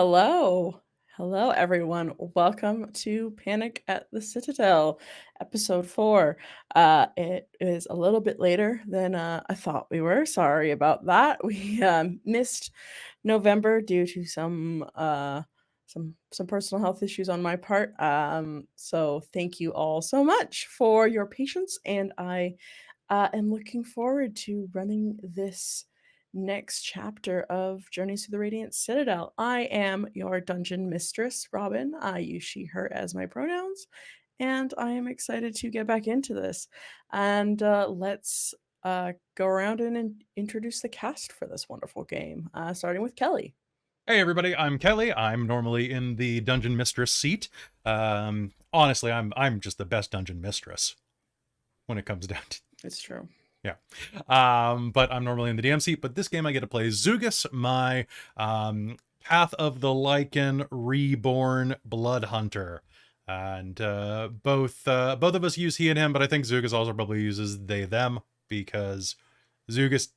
Hello. Hello, everyone. Welcome to Panic at the Citadel, episode 4. It is a little bit later than I thought we were. Sorry about that. We missed November due to some personal health issues on my part. So thank you all so much for your patience, and I am looking forward to running this next chapter of Journeys to the Radiant Citadel. I am your dungeon mistress, Robin. I use she, her as my pronouns, and I am excited to get back into this. And let's go around and introduce the cast for this wonderful game, starting with Kelly. Hey everybody, I'm Kelly. I'm normally in the dungeon mistress seat. Honestly, I'm just the best dungeon mistress when it comes down to It's true. yeah. But I'm normally in the DM seat. But this game I get to play Dziugas, my Path of the Lichen reborn blood hunter, and both of us use he and him. But I think Dziugas also probably uses they them because Dziugas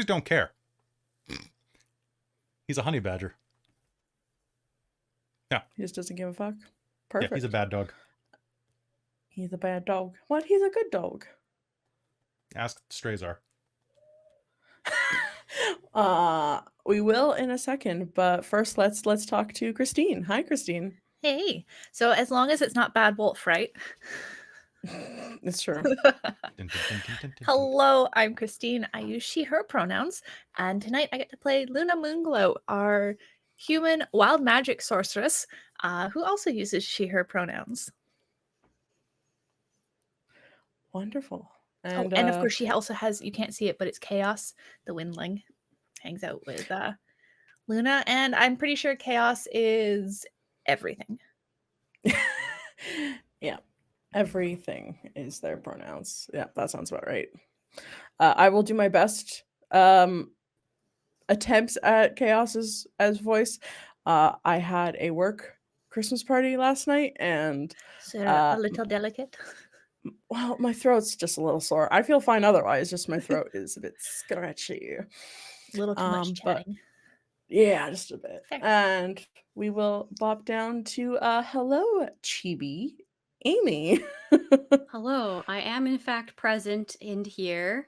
don't care. He's a honey badger. Yeah. He just doesn't give a fuck. Perfect. Yeah, he's a bad dog. He's a bad dog. What? He's a good dog. Ask Strazar. We will in a second, but first let's talk to Christine. Hi, Christine. Hey. So as long as it's not bad wolf, right? It's true. Hello, I'm Christine. I use she, her pronouns, and tonight I get to play Luna Moonglow, our human wild magic sorceress, who also uses she, her pronouns. Wonderful. And of course she also has, you can't see it, but it's Chaos, the windling, hangs out with Luna, and I'm pretty sure Chaos is everything. Yeah. Everything is their pronouns. Yeah, that sounds about right. I will do my best attempts at Chaos's as voice. I had a work Christmas party last night, and so a little delicate. Well, my throat's just a little sore. I feel fine otherwise, just my throat is a bit scratchy. A little too much chatting. Yeah, just a bit. Fair. And we will bop down to hello, Chibi. Amy. Hello, I am in fact present in here,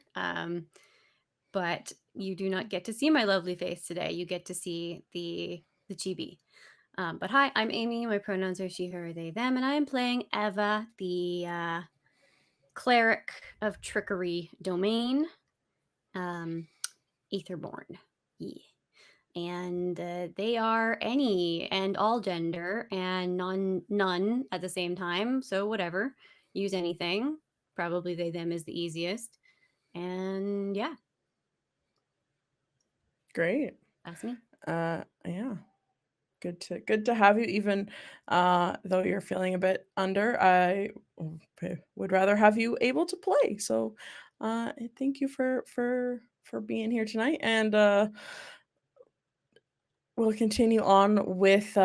but you do not get to see my lovely face today. You get to see the chibi. But hi, I'm Amy. My pronouns are she, her, they, them, and I am playing Eva, the cleric of trickery domain, Aetherborn. Yeah. And they are any and all gender and none at the same time. So whatever, use anything. Probably they them is the easiest. And yeah, Great. that's me. Yeah. Good to have you, even though you're feeling a bit under. I would rather have you able to play. So thank you for being here tonight, and we'll continue on with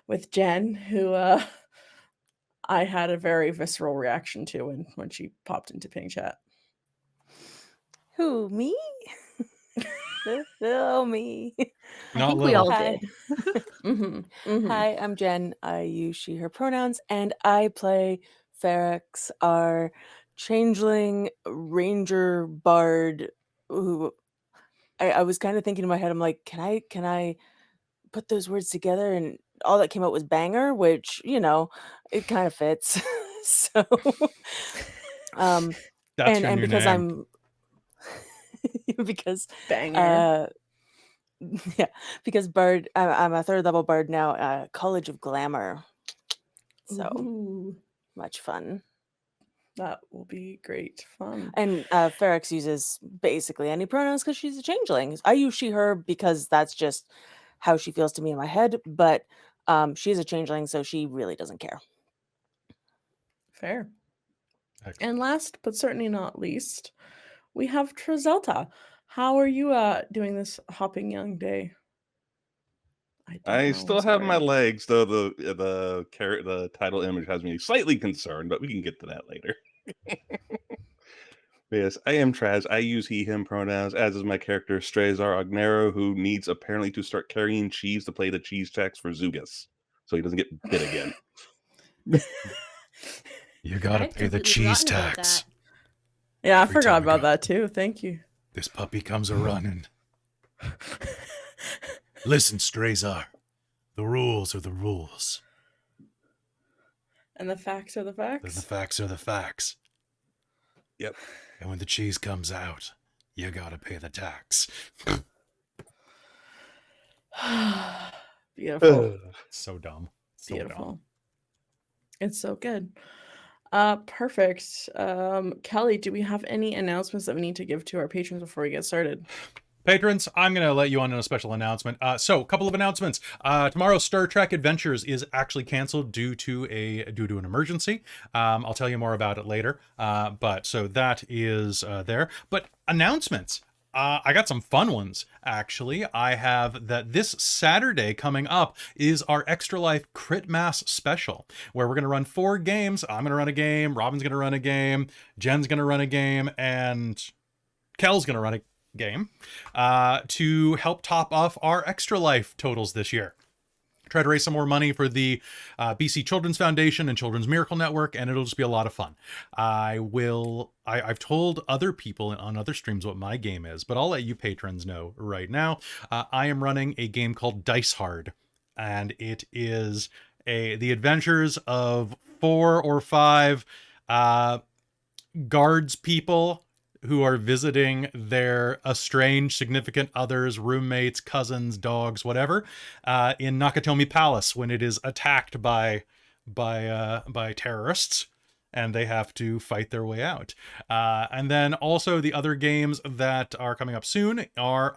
with Jen, who I had a very visceral reaction to when she popped into Ping Chat. Who, me? Oh, me. I think we all did. Hi, I'm Jen. I use she, her pronouns, and I play Fairx, our changeling ranger bard, who I was kind of thinking in my head, I'm like, can I put those words together? And all that came out was banger, which, it kind of fits. So, That's and because name. because Banger. Yeah, because bard, I'm a 3rd level bard now, College of Glamour. So much fun. That will be great fun. And Fairx uses basically any pronouns because she's a changeling. I use she, her because that's just how she feels to me in my head. But she's a changeling, so she really doesn't care. Fair. Excellent. And last but certainly not least, we have Trazelta. How are you doing this hopping young day? I still have my legs, though the title image has me slightly concerned, but we can get to that later. Yes, I am Traz. I use he, him pronouns, as is my character Strazar Augnaro, who needs apparently to start carrying cheese to play the cheese checks for Dziugas, so he doesn't get bit again. You gotta I'd pay the completely cheese forgotten about tax. that. Yeah, I Every time forgot we about go. that too. Thank you. This puppy comes a running. Listen, Strazar. The rules are the rules. And the facts are the The facts. facts are the facts. Yep. And when the cheese comes out, you gotta pay the tax. Beautiful. So dumb. So Beautiful. dumb. It's so good. Perfect. Kelly, do we have any announcements that we need to give to our patrons before we get started? Patrons, I'm going to let you on a special announcement. So, a couple of announcements. Tomorrow's Star Trek Adventures is actually canceled due to an emergency. I'll tell you more about it later. But so that is there. But announcements. I got some fun ones, actually. I have that this Saturday coming up is our Extra Life Crit Mass special, where we're going to run 4 games. I'm going to run a game, Robin's going to run a game, Jen's going to run a game, and Kel's going to run a game to help top off our Extra Life totals this year. Try to raise some more money for the BC Children's Foundation and Children's Miracle Network, and it'll just be a lot of fun. I've told other people on other streams what my game is, but I'll let you patrons know right now. I am running a game called Dice Hard, and it is the adventures of 4 or 5 guards people who are visiting their estranged significant others, roommates, cousins, dogs, whatever, in Nakatomi Palace when it is attacked by terrorists, and they have to fight their way out. And then also the other games that are coming up soon are,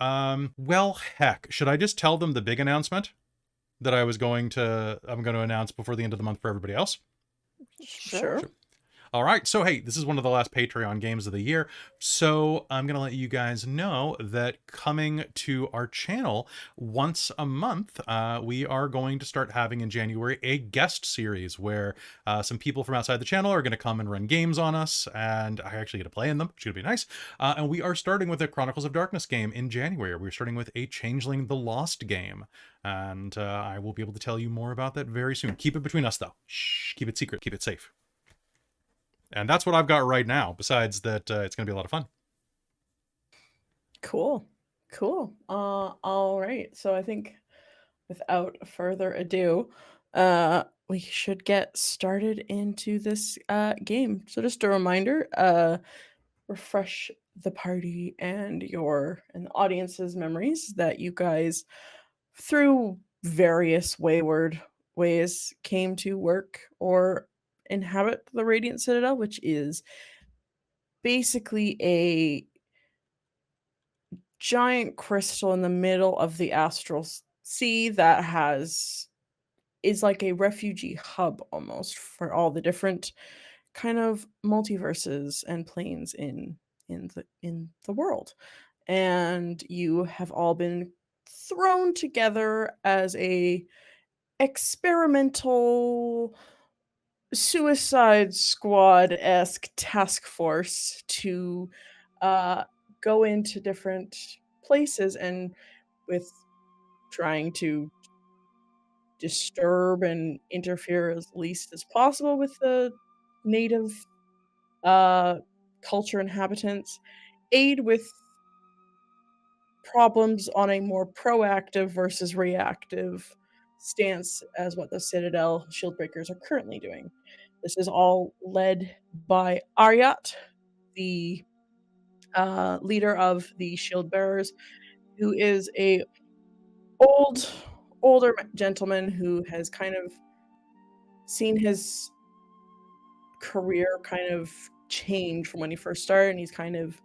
well, heck, should I just tell them the big announcement that I'm going to announce before the end of the month for everybody else? Sure. All right, so hey, this is one of the last Patreon games of the year, so I'm going to let you guys know that coming to our channel once a month, we are going to start having in January a guest series where some people from outside the channel are going to come and run games on us, and I actually get to play in them, which is going to be nice. And we are starting with a Chronicles of Darkness game in January. We're starting with a Changeling the Lost game, and I will be able to tell you more about that very soon. Keep it between us, though. Shh, keep it secret, keep it safe. And that's what I've got right now, besides that it's going to be a lot of fun. Cool. All right. So I think without further ado, we should get started into this game. So just a reminder, refresh the party and the audience's memories that you guys, through various wayward ways, came to work or inhabit the Radiant Citadel, which is basically a giant crystal in the middle of the astral sea that is like a refugee hub almost for all the different kind of multiverses and planes in the world. And you have all been thrown together as a experimental Suicide Squad-esque task force to go into different places and with trying to disturb and interfere as least as possible with the native culture inhabitants, aid with problems on a more proactive versus reactive stance as what the Citadel Shieldbreakers are currently doing. This is all led by Aryat, the leader of the Shield Bearers, who is a older gentleman who has kind of seen his career kind of change from when he first started, and he's kind of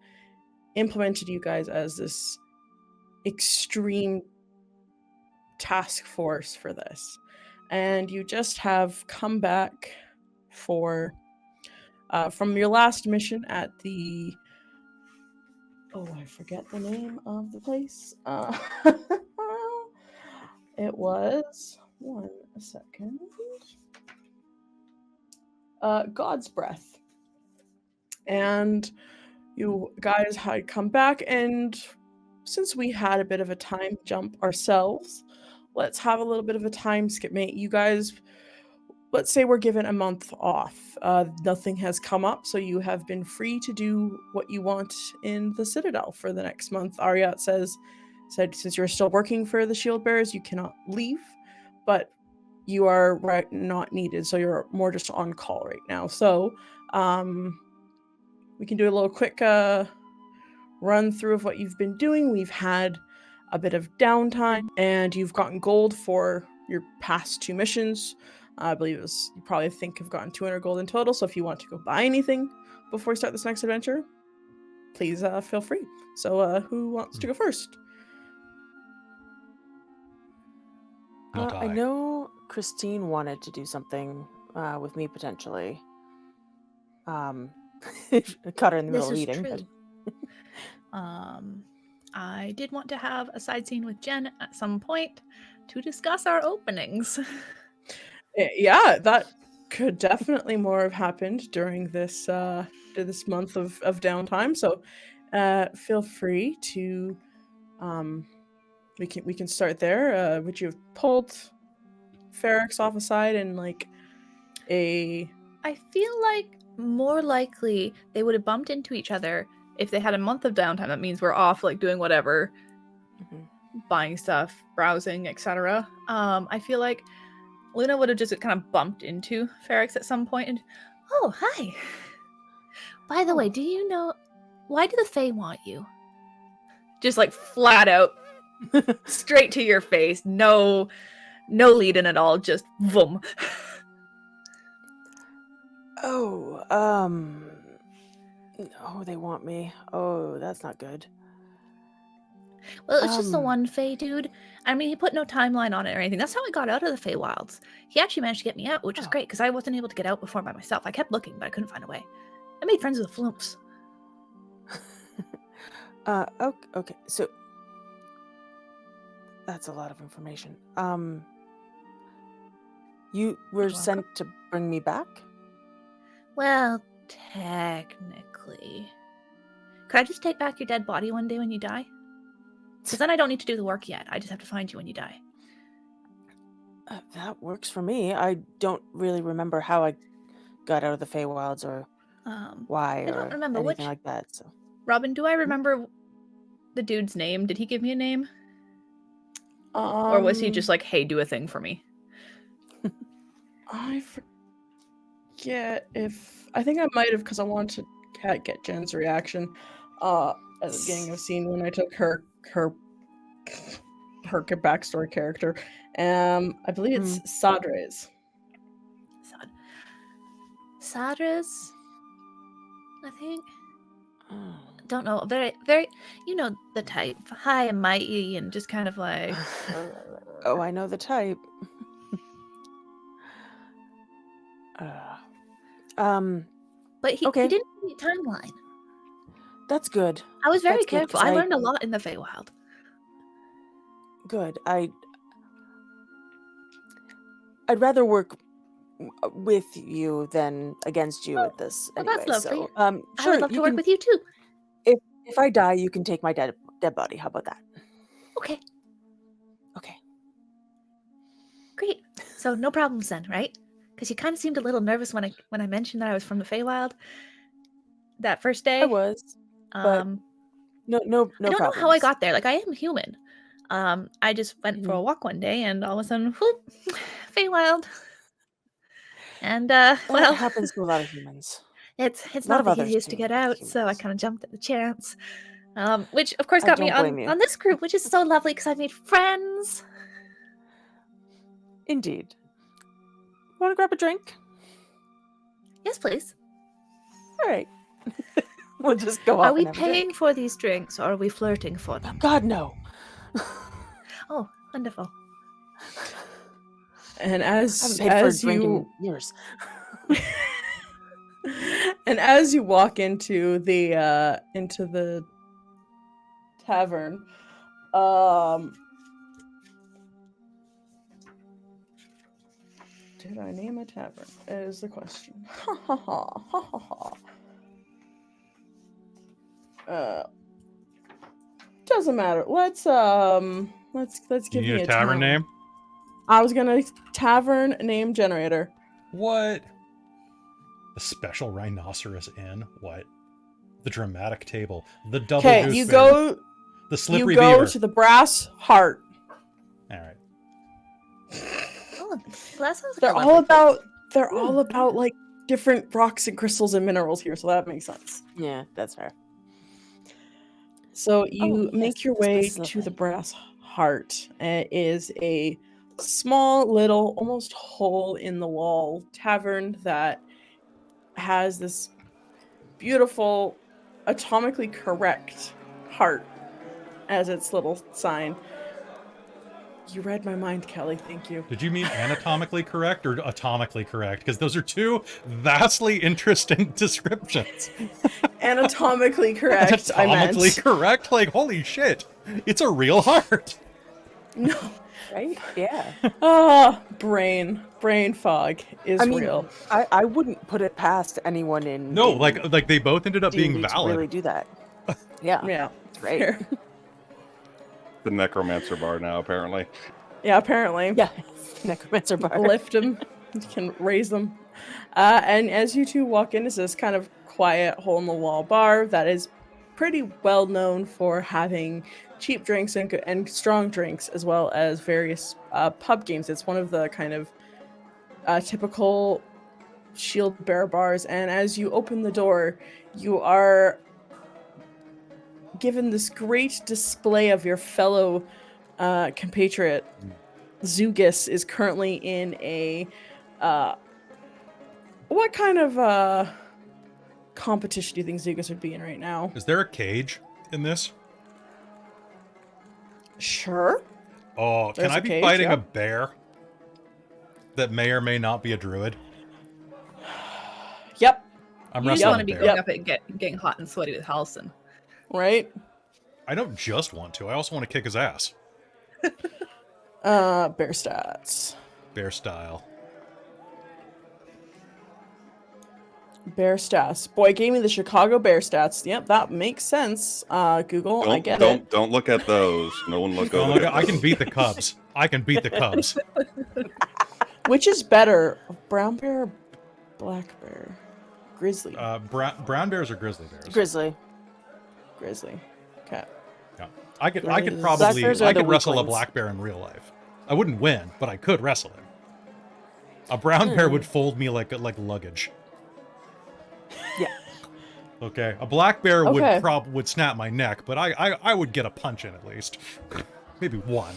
implemented you guys as this extreme task force for this. And you just have come back from your last mission at the I forget the name of the place. It was God's Breath. And you guys had come back, and since we had a bit of a time jump ourselves, let's have a little bit of a time skip, mate. You guys, let's say we're given a month off. Nothing has come up, so you have been free to do what you want in the Citadel for the next month. Ariat said since you're still working for the Shield Bearers, you cannot leave, but you are not needed, so you're more just on call right now. So we can do a little quick run through of what you've been doing. We've had a bit of downtime, and you've gotten gold for your past 2 missions. I believe you probably think have gotten 200 gold in total, so if you want to go buy anything before we start this next adventure, please feel free. So who wants to go first? Not I know Christine wanted to do something with me potentially. Caught her in the middle of eating. True. I did want to have a side scene with Jen at some point to discuss our openings. Yeah, that could definitely more have happened during this month of downtime. So feel free to we can start there. Would you have pulled Fairx off aside and like a I feel like more likely they would have bumped into each other if they had a month of downtime. That means we're off like doing whatever, buying stuff, browsing, etc. I feel like Luna would have just kind of bumped into Fairx at some point and, oh, hi. By the way, do you know, why do the Fae want you? Just like flat out, straight to your face. No lead in at all, just boom. Oh, they want me. Oh, that's not good. Well, it's just the one Fae dude. I mean, he put no timeline on it or anything. That's how I got out of the Feywilds. He actually managed to get me out, which is great, because I wasn't able to get out before by myself. I kept looking, but I couldn't find a way. I made friends with the Flumps. Okay, so that's a lot of information. You were sent to bring me back? Well, technically. Could I just take back your dead body one day when you die? Because then I don't need to do the work yet. I just have to find you when you die. That works for me. I don't really remember how I got out of the Feywilds or why I don't remember anything like that. So, Robin, do I remember the dude's name? Did he give me a name? Or was he just like, hey, do a thing for me? I forget if... I think I might have, because I wanted to get Jen's reaction at the beginning of the scene when I took her backstory character. I believe it's Sadres. Sadres? I think. Don't know. Very, very, you know the type. High and mighty and just kind of like... Oh, I know the type. But he didn't give me a timeline. That's good. I was very That's good, careful. 'cause I learned a lot in the Feywild. Good. I'd rather work with you than against you at this. Well, Anyway, that's lovely. so I sure, would love to you work can, with you too. if I die, you can take my dead body. How about that? Okay, Okay. great. So no problems then, right? Because you kind of seemed a little nervous when I mentioned that I was from the Feywild that first day. I was, but no I don't know how I problems. got there. Like, I am human. I just went for a walk one day, and all of a sudden, whoop, Feywild. And well, it happens to a lot of humans. It's not the easiest to get out, so I kind of jumped at the chance. Which of course got me on this group, which is so lovely because I've made friends. Indeed. Want to grab a drink? Yes, please. All right. We'll just go off. Are we paying for these drinks, or are we flirting for them? God, no. Oh, wonderful. And I haven't paid for a drink in years. And as you walk into the tavern, did I name a tavern? Is the question. Ha ha ha ha ha ha. Doesn't matter. Let's You give need me a tavern town. name? I was gonna tavern name generator. What? The Special Rhinoceros Inn? What? The Dramatic Table. The Double Okay, Gooseberry. you go. The Slippery You go Beaver. to the Brass Heart. All right. Oh, well, that sounds like They're a all lovely place. about. They're all about like different rocks and crystals and minerals here, so that makes sense. Yeah, that's fair. So you yes, make your this place way is to the lovely. Brass Heart. It is a small, little, almost hole-in-the-wall tavern that has this beautiful, atomically correct heart as its little sign. You read my mind, Kelly. Thank you. Did you mean anatomically correct or atomically correct? Because those are two vastly interesting descriptions. Anatomically correct, I meant. Anatomically correct? Like, holy shit. It's a real heart. No. Right? Yeah. Brain fog is I mean, real. I wouldn't put it past anyone in No, in like they both ended up being D&D to valid. really do that. Yeah, Yeah, it's right. fair. The necromancer bar now, apparently. Yeah, apparently. Yeah, necromancer bar. Lift them, you can raise them. And as you two walk into this kind of quiet hole-in-the-wall bar that is pretty well known for having cheap drinks and strong drinks, as well as various pub games. It's one of the kind of typical shield bearer bars. And as you open the door, you are given this great display of your fellow compatriot. Dziugas is currently in a what kind of competition do you think Dziugas would be in right now? Is there a cage in this? Sure. Oh, can There's I a be cage, fighting yeah. a bear that may or may not be a druid? Yep. I'm You just wrestling want a to be bear. going up and getting hot and sweaty with Halson. Right. I don't just want to. I also want to kick his ass. Bear stats. Bear style. Bear stats. Boy, gave me the Chicago Bear stats. Yep, that makes sense. Google, I get it. Don't look at those. No one look Oh, over. look, at I can those. beat the Cubs. I can beat the Cubs. Which is better, brown bear or black bear? Grizzly. Brown bears or grizzly bears? Grizzly. Grizzly. Okay. Yeah. I could Black probably bears are the wrestle a weaklings. black bear in real life. I wouldn't win, but I could wrestle him. A brown bear would fold me like luggage. Yeah. Okay, a black bear Okay. would snap my neck, but I would get a punch in at least, maybe one.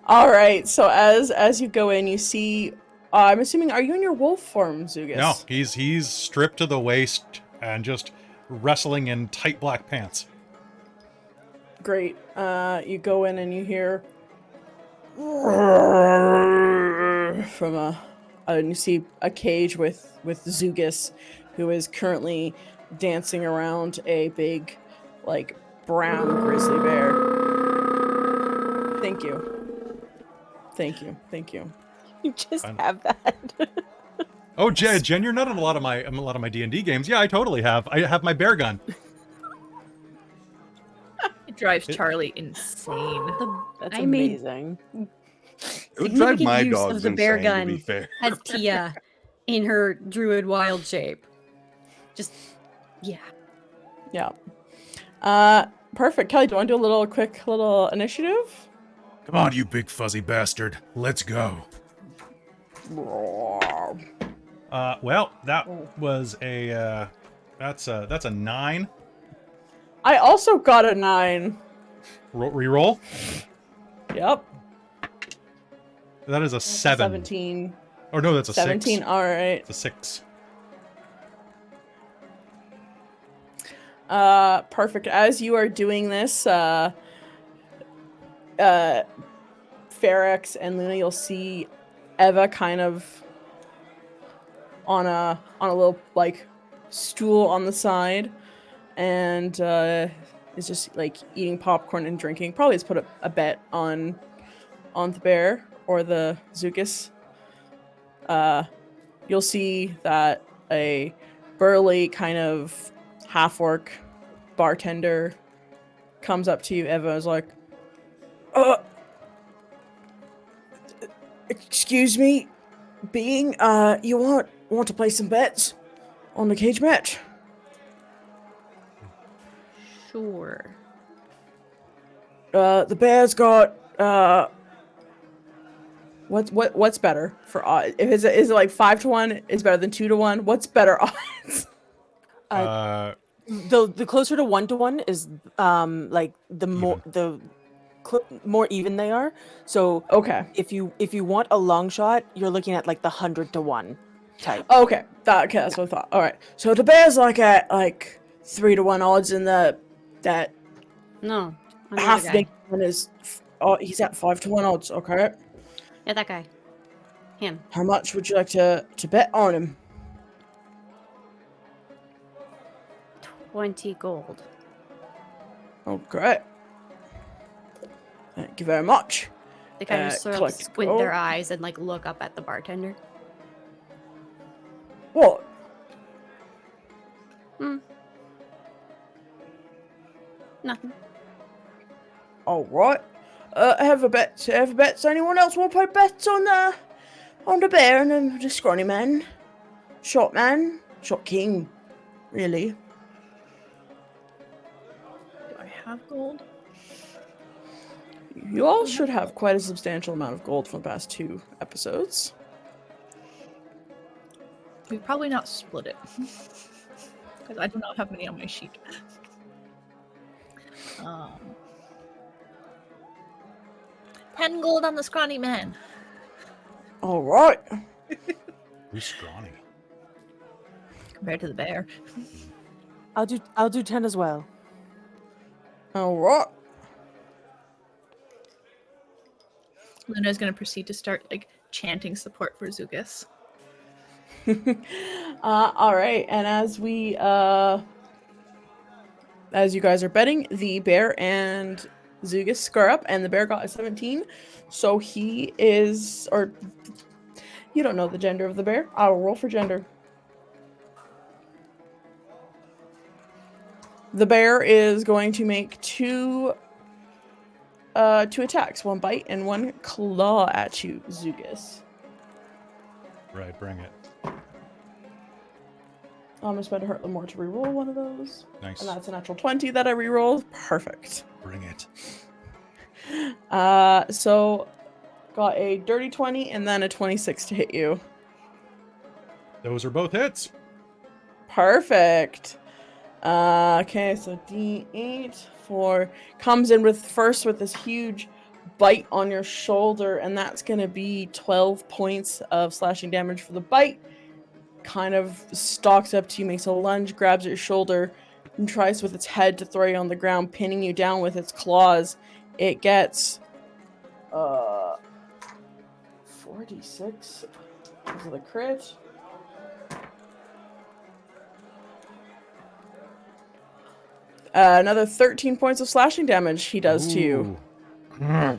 All right. So as you go in, you see. I'm assuming. Are you in your wolf form, Dziugas? No, he's stripped to the waist and just wrestling in tight black pants. Great. You go in and you hear from and you see a cage with Dziugas, who is currently dancing around a big, like, brown grizzly bear. Thank you. You just Fine. have that. Oh, Jen, you're not in a lot of my D&D games. Yeah, I totally have. I have my bear gun. It drives Charlie insane. That's I made amazing. It would drive significant my use dogs of the bear insane, to gun be fair. as Tia in her druid wild shape. Just, yeah. Yeah. Perfect. Kelly, do you want to do a quick initiative? Come on, you big fuzzy bastard. Let's go. Well, that was a that's a 9. I also got a 9. Reroll. Yep. That is a 7. 17. Oh no, that's a 17. 6. All right. It's a 6. Perfect. As you are doing this, Fairx and Luna, you'll see Eva kind of on a little like stool on the side, and is just like eating popcorn and drinking. Probably has put a bet on the bear or the Dziugas. You'll see that a burly kind of half-orc bartender comes up to you, Eva, is like, excuse me, being, you want to play some bets on the cage match? Sure. The bear's got, what's better for odds? Is it like 5-1 is better than 2-1? What's better odds? The closer to 1-1 is like the more more even they are. So Okay. if you want a long shot, you're looking at like the 100-1 type. Okay, that's what I thought. All right, so the bear's like at like 3-1 odds, and that No. half Another big guy. one is he's at 5-1 odds. Okay, Yeah, that guy. Him. how much would you like to bet on him? 20 gold. Oh, great. Thank you very much. They kind of sort of collect squint gold. their eyes and like look up at the bartender. What? Nothing. All right. Have a bet. Have bets. Anyone else want to play bets on the bear and the scrawny man, short king, really? Do I have gold? You all should have quite a substantial amount of gold from the past 2 episodes. We've probably not split it. Because I do not have any on my sheet. 10 gold on the scrawny man. All right. Who's scrawny? Compared to the bear. I'll do 10 as well. All right. Luna's going to proceed to start like chanting support for Dziugas. All right. And as we as you guys are betting, the bear and Dziugas square up, and the bear got a 17. So he is, or you don't know the gender of the bear. I'll roll for gender. The bear is going to make two attacks, 1 bite and 1 claw at you, Dziugas. Right, bring it. I'm just about to hurt them more to reroll one of those. Nice. And that's a natural 20 that I rerolled. Perfect. Bring it. So got a dirty 20 and then a 26 to hit you. Those are both hits. Perfect. Okay, so D8 comes in with this huge bite on your shoulder, and that's gonna be 12 points of slashing damage for the bite. Kind of stalks up to you, makes a lunge, grabs at your shoulder, and tries with its head to throw you on the ground, pinning you down with its claws. It gets 46 because of the crit. Another 13 points of slashing damage he does to you. All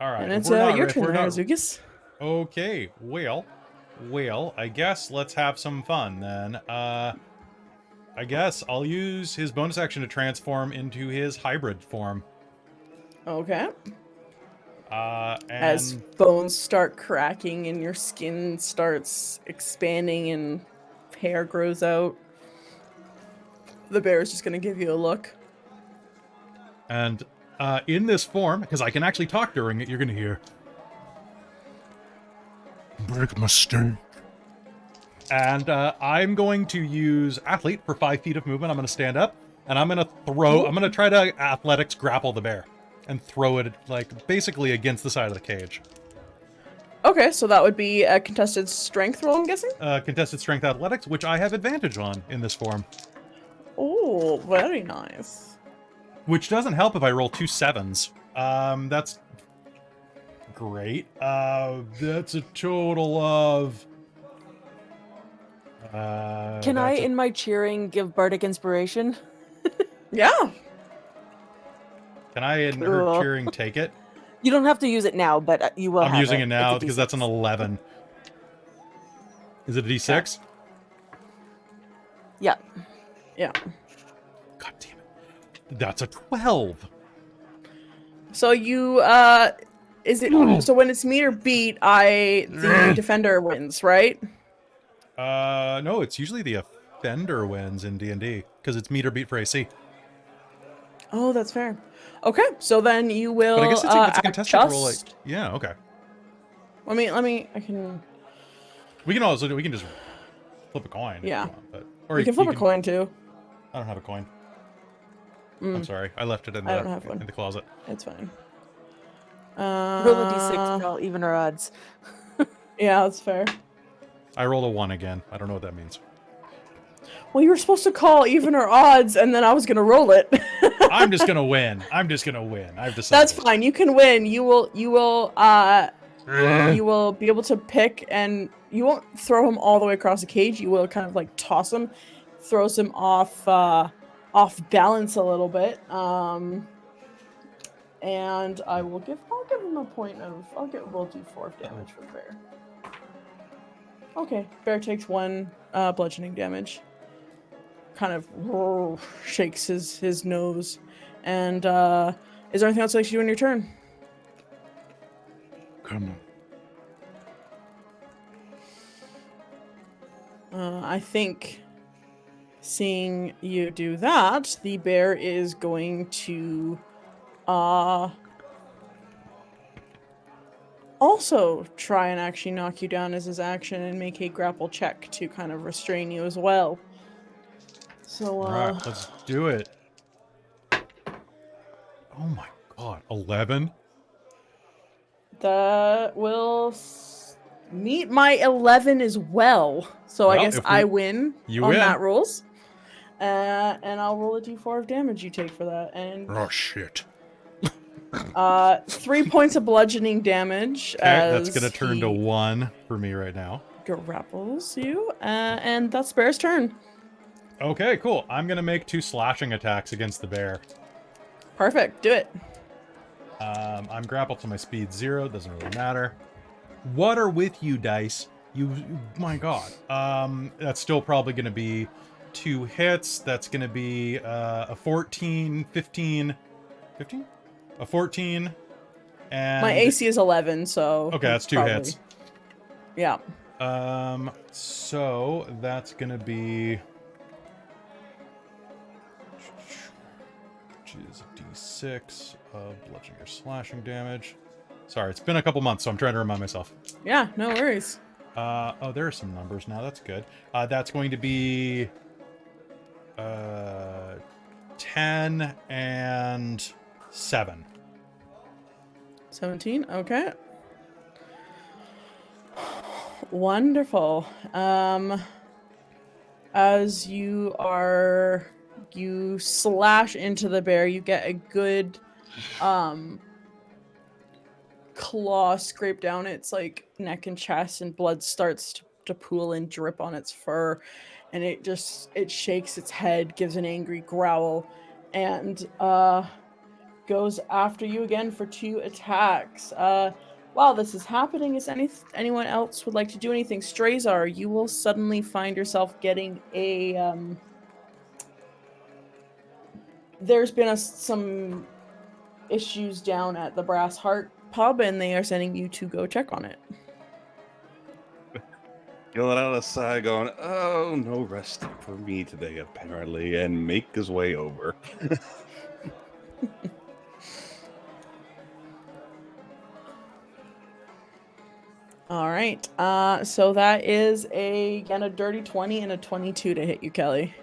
right. And it's If we're not- your if turn we're now, not- Dziugas. Okay, well, I guess let's have some fun then. I guess I'll use his bonus action to transform into his hybrid form. Okay. And As bones start cracking and your skin starts expanding and hair grows out, the bear is just going to give you a look. And in this form, because I can actually talk during it, you're going to hear, "Big mistake." And I'm going to use Athlete for 5 feet of movement. I'm going to stand up, and I'm going to throw. I'm going to try to athletics grapple the bear and throw it like basically against the side of the cage. Okay, so that would be a contested strength roll, I'm guessing? Contested strength athletics, which I have advantage on in this form. Oh, very nice. Which doesn't help if I roll 2 7s. That's great. That's a total of... Can I, in my cheering, give Bardic Inspiration? Yeah. Can I, in her Cool. cheering, take it? You don't have to use it now, but you will. I'm have using it. it now It's a because that's an D6. 11. Is it a D6? Yeah. Yeah. God damn it. That's a 12. So you is it so when it's meet or beat, the defender wins, right? No, it's usually the offender wins in D&D because it's meet or beat for AC. Oh, that's fair. Okay, so then you will. But I guess it's a contested roll. Like, adjust. yeah, okay. Let me. I can. We can just flip a coin. Yeah. If you want, but, or You can flip a coin too. I don't have a coin. I'm sorry. I left it in I don't have one. the closet. It's fine. Roll a d6 for all even or odds. Yeah, that's fair. I rolled a 1 again. I don't know what that means. Well, you were supposed to call even or odds, and then I was gonna roll it. I'm just gonna win. I've decided. That's fine. You can win. You will be able to pick, and you won't throw him all the way across the cage. You will kind of like toss him, throws him off balance a little bit. And I'll give him a point of. I'll roll d4 of damage for Bear. Okay, Bear takes 1 bludgeoning damage. Kind of shakes his nose. And is there anything else like you do on your turn? Come on. I think seeing you do that, the bear is going to also try and actually knock you down as his action and make a grapple check to kind of restrain you as well. So Alright, let's do it. Oh my god, 11? That will meet my 11 as well. So I guess I win on that rolls. And I'll roll a d4 of damage you take for that. And Oh, shit. 3 points of bludgeoning damage. Okay, that's gonna turn to 1 for me right now. Grapples you. And that's Bear's turn. Okay, cool. I'm gonna make 2 slashing attacks against the bear. Perfect. Do it. I'm grappled to my speed 0. Doesn't really matter. What are with you, dice? My god. That's still probably gonna be 2 hits. That's gonna be a 14, 15. 15? A 14. And My AC is 11, so... Okay, that's 2 hits. Yeah. So that's gonna be... Which is a d6 of bludgeoning or slashing damage. Sorry, it's been a couple months, so I'm trying to remind myself. Yeah, no worries. Oh, there are some numbers now. That's good. That's going to be 10 and 7. 17, okay. Wonderful. As you slash into the bear, you get a good claw scrape down its like neck and chest, and blood starts to pool and drip on its fur, and it shakes its head, gives an angry growl, and goes after you again for 2 attacks. While this is happening, is anyone else would like to do anything? Strazar, you will suddenly find yourself getting a there's been some issues down at the Brass Heart pub, and they are sending you to go check on it. Yelling out of the side, going, "Oh, no rest for me today, apparently," and make his way over. All right. So that is again a dirty 20 and a 22 to hit you, Kelly.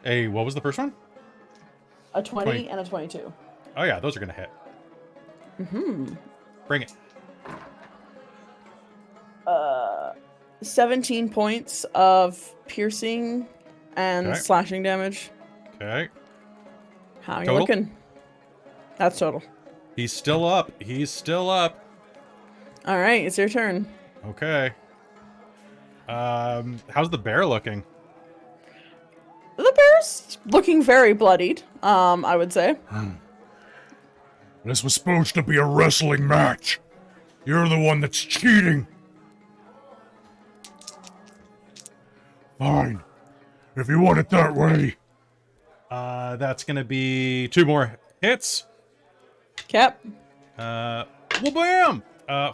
Hey, what was the first one? A 20 and a 22. Oh yeah, those are gonna hit. Mm-hmm. Bring it. 17 points of piercing and slashing damage. Okay. How are you Total? looking? That's total. He's still up. All right, it's your turn. Okay. How's the bear looking? The bear's looking very bloodied, I would say. This was supposed to be a wrestling match. You're the one that's cheating. Fine. If you want it that way. That's gonna be 2 more hits. Cap. Well, bam!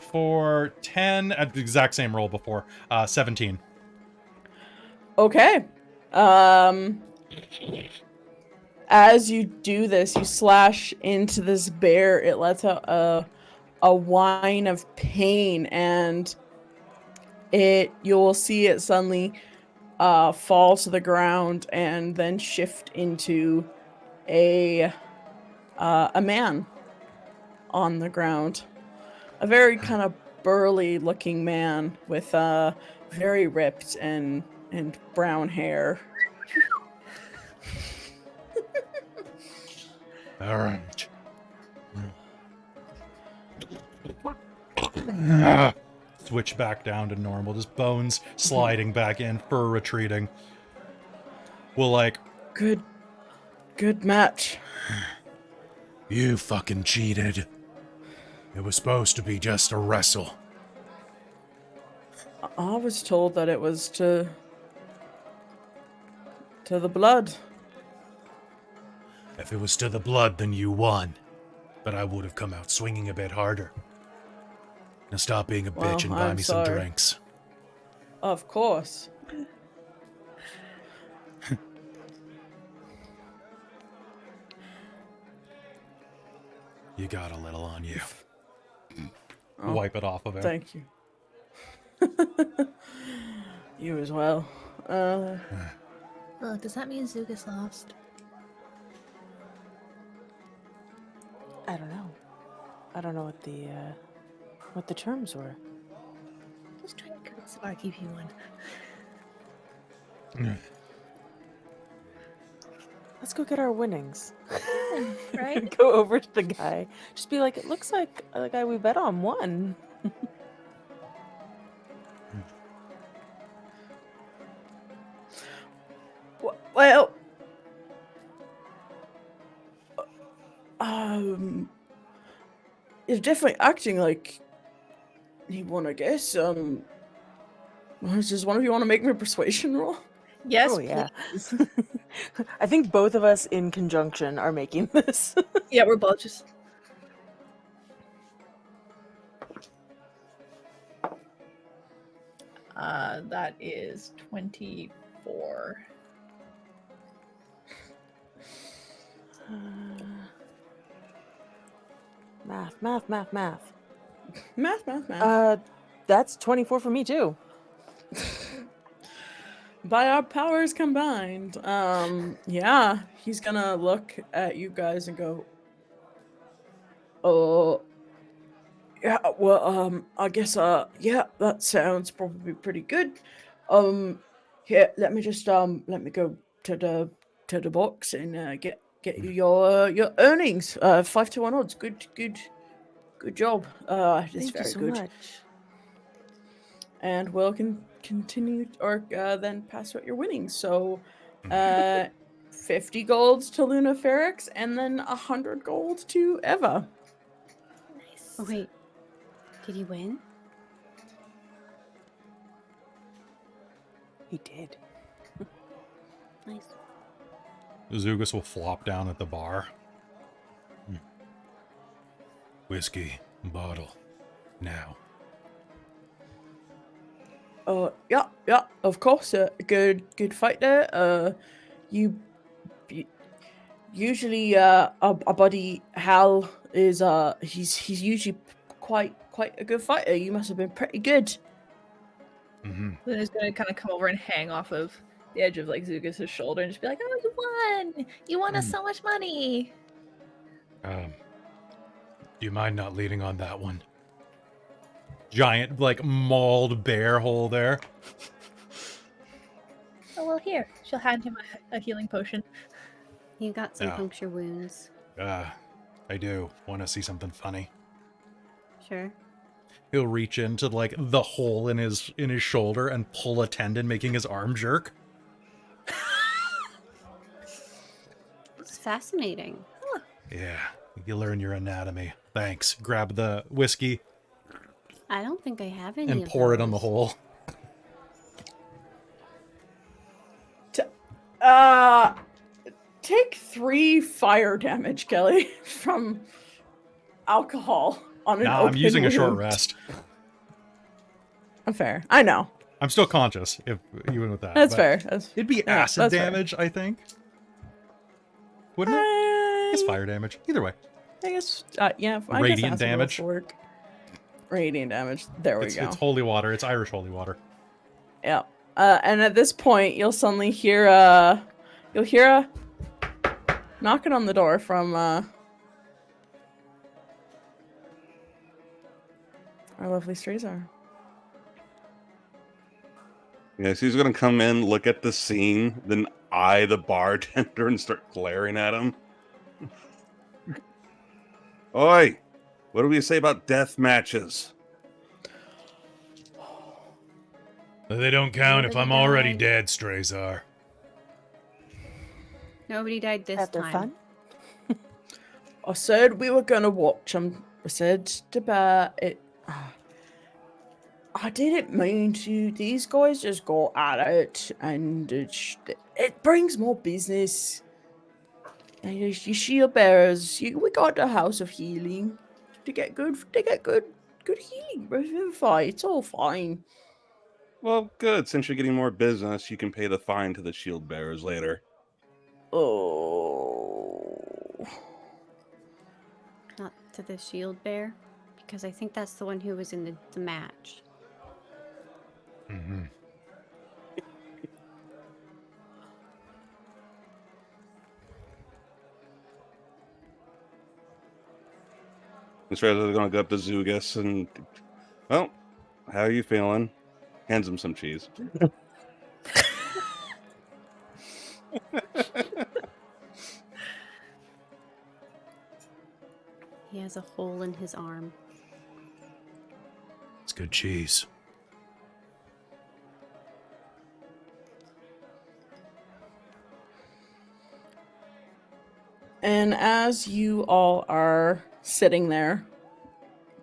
For 10, at the exact same roll before, 17. Okay. As you do this, you slash into this bear. It lets out a whine of pain, and you'll see it suddenly fall to the ground and then shift into a man on the ground. A very kind of burly looking man with very ripped and brown hair. All right. Switch back down to normal, just bones sliding back in, fur retreating. We'll like, Good match. You fucking cheated. It was supposed to be just a wrestle. I was told that it was to the blood. If it was to the blood, then you won. But I would have come out swinging a bit harder. Now stop being a bitch and buy I'm me some sorry. drinks. Of course. You got a little on you. Oh, wipe it off of him. thank you. You as well. Oh, does that mean Dziugas lost? I don't know. I don't know what the terms were. Just trying to convince the barkeep you won. Let's go get our winnings. Right? Go over to the guy. Just be like, it looks like the guy we bet on won. Well, he's definitely acting like he won, I guess. Does one of you want to make me a persuasion roll? Yes, Oh, yeah. please. I think both of us in conjunction are making this. Yeah, we're both just... that is 24. Math. Math. That's 24 for me too. By our powers combined. Yeah, he's gonna look at you guys and go, oh, yeah, well, I guess, yeah, that sounds probably pretty good. Here, let me just, let me go to the box and, get you your earnings. 5-1 odds. Good job. It's Thank you very so good. much. And we'll continue, or then pass out your winnings. So, 50 gold to Luna Fairx, and then 100 gold to Eva. Nice. Oh, wait. Did he win? He did. Nice. Dziugas will flop down at the bar. Whiskey, bottle, now. Yeah, of course. Good fight there. You usually our buddy Hal is he's usually quite a good fighter. You must have been pretty good. Mm-hmm. Then he's gonna kind of come over and hang off of the edge of like Dziugas' shoulder and just be like, "Oh, you won! You won us so much money." Do you mind not leading on that one? Giant, like, mauled bear hole there. Oh well, here. She'll hand him a healing potion. You got some Yeah. puncture wounds. I do want to see something funny. Sure. He'll reach into, like, the hole in his shoulder and pull a tendon, making his arm jerk. It's fascinating. Yeah, you learn your anatomy. Thanks. Grab the whiskey I don't think I have any and of pour it on the those. hole. Take 3 fire damage, Kelly, from alcohol on an Nah, open I'm using a short wound. rest. Fair. I know. I'm still conscious, if even with that. That's but fair. It'd be yeah, acid that's fair. damage, I think. Wouldn't it? It's fire damage. Either way. I guess, yeah. I Radiant guess acid damage. will work. Radiant damage. There we go. It's holy water. It's Irish holy water. Yeah. And at this point, you'll suddenly hear a knocking on the door from our lovely Strazar. Yeah, so he's gonna come in, look at the scene, then eye the bartender and start glaring at him. Oi! What do we say about death matches? They don't count if I'm Nobody already died. dead, Strazar. Nobody died this After time. fun? I said we were gonna watch them. I said about it. I didn't mean to. These guys just got at it, and it brings more business. And you shield bearers, we got the House of Healing to get good. They get good healing. Revivify. It's all fine. Well, good. Since you're getting more business, you can pay the fine to the shield bearers later. Oh. Not to the shield bear, because I think that's the one who was in the match. Mm-hmm. Mistress is gonna go up to Dziugas and, well, how are you feeling? Hands him some cheese. He has a hole in his arm. It's good cheese. And as you all are sitting there,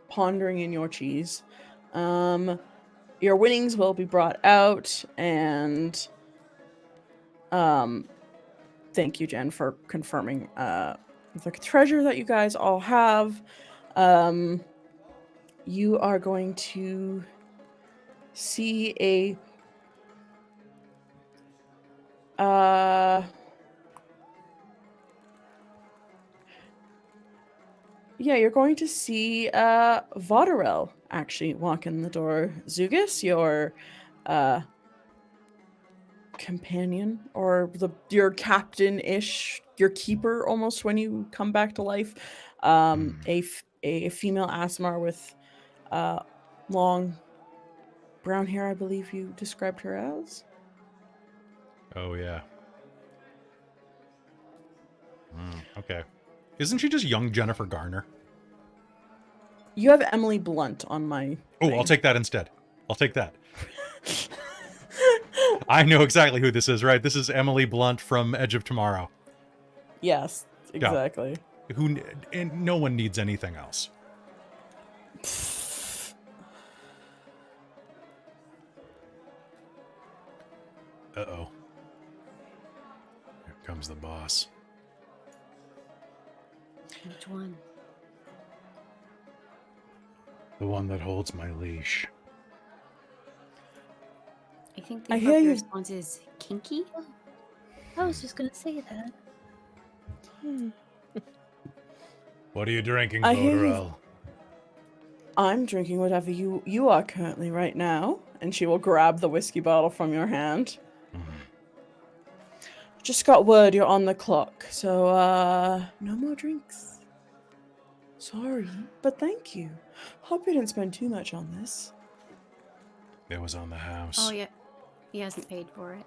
pondering in your cheese, your winnings will be brought out, and thank you, Jen, for confirming the treasure that you guys all have. You are going to see a yeah, you're going to see Vodarel actually walk in the door. Dziugas, your companion, or your captain-ish, your keeper almost when you come back to life. A female Asmar with long brown hair, I believe you described her as. Oh, yeah. Okay. Isn't she just young Jennifer Garner? You have Emily Blunt on my Oh, thing. I'll take that instead. I'll take that. I know exactly who this is, right? This is Emily Blunt from Edge of Tomorrow. Yes, exactly. Who, and no one needs anything else. Uh-oh. Here comes the boss. Which one? The one that holds my leash. I think the I hear appropriate you. response is kinky. I was just gonna say that. What are you drinking, I hear you. Vodarel? I'm drinking whatever you are currently right now, and she will grab the whiskey bottle from your hand. Just got word you're on the clock, so no more drinks. Sorry, but thank you. Hope you didn't spend too much on this. It was on the house. Oh yeah, he hasn't paid for it.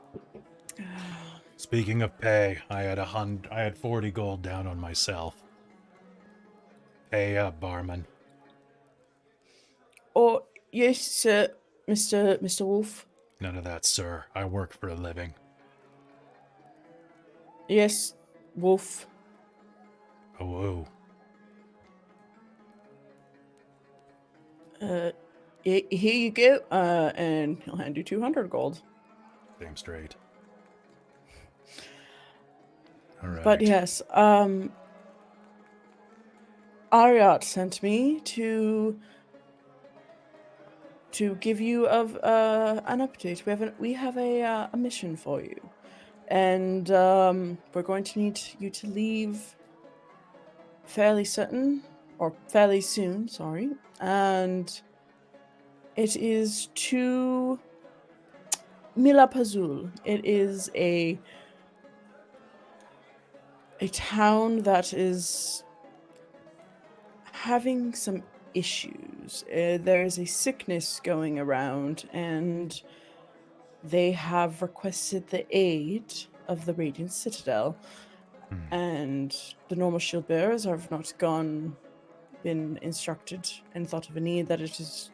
Speaking of pay, I had 40 gold down on myself. Pay up, barman. Oh yes, sir, Mr. Wolf. None of that, sir. I work for a living. Yes, Wolf. Oh, Here you go. And he'll hand you 200 gold. damn straight. All right. But yes, Ariat sent me to give you an update. We have a mission for you, and we're going to need you to leave fairly soon, sorry, and it is to Milapazul. It is a town that is having some issues. There is a sickness going around, and they have requested the aid of the Radiant Citadel. And the normal shield bearers have not been instructed and thought of a need that it is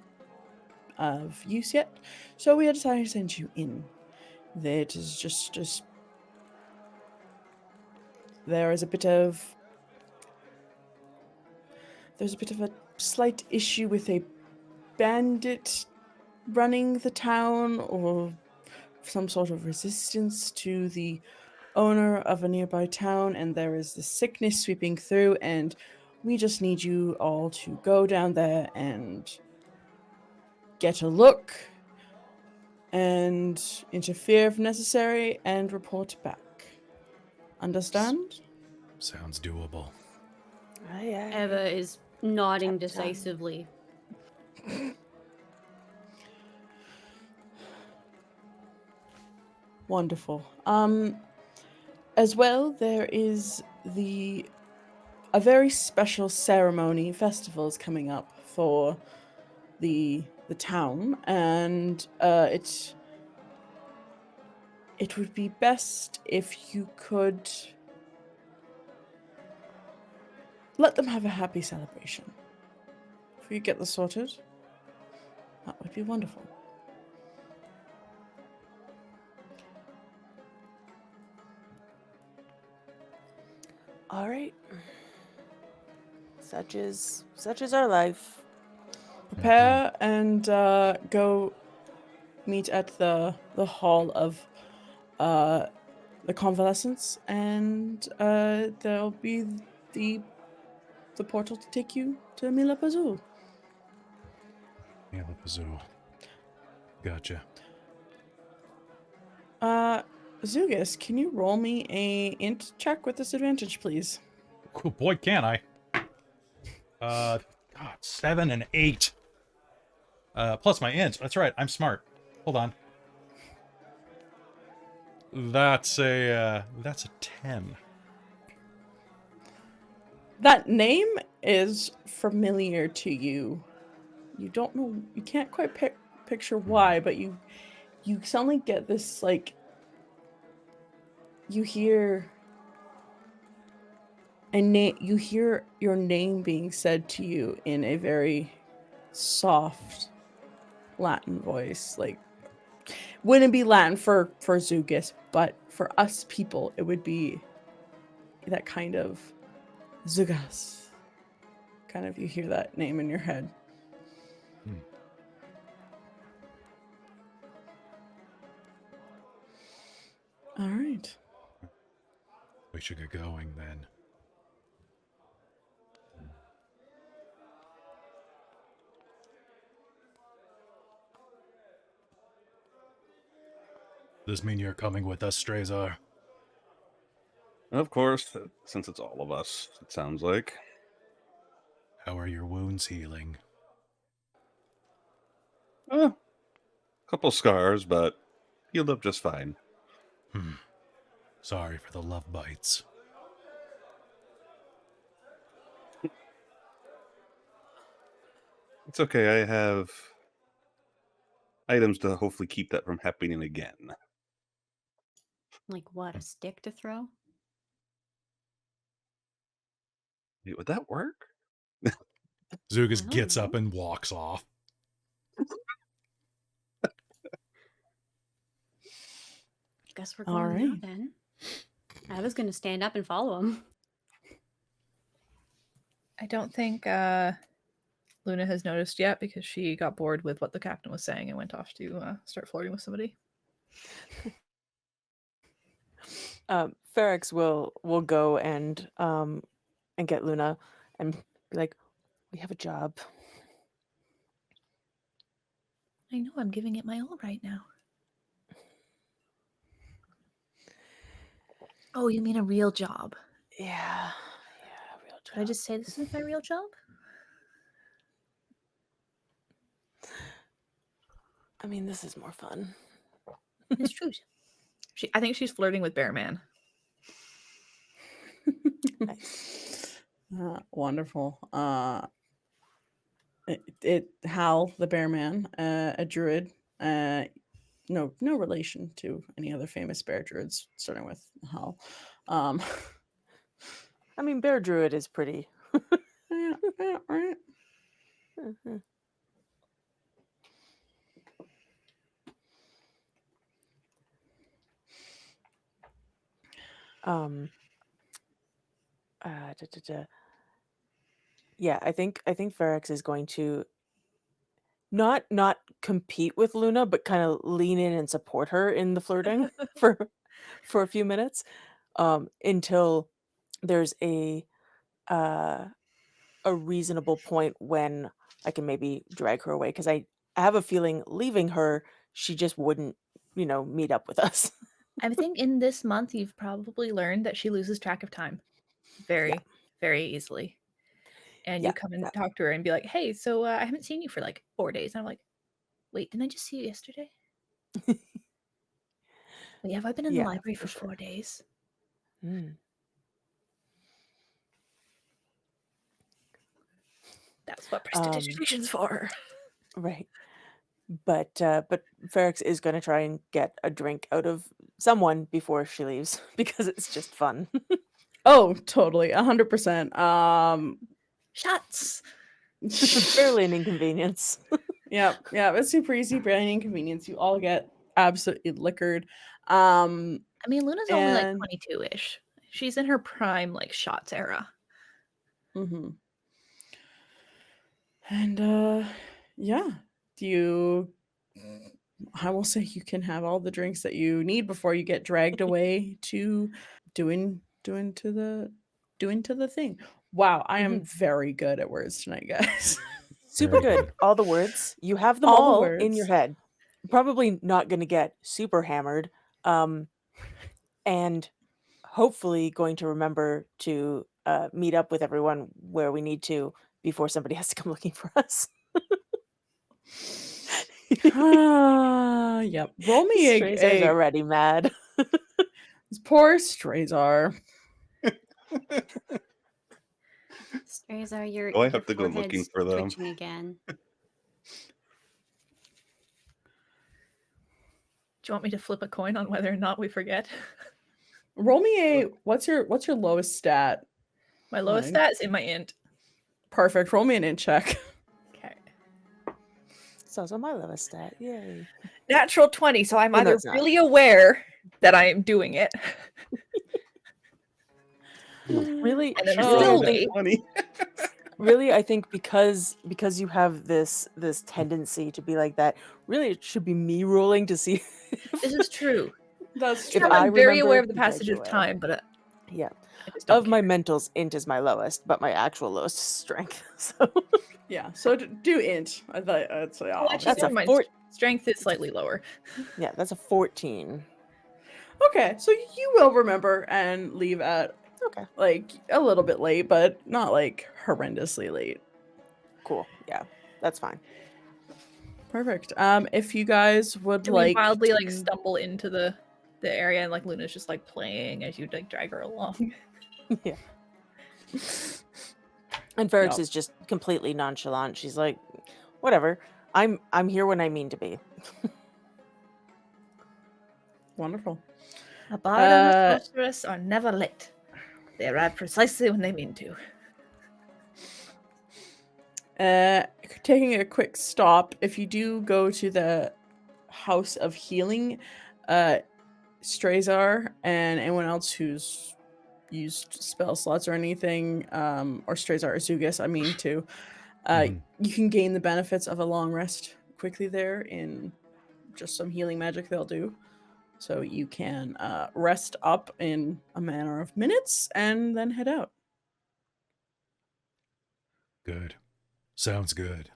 of use yet. So we decided to send you in. That is just there's a bit of a slight issue with a bandit running the town, or some sort of resistance to the owner of a nearby town, and there is this sickness sweeping through, and we just need you all to go down there and get a look and interfere if necessary and report back. Understand? Sounds doable. Aye. Eva is nodding Captain. decisively. Wonderful. As well, there is a very special ceremony, festivals coming up for the town, and it would be best if you could let them have a happy celebration. If you get this sorted, that would be wonderful. All right. Such is our life. Prepare and go meet at the hall of the convalescence, and there'll be the portal to take you to Milapazul. Milapazul. Gotcha. Dziugas, can you roll me a int check with disadvantage, please? Oh boy, can I. God, 7 and 8. Plus my int. That's right, I'm smart. Hold on. That's a 10. That name is familiar to you. You don't know, you can't quite picture why, but you suddenly get this, like, you hear you hear your name being said to you in a very soft Latin voice. Like, wouldn't be Latin for Dziugas, but for us people, it would be that kind of Dziugas. Kind of, you hear that name in your head. All right. We should get going then. Does this mean you're coming with us, Strazar? Of course, since it's all of us, it sounds like. How are your wounds healing? Couple scars, but healed up just fine. Sorry for the love bites. It's okay, I have items to hopefully keep that from happening again. Like what, a stick to throw? Wait, would that work? Dziugas gets up and walks off. Guess we're going now then. I was going to stand up and follow him. I don't think Luna has noticed yet because she got bored with what the captain was saying and went off to start flirting with somebody. Fairx will go and get Luna and be like, "We have a job." I know I'm giving it my all right now. Oh, you mean a real job? Yeah, real job. Should I just say this is my real job? I mean, this is more fun. It's true. I think she's flirting with Bearman. Nice. Wonderful. Hal the Bearman, a druid. No relation to any other famous bear druids, starting with Hal. I mean, bear druid is pretty. Yeah, right. Mhm. Yeah, I think Fairx is going to not compete with Luna, but kind of lean in and support her in the flirting for a few minutes, until there's a reasonable point when I can maybe drag her away, because I have a feeling leaving her, she just wouldn't, meet up with us. I think in this month you've probably learned that she loses track of time very, very easily. And you come and talk to her and be like, "Hey, so I haven't seen you for like 4 days." And I'm like, "Wait, didn't I just see you yesterday?" Wait, have I been in the library for 4 days? Mm. That's what prestidigitation's for. Right. But Fairx is going to try and get a drink out of someone before she leaves, because it's just fun. Oh, totally, 100%. Shots. Barely an inconvenience. Yeah, it's super easy, barely an inconvenience. You all get absolutely liquored. I mean, Luna's only like and 22-ish. She's in her prime, like, shots era. And yeah, I will say you can have all the drinks that you need before you get dragged away to doing to the thing. Wow, I am very good at words tonight, guys. Super Very good. All the words. You have them All the all in your words. head. Probably not going to get super hammered. And hopefully going to remember to meet up with everyone where we need to before somebody has to come looking for us. Yep. Roll me Strazar's a already mad. poor Strazar. Strazar, your Oh, I have to go forehead's looking for them. twitching again. Do you want me to flip a coin on whether or not we forget? Roll me a what's your lowest stat? My lowest stat is in my int. Perfect. Roll me an int check. Okay. It's also my lowest stat. Yay. Natural 20, so I'm Well, no, either it's not. really aware that I am doing it. Really, And then really, still I think, wait. really, I think because you have this tendency to be like that, really it should be me rolling to see This is true. That's if true. I I'm very remember aware of the to drag passage you of away. time, but Yeah. I just don't Of my mentals, int is my lowest, but my actual lowest is strength. So Yeah. So do int. I'd say Oh, actually, that's never a mind. Strength is slightly lower. yeah, that's a 14. Okay, so you will remember and leave at like a little bit late, but not like horrendously late. Cool. Yeah, that's fine. Perfect. If you guys would Do we like wildly to... like stumble into the area and like Luna's just like playing as you like drag her along? Yeah. And Fairx is just completely nonchalant. She's like, whatever. I'm here when I mean to be. Wonderful. A bard and a sorceress are never late. They arrive precisely when they mean to. Taking a quick stop, if you do go to the House of Healing, Strazar and anyone else who's used spell slots or anything, or Strazar or Dziugas, I mean too, you can gain the benefits of a long rest quickly there in just some healing magic they'll do. So you can rest up in a matter of minutes and then head out. Good. Sounds good.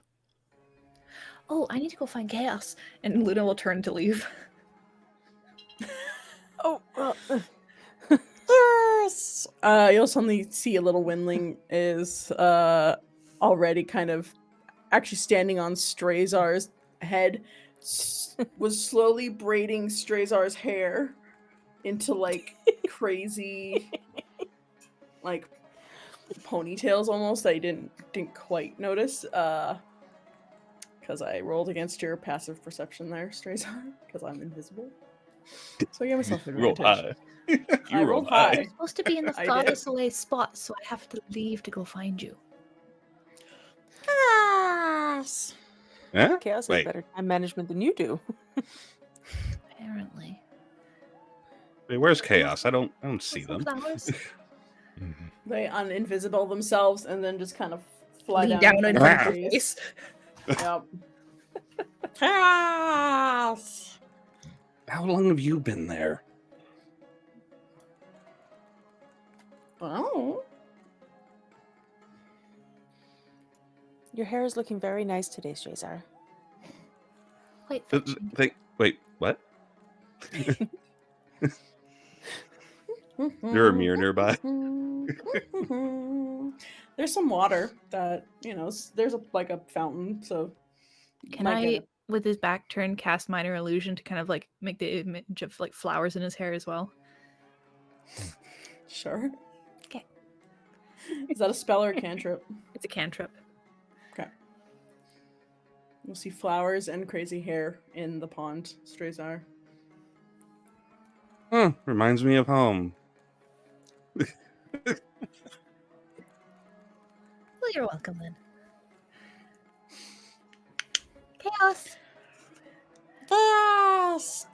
Oh, I need to go find Chaos. And Luna will turn to leave. Oh, well, You'll suddenly see a little windling is already kind of actually standing on Strazar's head, was slowly braiding Strazar's hair into like crazy like ponytails almost that I didn't quite notice because I rolled against your passive perception there, Strazar, because I'm invisible. So I gave myself advantage. Roll high. I rolled high. You're supposed to be in the I farthest away spot, so I have to leave to go find you. Yes. Huh? Chaos has Wait. better time management than you do. Apparently. Wait, where's Chaos? I don't see Some them. flowers. They uninvisible themselves and then just kind of fly Lean down down in in front of front the of your trees. face. Yep. Chaos! How long have you been there? Oh. Your hair is looking very nice today, Strazar. Wait, Wait, what? There a mirror nearby? There's some water that, there's like a fountain, so can might I, get with his back turned, cast minor illusion to kind of like make the image of like flowers in his hair as well? Sure. Okay. Is that a spell or a cantrip? It's a cantrip. Okay. You'll see flowers and crazy hair in the pond, Strazar. Reminds me of home. Well, you're welcome then. Chaos! Chaos!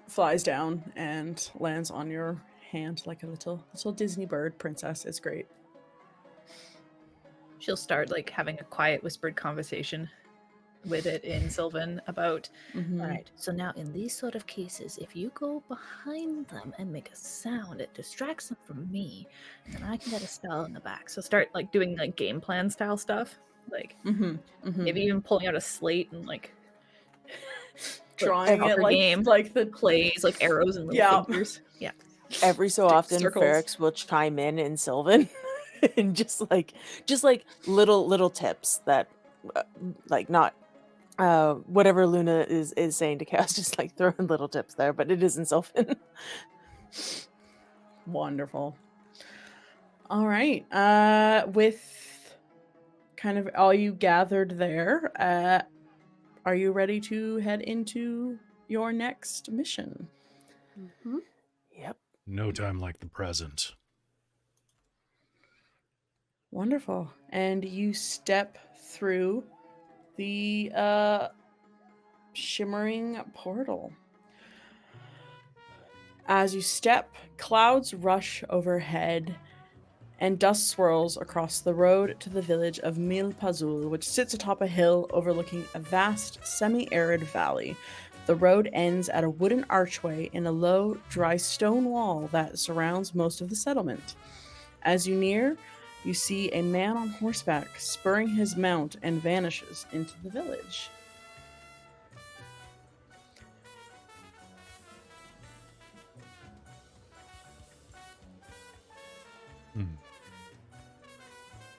Flies down and lands on your hand like a little Disney bird princess. It's great. She'll start like having a quiet whispered conversation with it in Sylvan about, all right, so now in these sort of cases, if you go behind them and make a sound, it distracts them from me, and I can get a spell in the back. So start like doing like game plan style stuff, like maybe even pulling out a slate and like drawing it like the plays like arrows and little figures. Yeah. Every so often, circles. Fairx will chime in Sylvan, and just like little tips that, like not. Whatever Luna is saying to Chaos, just like throwing little tips there, but it isn't Sylvan. Wonderful. All right. With kind of all you gathered there, are you ready to head into your next mission? Yep. No time like the present. Wonderful. And you step through the shimmering portal. As you step, clouds rush overhead and dust swirls across the road to the village of Milpazul, which sits atop a hill overlooking a vast semi-arid valley. The road ends at a wooden archway in a low, dry stone wall that surrounds most of the settlement. As you near, you see a man on horseback spurring his mount and vanishes into the village.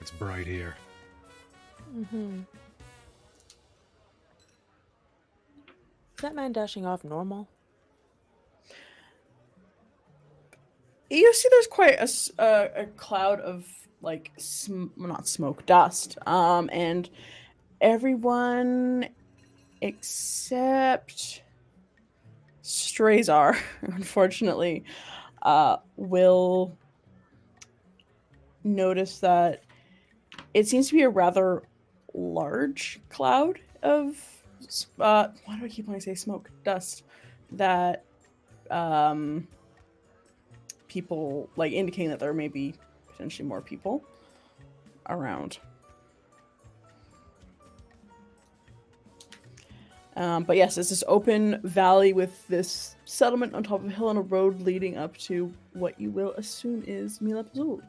It's bright here. Is that man dashing off normal? You see there's quite a cloud of like not smoke, dust, and everyone except Strazar, unfortunately, will notice that it seems to be a rather large cloud of why do I keep wanting to say smoke, dust, that people, like, indicating that there may be potentially more people around. But yes, it's this open valley with this settlement on top of a hill and a road leading up to what you will assume is Mila Pazul.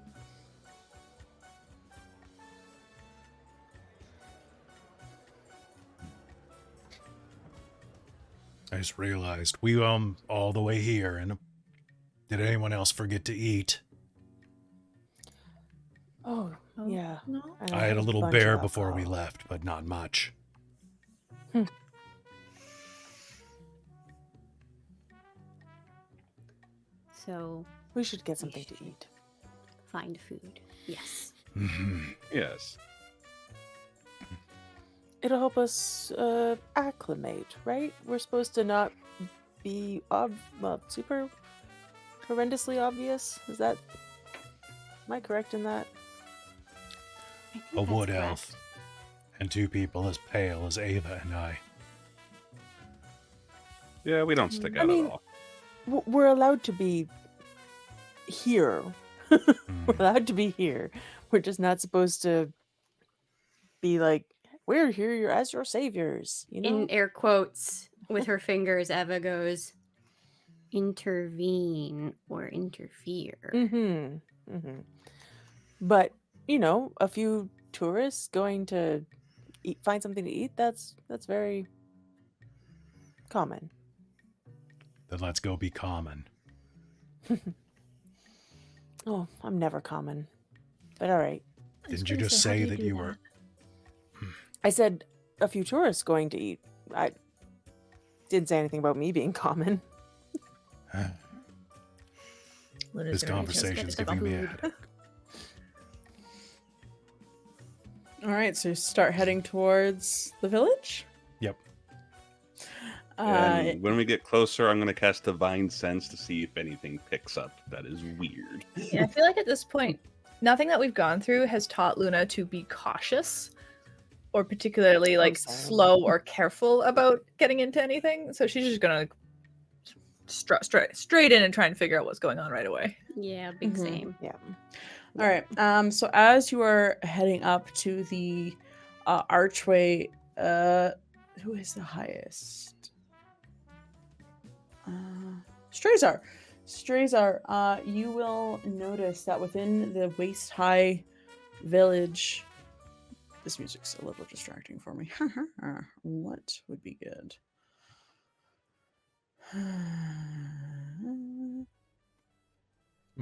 I just realized we all the way here, and did anyone else forget to eat? Oh, yeah. No. And I had a little bunch bear of before we alcohol. left, but not much. So We should get something to eat. find food. Yes. Yes. It'll help us acclimate, right? We're supposed to not be super horrendously obvious. Is that? Am I correct in that? I think A that's wood correct. elf. And 2 people as pale as Ava and I. Yeah, we don't stick I out mean- at all. We're allowed to be here. We're allowed to be here. We're just not supposed to be like, we're here as your saviors, you know? In air quotes with her fingers, Eva goes, intervene or interfere. But, a few tourists going to find something to eat, that's very common. Then let's go be common. Oh, I'm never common. But all right. Didn't you just say that you were... I said a few tourists going to eat. I didn't say anything about me being common. This conversation's giving me a headache. All right, so you start heading towards the village. Yep. And when we get closer, I'm going to cast Divine Sense to see if anything picks up. That is weird. Yeah, I feel like at this point, nothing that we've gone through has taught Luna to be cautious or particularly slow or careful about getting into anything. So she's just gonna straight in and try and figure out what's going on right away. Yeah, big same. Yeah. All right. So as you are heading up to the archway, who is the highest? Strazar. Strazar, you will notice that within the waist-high village, this music's a little distracting for me. What would be good? I'm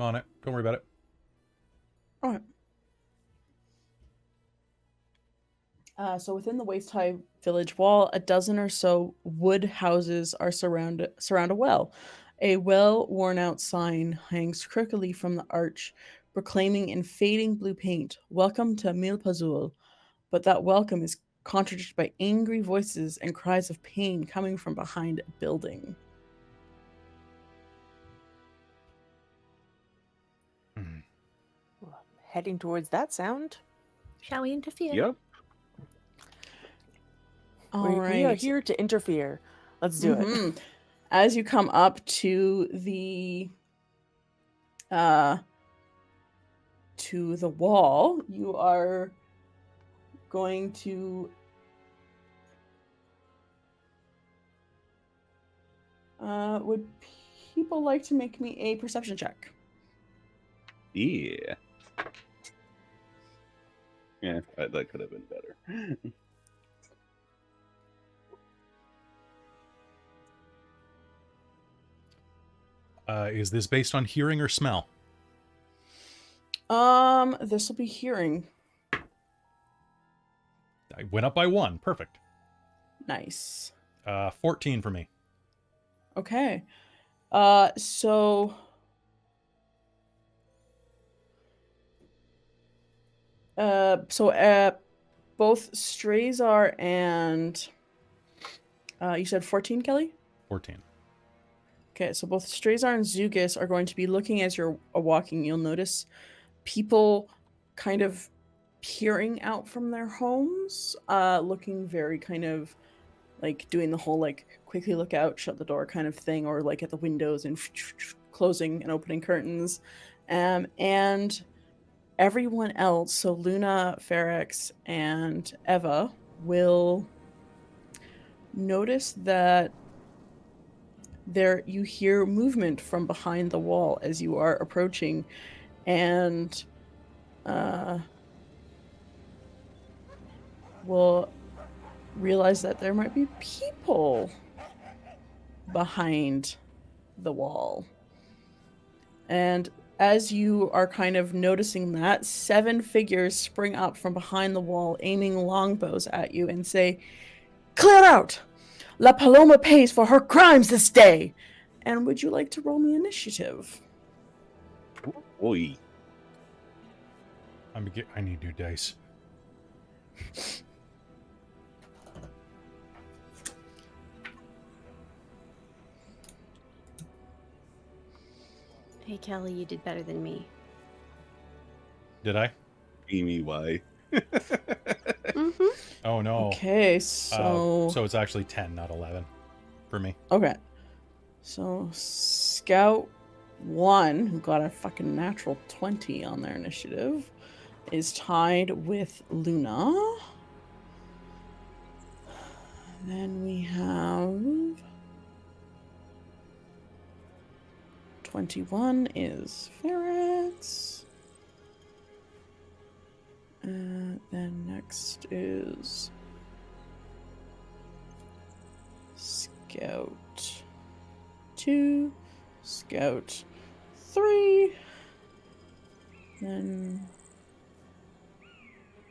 on it. Don't worry about it. All right. So within the waist-high village wall, a dozen or so wood houses are surround a well. A well-worn-out sign hangs crookedly from the arch, proclaiming in fading blue paint, "Welcome to Milpazul." But that welcome is contradicted by angry voices and cries of pain coming from behind a building. Well, heading towards that sound. Shall we interfere? Yep. All We are right. here to interfere. Let's do it. Mhm. As you come up to the wall, you are going to would people like to make me a perception check? Yeah. Yeah, that could have been better. Is this based on hearing or smell? This will be hearing. I went up by 1. Perfect. Nice. 14 for me. Okay. So both Strazar and you said 14, Kelly? 14. Okay, so both Strazar and Dziugas are going to be looking as you're walking. You'll notice people kind of peering out from their homes, looking very kind of like doing the whole like quickly look out, shut the door kind of thing, or like at the windows and closing and opening curtains. And everyone else, so Luna, Fairx, and Eva will notice that you hear movement from behind the wall as you are approaching, and will realize that there might be people behind the wall. And as you are kind of noticing that, 7 figures spring up from behind the wall, aiming longbows at you and say, "Clear out! La Paloma pays for her crimes this day!" And would you like to roll me initiative? Oi. I need new dice. Hey, Kelly, you did better than me. Did I? Amy, why? Mm-hmm. Oh no. Okay, so So it's actually 10, not 11 for me. okay. So Scout 1, who got a fucking natural 20 on their initiative, is tied with Luna. Then we have 21 is Fairx. And then next is Scout 2, Scout 3, then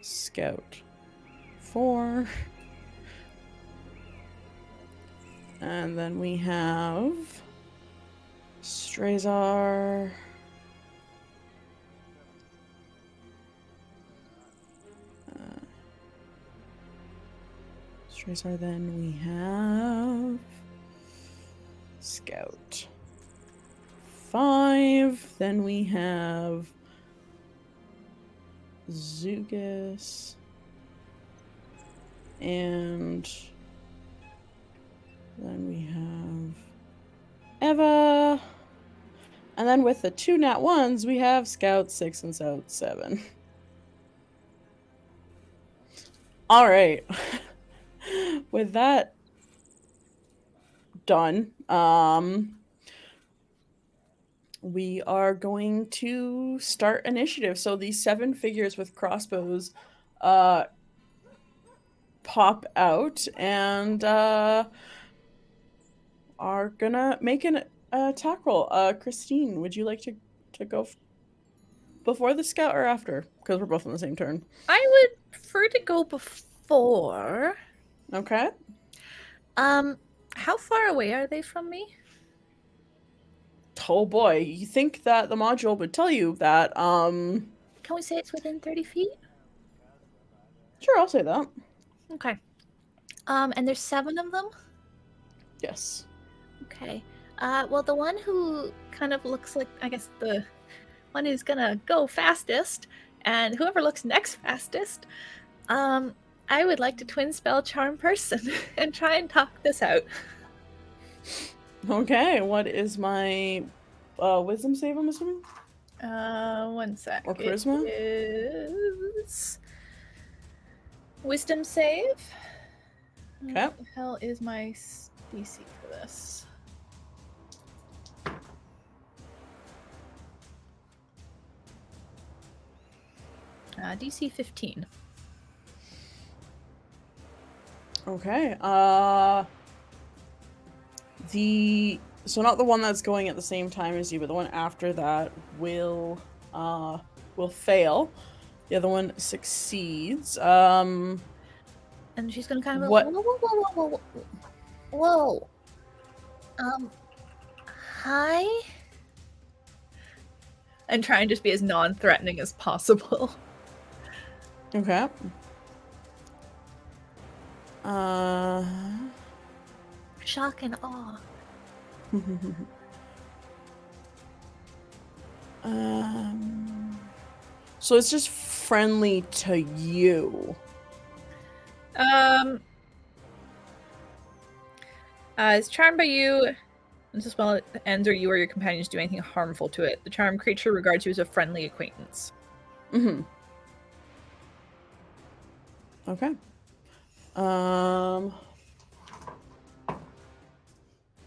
Scout 4, and then we have Strazar, then we have Scout 5, then we have Dziugas, and then we have Eva, and then with the 2 nat 1s, we have Scout 6 and Scout 7. All right. With that done, we are going to start initiative. So these 7 figures with crossbows pop out and are gonna make an attack roll. Christine, would you like to go before the scout or after? Because we're both on the same turn. I would prefer to go before. Okay. How far away are they from me? Oh boy, you think that the module would tell you that, Can we say it's within 30 feet? Sure, I'll say that. Okay. And there's 7 of them? Yes. Okay. Well, the one who kind of looks like, I guess, the one who's gonna go fastest, and whoever looks next fastest, I would like to twin spell charm person and try and talk this out. Okay, what is my wisdom save, I'm assuming? 1 sec. Or charisma? It is wisdom save. Okay. What the hell is my DC for this? DC 15. Okay. So not the one that's going at the same time as you, but the one after that will fail. The other one succeeds. And she's gonna kind of What? Whoa. Hi. And try and just be as non-threatening as possible. Okay. Shock and awe. So it's just friendly to you. Is charmed by you, and as well it ends or you or your companions do anything harmful to it. The charmed creature regards you as a friendly acquaintance. Mm-hmm. Okay.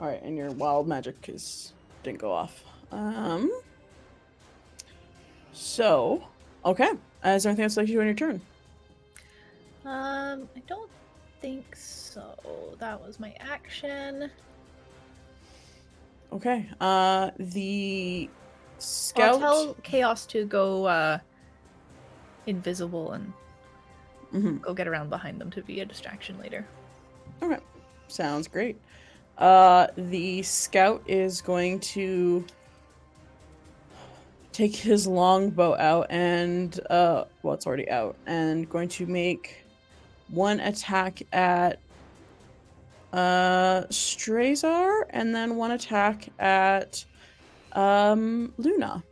All right, and your wild magic didn't go off. So, okay. Is there anything else like you do on your turn? I don't think so. That was my action. Okay. The scout. I'll tell Chaos to go invisible and go get around behind them to be a distraction later. Okay. Sounds great. The scout is going to take his longbow out and well, it's already out, and going to make one attack at Strazar and then one attack at Luna.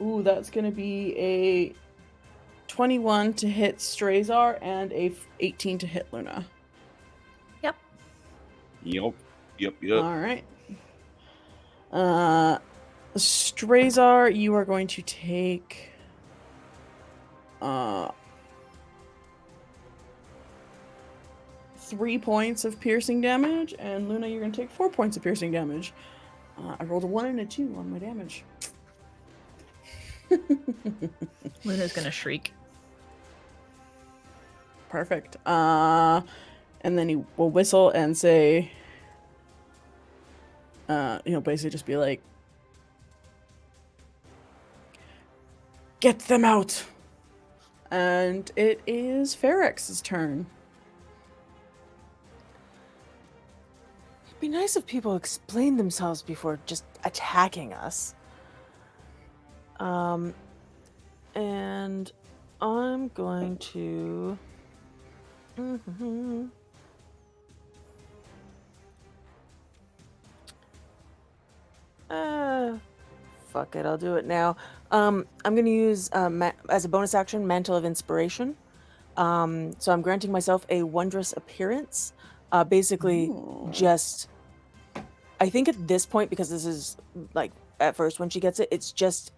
Ooh, that's gonna be a 21 to hit Strazar and a 18 to hit Luna. Yep. Yep. All right. Strazar, you are going to take 3 points of piercing damage, and Luna, you're going to take 4 points of piercing damage. I rolled a 1 and a 2 on my damage. Luna's gonna shriek. Perfect. And then he will whistle and say, basically just be like, get them out. And it is Fairx's turn. It'd be nice if people explained themselves before just attacking us. And I'm going to... Fuck it, I'll do it now. I'm going to use, as a bonus action, Mantle of Inspiration. So I'm granting myself a wondrous appearance. Basically, just... I think at this point, because this is, like, at first when she gets it, it's just,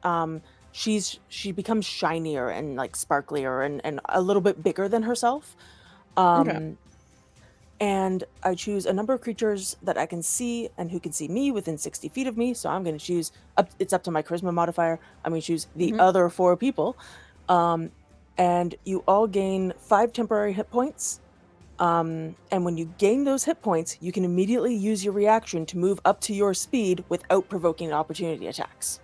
she becomes shinier and, like, sparklier and a little bit bigger than herself. Okay. And I choose a number of creatures that I can see and who can see me within 60 feet of me. So I'm going to choose, it's up to my charisma modifier. I'm going to choose the other 4 people. And you all gain 5 temporary hit points. And when you gain those hit points, you can immediately use your reaction to move up to your speed without provoking opportunity attacks.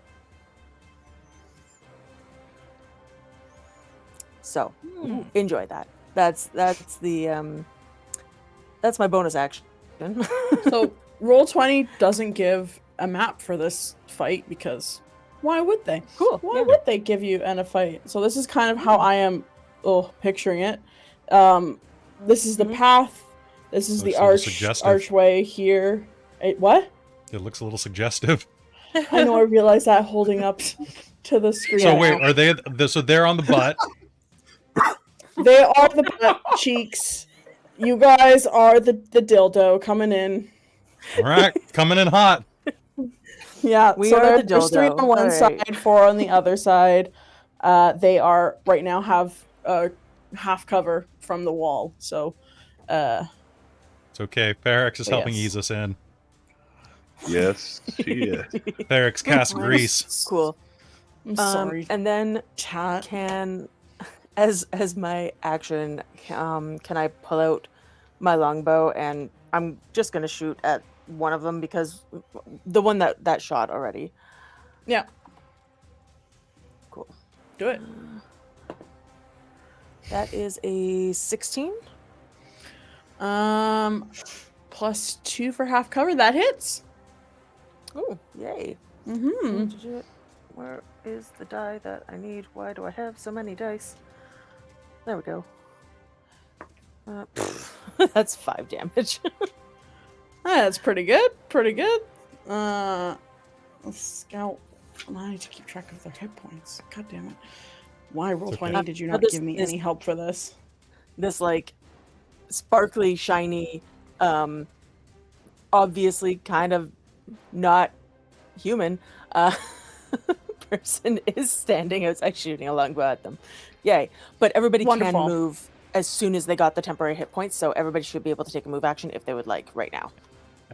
So enjoy that. That's my bonus action. So Roll20 doesn't give a map for this fight because why would they? Cool. Why would they give you a fight? So this is kind of how I am picturing it. This is the path. This is the archway here. What? It looks a little suggestive. I know. I realized that holding up to the screen. So wait, are they? So they're on the butt. They are the butt cheeks. You guys are the dildo coming in. All right, coming in hot. Yeah, we are the dildo. There's 3 on one side, 4 on the other side. They are right now have half cover from the wall, so it's okay. Fairx is helping ease us in. Yes, she is. Fairx cast grease. Cool. I'm sorry. And then Chat. as my action, can I pull out my longbow, and I'm just gonna shoot at one of them because the one that shot already. Yeah. Cool. Do it. That is a 16. +2 for half cover. That hits. Oh, yay. Mm-hmm. Where is the die that I need? Why do I have so many dice? There we go. That's 5 damage. That's pretty good. Pretty good. Scout. I need to keep track of their hit points. God damn it. Why Roll20 did you not give me any help for this? This, like, sparkly, shiny, obviously kind of not human person is standing outside shooting a longbow at them. Yay. But everybody can move as soon as they got the temporary hit points, so everybody should be able to take a move action if they would like right now.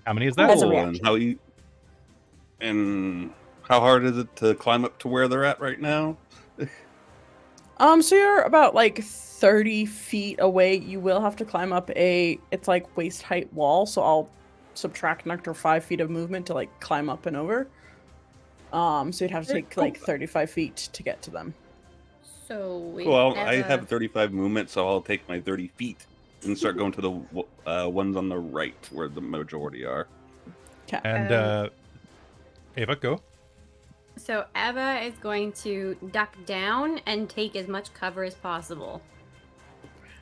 How many is that? As a Cool, reaction. And how hard is it to climb up to where they're at right now? So you're about like 30 feet away. You will have to climb up it's like waist height wall, so I'll subtract an extra 5 feet of movement to like climb up and over. So you'd have to take like 35 feet to get to them. So Well, I have 35 movement, so I'll take my 30 feet and start going to the ones on the right where the majority are. Okay. And Ava, go. So Eva is going to duck down and take as much cover as possible.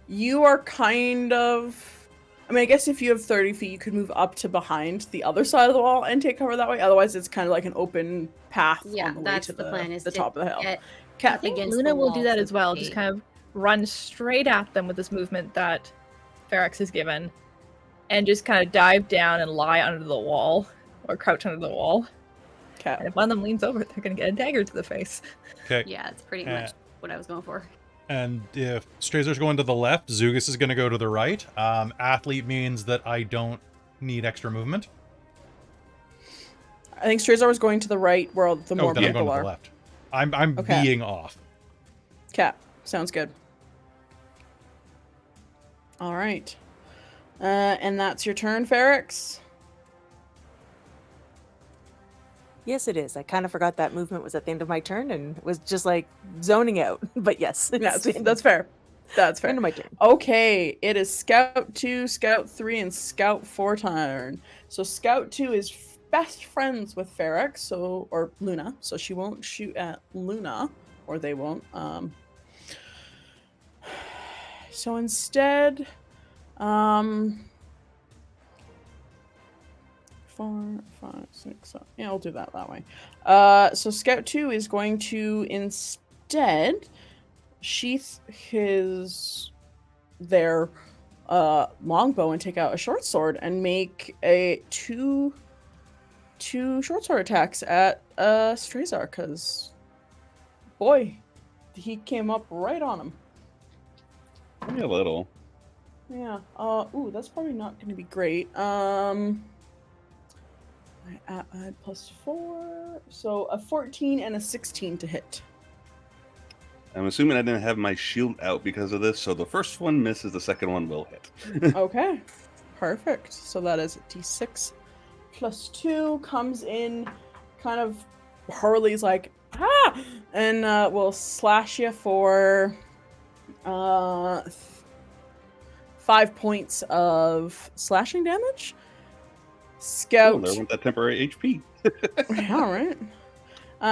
You are kind of... I mean, I guess if you have 30 feet, you could move up to behind the other side of the wall and take cover that way. Otherwise, it's kind of like an open path on the way to the plan. Is the to top of the hill. I think against Luna the will wall do that for as well. 50. Just kind of run straight at them with this movement that Fairx is given, and just kind of dive down and lie under the wall or crouch under the wall. Okay. And if one of them leans over, they're going to get a dagger to the face. Okay. Yeah, that's pretty much what I was going for. And if Strazar's going to the left, Dziugas is going to go to the right. Athlete means that I don't need extra movement. I think Strazar was going to the right where the more then I'm people going to are. the left. I'm Okay. being off. Okay. Sounds good. All right. And that's your turn, Fairx. Yes, it is. I kind of forgot that movement was at the end of my turn and was just like zoning out. But yes, Yeah, that's fair. That's fair. End of my turn. Okay, it is Scout 2, Scout 3, and Scout 4 turn. So Scout 2 is best friends with Fairx, or Luna, so she won't shoot at Luna, or they won't. So instead, 4, 5, 6, 7. Yeah, I'll do that way. So Scout 2 is going to instead sheath their longbow and take out a short sword and make a two short sword attacks at Strazar, because boy, he came up right on him. Only a little. Yeah. Ooh, that's probably not going to be great. I add +4, so a 14 and a 16 to hit. I'm assuming I didn't have my shield out because of this, so the first one misses, the second one will hit. Okay, perfect. So that is d6 + 2 comes in, kind of Hurley's like, ah! And will slash you for 5 points of slashing damage. Scout. Oh, there went that temporary HP. Yeah, all right.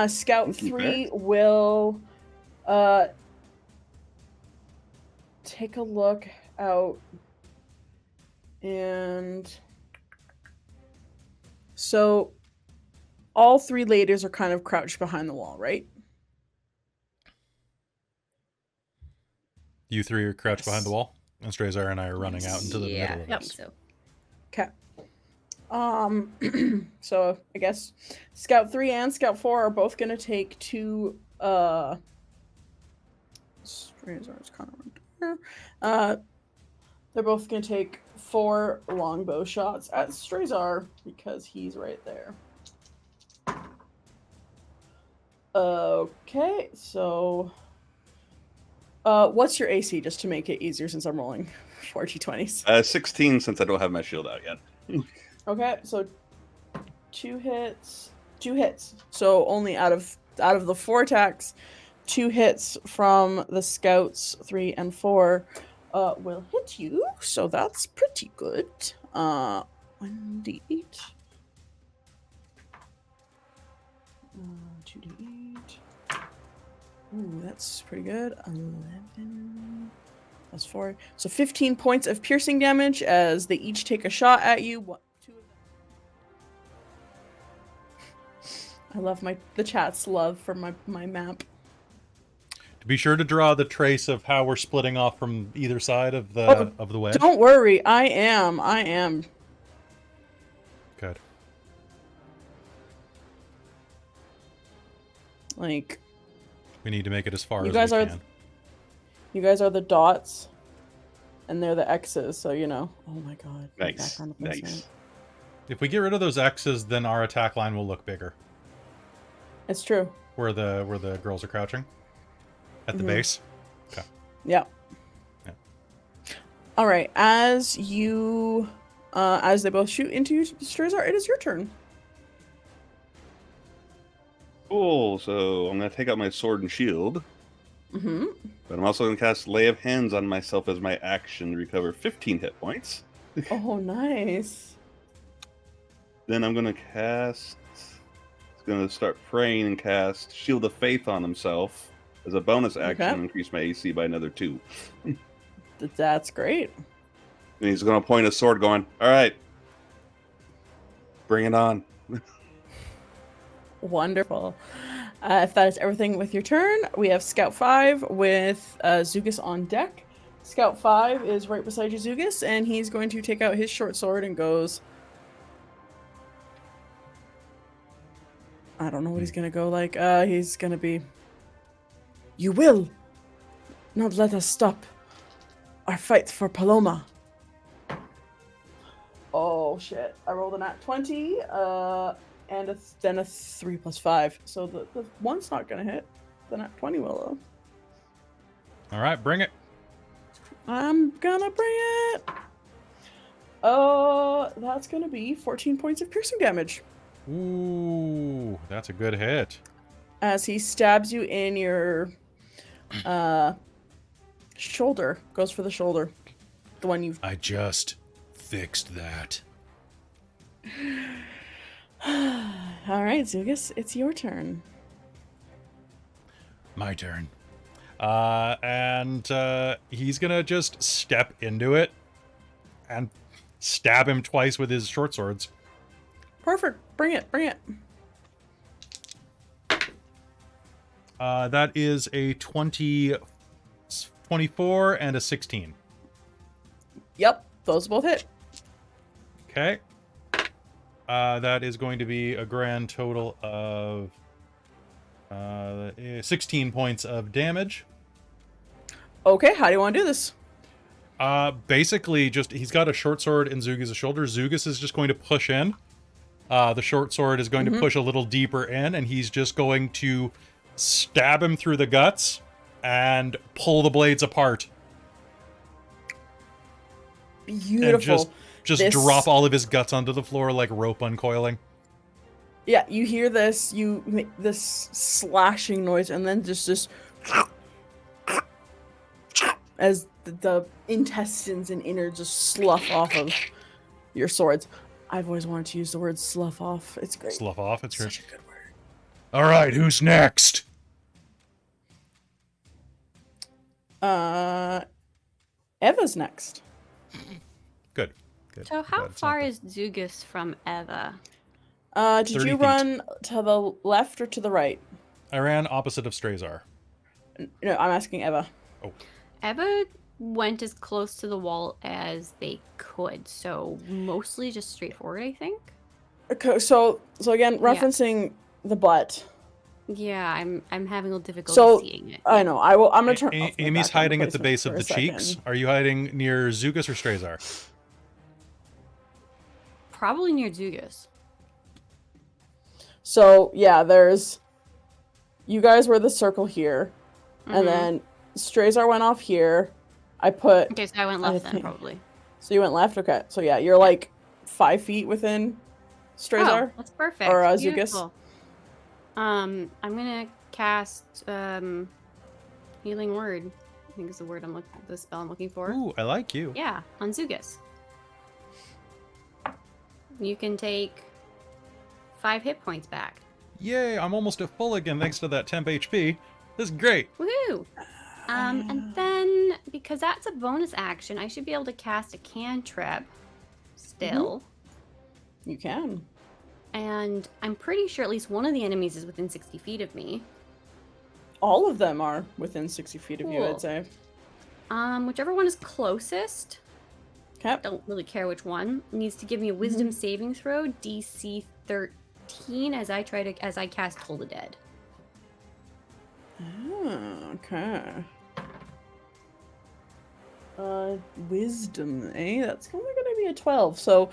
Scout Thank you, 3 will take a look out, and so all 3 ladies are kind of crouched behind the wall, right? You three are crouched behind the wall, and Strazar and I are running out into the middle of I this. think so. Okay. So I guess Scout 3 and Scout 4 are both gonna take 2 Strazar's kind of right there. They're both gonna take 4 longbow shots at Strazar because he's right there. Okay, so what's your AC, just to make it easier since I'm rolling 4 d20s? 16 since I don't have my shield out yet. Okay, so 2 hits. So only out of the 4 attacks, 2 hits from the Scouts 3 and 4 will hit you. So that's pretty good. 1d8. 2d8. Ooh, that's pretty good. 11 plus 4. So 15 points of piercing damage as they each take a shot at you. 2 of them. I love the chat's love for my map. To be sure to draw the trace of how we're splitting off from either side of the wedge. Don't worry, I am. Good. Like, We need to make it as far You as guys we are- can. you guys are the dots. and they're the X's, so you know. Oh my god. Nice. Background placement. Nice. If we get rid of those X's, then our attack line will look bigger. It's true. Where the girls are crouching at the base. Okay. Yeah. Yeah. All right. As you, as they both shoot into you, Strazar, it is your turn. Cool. So I'm gonna take out my sword and shield. Mm-hmm. But I'm also gonna cast Lay of Hands on myself as my action to recover 15 hit points. Oh, nice. Then I'm gonna cast. It's gonna start praying and cast Shield of Faith on himself as a bonus action, Okay. and increase my AC by another 2. That's great. And he's gonna point a sword, going, "All right, bring it on." Wonderful. If that is everything with your turn, we have Scout 5 with Dziugas on deck. Scout 5 is right beside you, Dziugas, and he's going to take out his short sword and goes... I don't know what he's going to go like. He's going to be... You will not let us stop our fight for Paloma. Oh, shit. I rolled a nat 20, and then a 3 plus 5. So the one's not going to hit. The nat 20 will, though. All right, bring it. I'm gonna bring it. That's gonna be 14 points of piercing damage. Ooh, that's a good hit. As he stabs you in your shoulder. Goes for the shoulder. The one you've... I just fixed that. Alright, Dziugas, it's your turn. My turn. And he's gonna just step into it and stab him twice with his short swords. Perfect. Bring it. Bring it. That is a 24 and a 16. Yep. Those both hit. Okay. That is going to be a grand total of 16 points of damage. Okay, how do you want to do this? Basically, just he's got a short sword in Dziugas' shoulder. Dziugas is just going to push in. The short sword is going to push a little deeper in, and he's just going to stab him through the guts and pull the blades apart. Beautiful. And just drop all of his guts onto the floor like rope uncoiling. Yeah, you hear this, you make this slashing noise, and then just this... as the intestines and innards just slough off of your swords. I've always wanted to use the word slough off. It's great. Slough off, it's Such great. a good word. All right, who's next? Eva's next. Good. So how Glad it's far not is Dziugas from Eva? Did 30 you feet. run to the left or to the right? I ran opposite of Strazar. No, I'm asking Eva. Eva went as close to the wall as they could, so mostly just straightforward, I think. Okay, so again, referencing the butt. Yeah, I'm having a little difficulty So seeing it. I know. I'm gonna turn. off my Amy's background hiding at the placement base of for a the cheeks. second. Are you hiding near Dziugas or Strazar? Probably near Dziugas. So yeah, there's. You guys were the circle here, Mhm. and then Strazar went off here. I put. Okay, so I went left I then, think- probably. So you went left. Okay, so yeah, you're like 5 feet within Strazar. Oh, that's perfect. Or, Dziugas? Beautiful. I'm gonna cast Healing Word. I think is the word the spell I'm looking for. Ooh, I like you. Yeah, on Dziugas. You can take 5 hit points back. Yay, I'm almost at full again thanks to that temp HP. This is great. Woohoo! And then, because that's a bonus action, I should be able to cast a cantrip still. You can. And I'm pretty sure at least one of the enemies is within 60 feet of me. All of them are within 60 feet of you, Cool. I'd say. Whichever one is closest, Okay. don't really care which one, needs to give me a wisdom saving throw, DC 13, as I cast Toll the Dead. Oh, okay. Wisdom, eh? That's only gonna be a 12. So,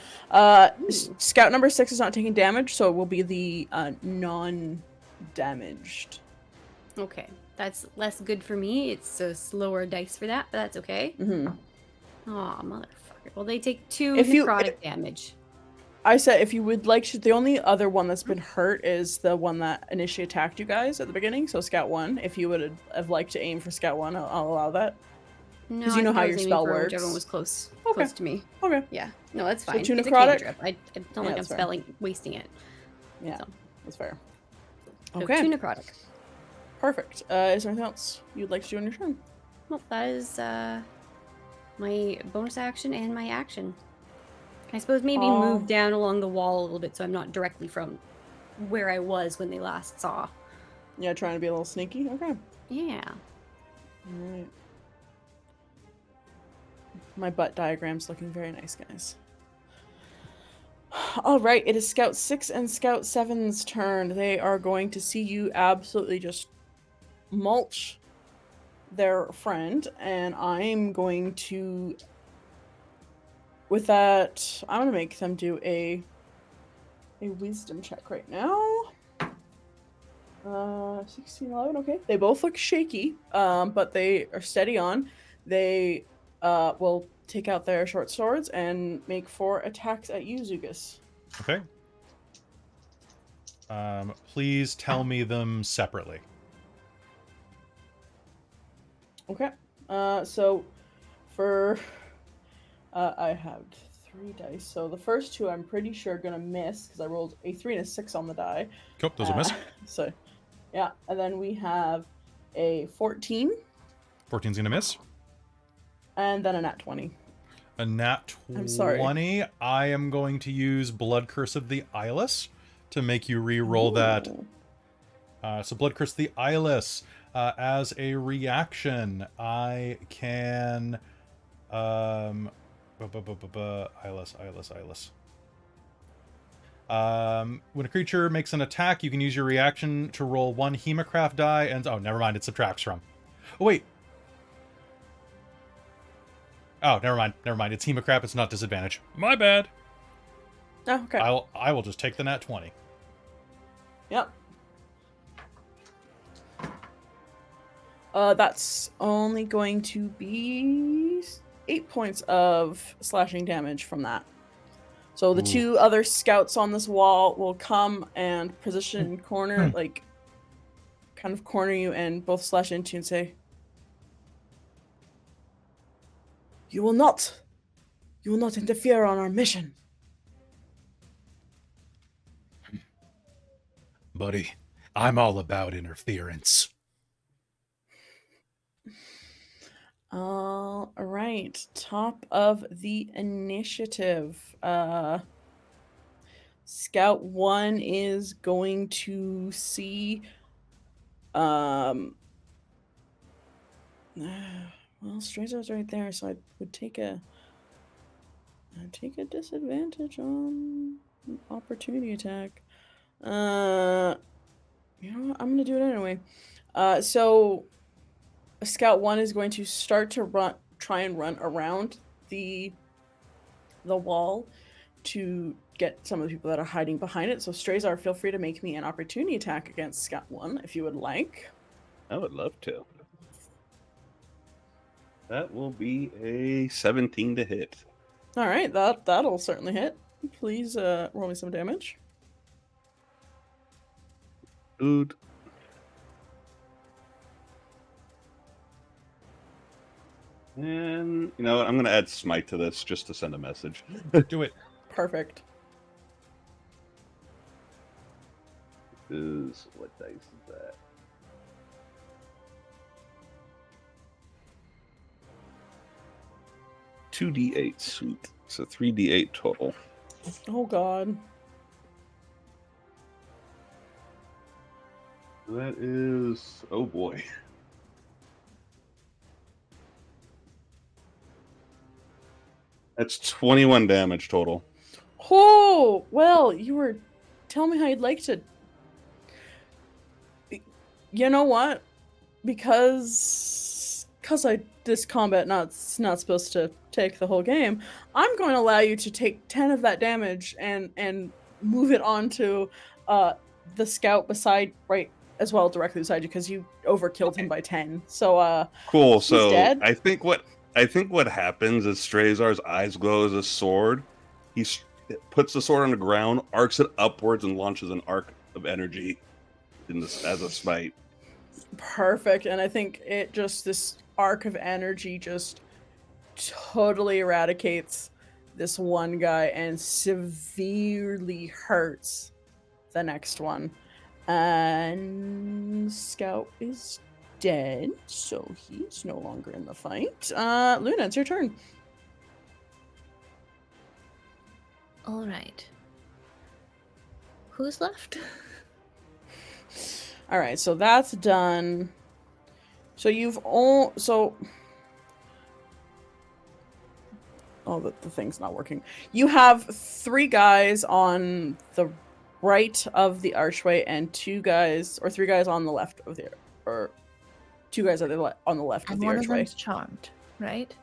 scout number 6 is not taking damage, so it will be the non-damaged. Okay, that's less good for me. It's a slower dice for that, but that's okay. Mm-hmm. Aw, motherfucker. Well, they take 2 If you- necrotic damage. I said if you would like to, the only other one that's been hurt is the one that initially attacked you guys at the beginning, so Scout 1. If you would have liked to aim for Scout 1, I'll allow that. No, Because you know I how was your aiming spell for works. whichever one was close Okay. to me. Okay. Yeah, no, that's So fine. 2 It's a necrotic? cantrip. It's not like I'm that's fair. wasting it. Yeah, So. that's fair. So Okay. 2 necrotic. Perfect. Is there anything else you'd like to do on your turn? Well, that is my bonus action and my action. I suppose maybe move down along the wall a little bit so I'm not directly from where I was when they last saw. Yeah, trying to be a little sneaky? Okay. Yeah. Alright. My butt diagram's looking very nice, guys. Alright, it is Scout 6 and Scout 7's turn. They are going to see you absolutely just mulch their friend, and I'm going to... With that, I'm going to make them do a wisdom check right now. 16, 11, okay. They both look shaky, but they are steady on. They will take out their short swords and make 4 attacks at you, Dziugas. Okay. Please tell me them separately. Okay. So for... I have 3 dice, so the first 2 I'm pretty sure are gonna miss, because I rolled a 3 and a 6 on the die. Cool, those will miss. So, yeah, and then we have a 14. 14's gonna miss. And then a nat 20. A nat 20. I'm sorry. I am going to use Blood Curse of the Eyeless to make you re-roll that. So Blood Curse of the Eyeless. As a reaction, I can... Eyeless. When a creature makes an attack, you can use your reaction to roll 1 Hemocraft die, and... Oh, never mind, it subtracts from. Oh, wait. Oh, never mind. It's Hemocraft, it's not disadvantage. My bad. Oh, okay. I will just take the nat 20. Yep. That's only going to be 8 points of slashing damage from that. So the 2 other scouts on this wall will come and position in corner, like, kind of corner you and both slash into you and say, You will not interfere on our mission. Buddy, I'm all about interference. All right, top of the initiative. Scout 1 is going to see well, Strazar's right there, so I would take a disadvantage on opportunity attack. You know what? I'm gonna do it anyway. So Scout 1 is going to start to try and run around the wall to get some of the people that are hiding behind it. So Strazar, feel free to make me an opportunity attack against Scout 1 if you would like. I would love to. That will be a 17 to hit. All right, that'll certainly hit. Please roll me some damage. Dude. And you know what? I'm going to add Smite to this just to send a message. Do it. Perfect. What dice is that? $2d8, sweet. So 3d8 total. Oh god. That is, oh boy. That's 21 damage total. Oh, well, you were telling me how you'd like to. You know what? Because because this combat not supposed to take the whole game, I'm going to allow you to take 10 of that damage and move it onto the scout beside as well directly beside you because you overkilled him by 10. So cool. he's So dead. I think what happens is Strazar's eyes glow as a sword. He puts the sword on the ground, arcs it upwards, and launches an arc of energy as a smite. Perfect. And I think this arc of energy just totally eradicates this one guy and severely hurts the next one. And Scout is dead, so he's no longer in the fight. Luna, it's your turn. All right. Who's left? All right, so that's done. So the thing's not working. You have 3 guys on the right of the archway and 3 guys on the left of or 2 guys on the left of the And one of archway. them's charmed, right?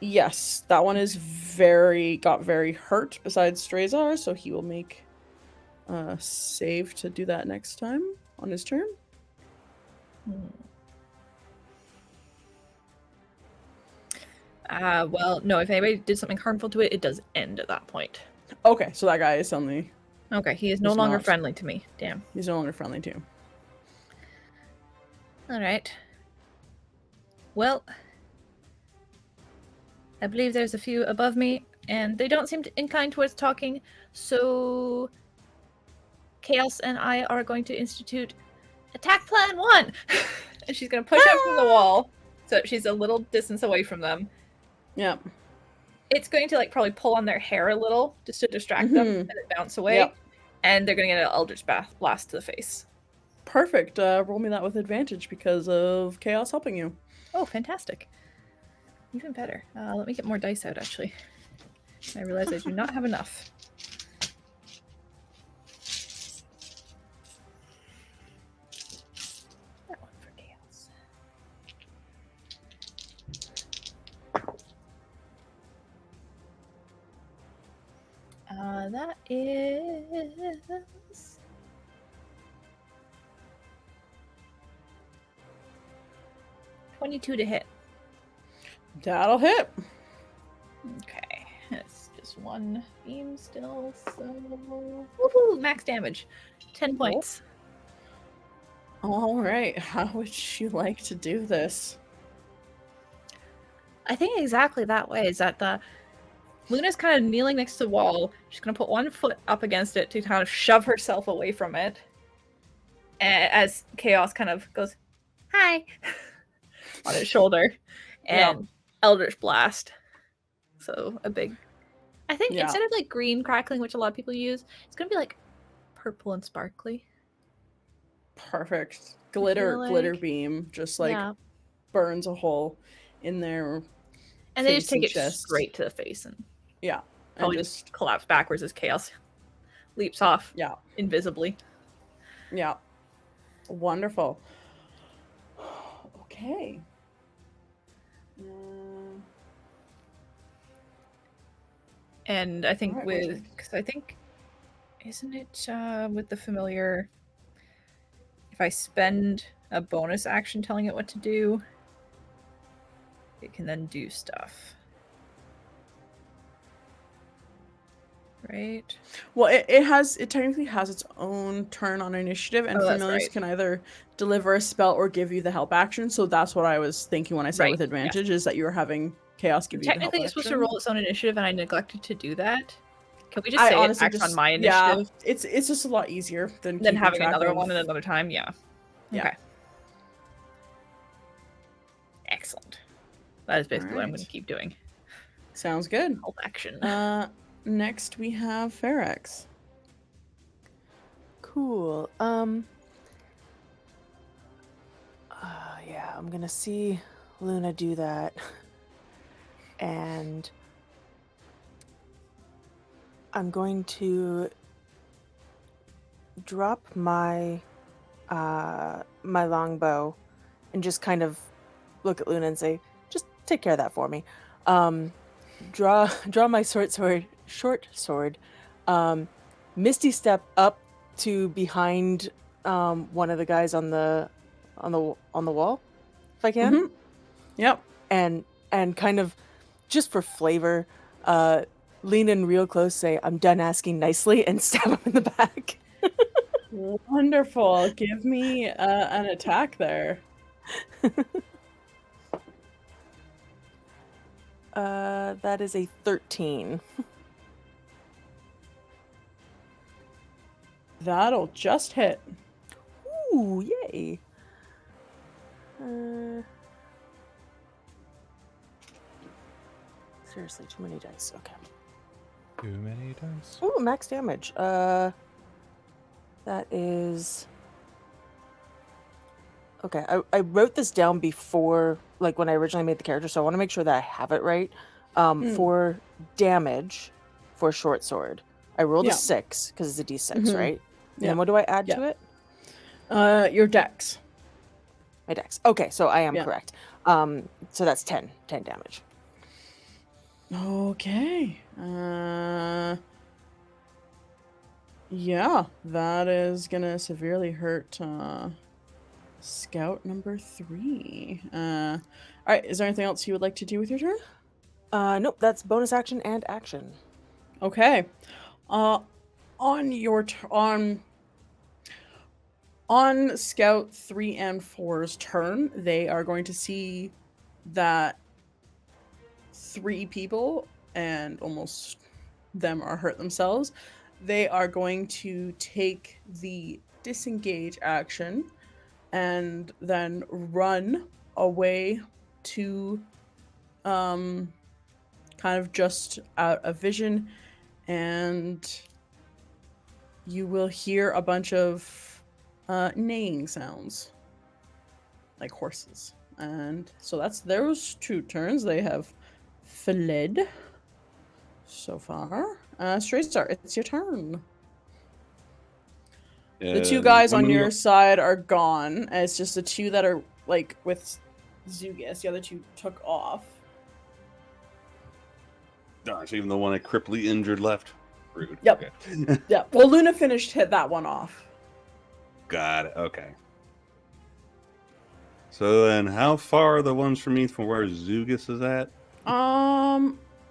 Yes, that one is got very hurt besides Strazar, so he will make a save to do that next time on his turn. Well, no, if anybody did something harmful to it, it does end at that point. Okay, so that guy is suddenly... Okay, he is no longer friendly to me. Damn. He's no longer friendly to you. Alright. Well, I believe there's a few above me, and they don't seem inclined towards talking, so Chaos and I are going to institute attack plan 1! And she's going to push up from the wall, so she's a little distance away from them. Yep. It's going to probably pull on their hair a little, just to distract them, and it bounce away. Yep. And they're going to get an Eldritch Blast to the face. Perfect. Roll me that with advantage because of Chaos helping you. Oh, fantastic. Even better. Let me get more dice out, actually. I realize I do not have enough. That one for Chaos. That is... 22 to hit. That'll hit. Okay, it's just one beam still, so... Woohoo! Max damage. 10 points. All right, how would you like to do this? I think exactly that way, is that Luna's kind of kneeling next to the wall. She's going to put one foot up against it to kind of shove herself away from it. As Chaos kind of goes, hi, on his shoulder. And Eldritch Blast. So a big... I think instead of green crackling, which a lot of people use, it's going to be purple and sparkly. Perfect. Glitter beam just burns a hole in their and they face just take and it chest. straight to the face and and just collapse backwards as Chaos leaps off invisibly. Yeah. Wonderful. Okay. And I think isn't it with the familiar, if I spend a bonus action telling it what to do, it can then do stuff. Right? Well, it technically has its own turn on initiative, and familiars can either deliver a spell or give you the help action. So that's what I was thinking when I said with advantage, is that you were having Chaos give you the help action. Technically, it's supposed to roll its own initiative, and I neglected to do that. Can we just say it acts on my initiative? Yeah, it's just a lot easier than having another one at another time. Yeah. Okay. Excellent. That is basically what I'm going to keep doing. Sounds good. Help action. Next we have Fairx. Cool. Yeah, I'm gonna see Luna do that. And I'm going to drop my my longbow and just kind of look at Luna and say, "Just take care of that for me." Draw my short sword. Misty step up to behind one of the guys on the wall, if I can. Mhm. Yep. And kind of just for flavor, lean in real close, say, "I'm done asking nicely," and stab him in the back. Wonderful. Give me an attack there. That is a 13. That'll just hit. Ooh, yay. Seriously, too many dice. Okay. Too many dice. Ooh, max damage. That is... Okay, I wrote this down before, like, when I originally made the character, so I want to make sure that I have it right. For damage, for short sword, I rolled a 6, because it's a d6, right? Yeah. And what do I add to it? Your dex. My dex. Okay, so I am correct. So that's 10 damage. Okay. Yeah, that is gonna severely hurt Scout number 3. All right, is there anything else you would like to do with your turn? Nope, that's bonus action and action. Okay. On Scout 3 and 4's turn, they are going to see that 3 people, and almost them are hurt themselves. They are going to take the disengage action and then run away to kind of just out of vision, and you will hear a bunch of neighing sounds like horses. And so that's those 2 turns. They have fled so far. Strazar, it's your turn. The 2 guys on your side are gone. It's just the 2 that are like with Dziugas. The other 2 took off. Darn, so even the one I cripply injured left. Rude. Yep. Okay. Yeah. Well, Luna hit that one off. Got it. Okay. So then, how far are the ones from me from where Dziugas is at?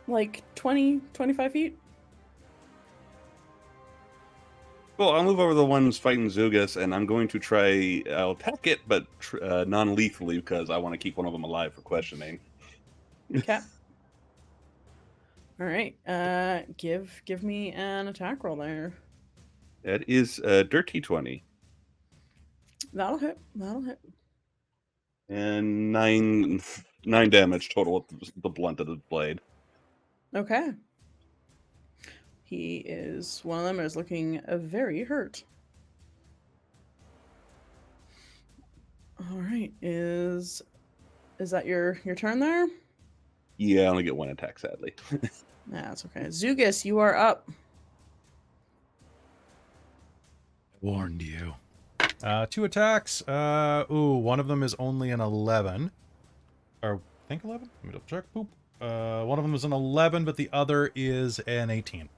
Like 20, 25 feet. Well, I'll move over the ones fighting Dziugas, and I'm going to try. I'll attack it, but non-lethally because I want to keep one of them alive for questioning. Okay. All right. Give me an attack roll there. That is a dirty 20. That'll hit. And 9 damage total with the blunt of the blade. Okay. One of them is looking very hurt. All right. Is that your turn there? Yeah, I only get 1 attack, sadly. That's okay. Dziugas, you are up. Warned you. 2 attacks. One of them is only an 11. Or, I think 11? Let me double check. Boop. One of them is an 11, but the other is an 18.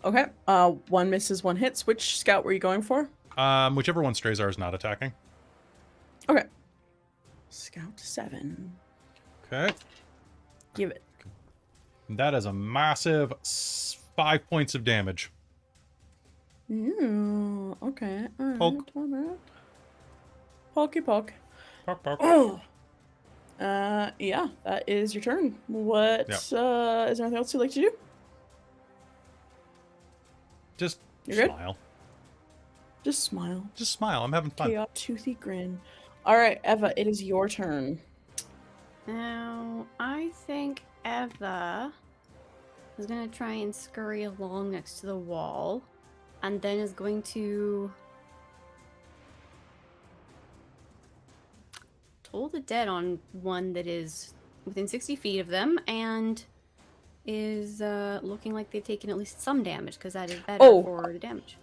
Okay. 1 misses, 1 hits. Which scout were you going for? Whichever one Strazar is not attacking. Okay. Scout 7. Okay. Give it. That is a massive 5 points of damage. Okay. All Poke. right. All right. Pokey poke. Poke, poke. Yeah, that is your turn. What, Yeah. Is there anything else you'd like to do? Just You're good? smile. Just smile. Just smile. I'm having fun. Chaos toothy grin. All right, Eva, it is your turn. Now, I think Eva is going to try and scurry along next to the wall, and then is going to toll the dead on one that is within 60 feet of them, and is looking like they've taken at least some damage, because that is better for the damage.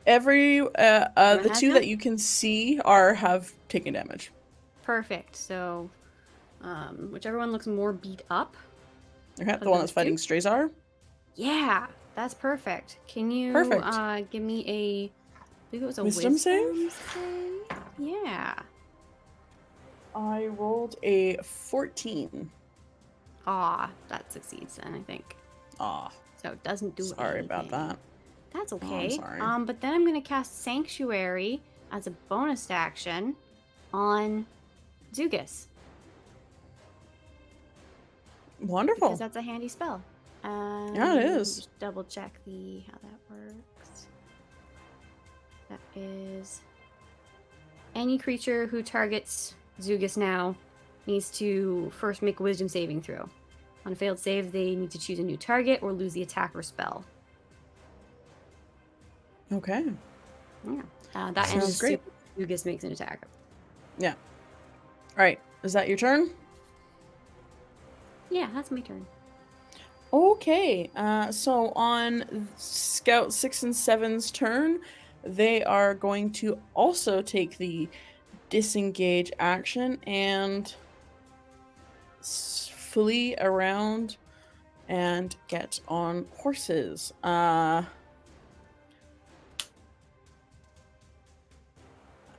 The 2 have that you can see have taken damage. perfect. So, whichever one looks more beat up. Okay, the one that's fighting Strazar? Yeah, that's perfect. Can you give me a, I believe it was a Wisdom save? save? Yeah. I rolled a 14. Ah, that succeeds then, I think. Ah. So it doesn't do Sorry anything. about that. That's Oh, okay. I'm sorry. But then I'm going to cast Sanctuary as a bonus action on Dziugas. Wonderful. Because that's a handy spell. Yeah, it is. Just double check how that works. That is any creature who targets Dziugas now needs to first make a wisdom saving throw. On a failed save, they need to choose a new target or lose the attack or spell. Okay. Yeah. That Sounds ends great. Dziugas makes an attack. Yeah. All right. Is that your turn? Yeah, that's my turn. Okay. So on Scout 6 and 7's turn, they are going to also take the disengage action and flee around and get on horses.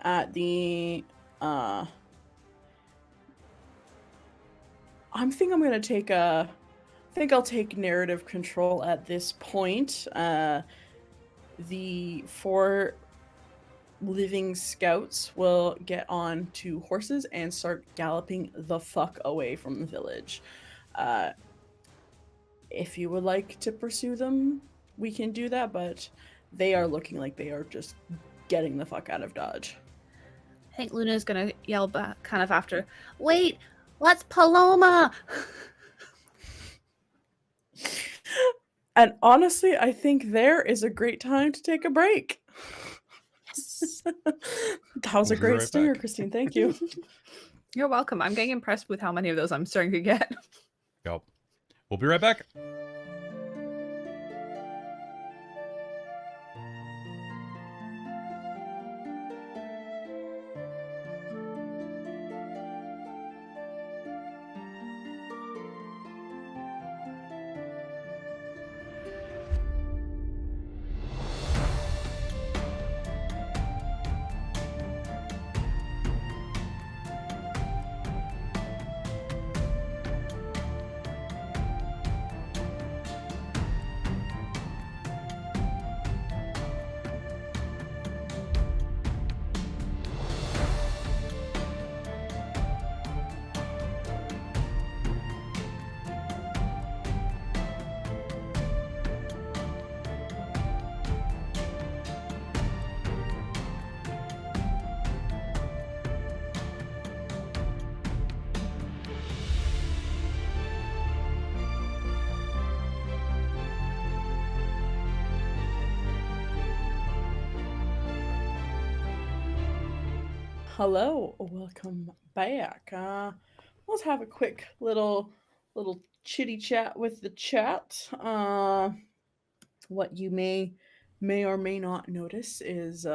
At the I think I'm gonna take I think I'll take narrative control at this point. The 4 living scouts will get on to horses and start galloping the fuck away from the village. If you would like to pursue them, we can do that, but they are looking like they are just getting the fuck out of Dodge. I think Luna's gonna yell back kind of after, wait, what's Paloma? And honestly, I think there is a great time to take a break. That was a We'll be great right stinger, back. Christine. Thank you. You're welcome. I'm getting impressed with how many of those I'm starting to get. Yep. We'll be right back. Hello, welcome back. Let's have a quick little chitty chat with the chat. What you may or may not notice is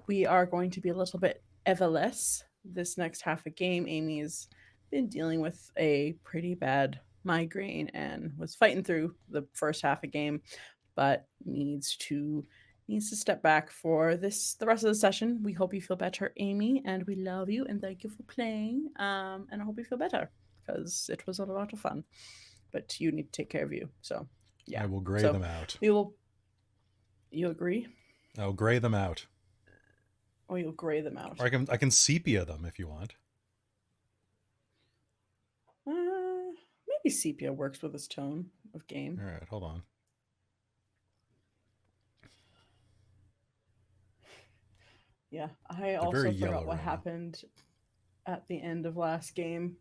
we are going to be a little bit Eveless this next half a game. Amy's been dealing with a pretty bad migraine and was fighting through the first half a game, but needs to step back for the rest of the session. We hope you feel better, Amy, and we love you and thank you for playing. And I hope you feel better because it was a lot of fun. But you need to take care of you. So yeah, I will gray them out. We will. You agree? I'll gray them out. Or you'll gray them out. Or I can sepia them if you want. Maybe sepia works with this tone of game. All right, hold on. Yeah, I also forgot what happened at the end of last game.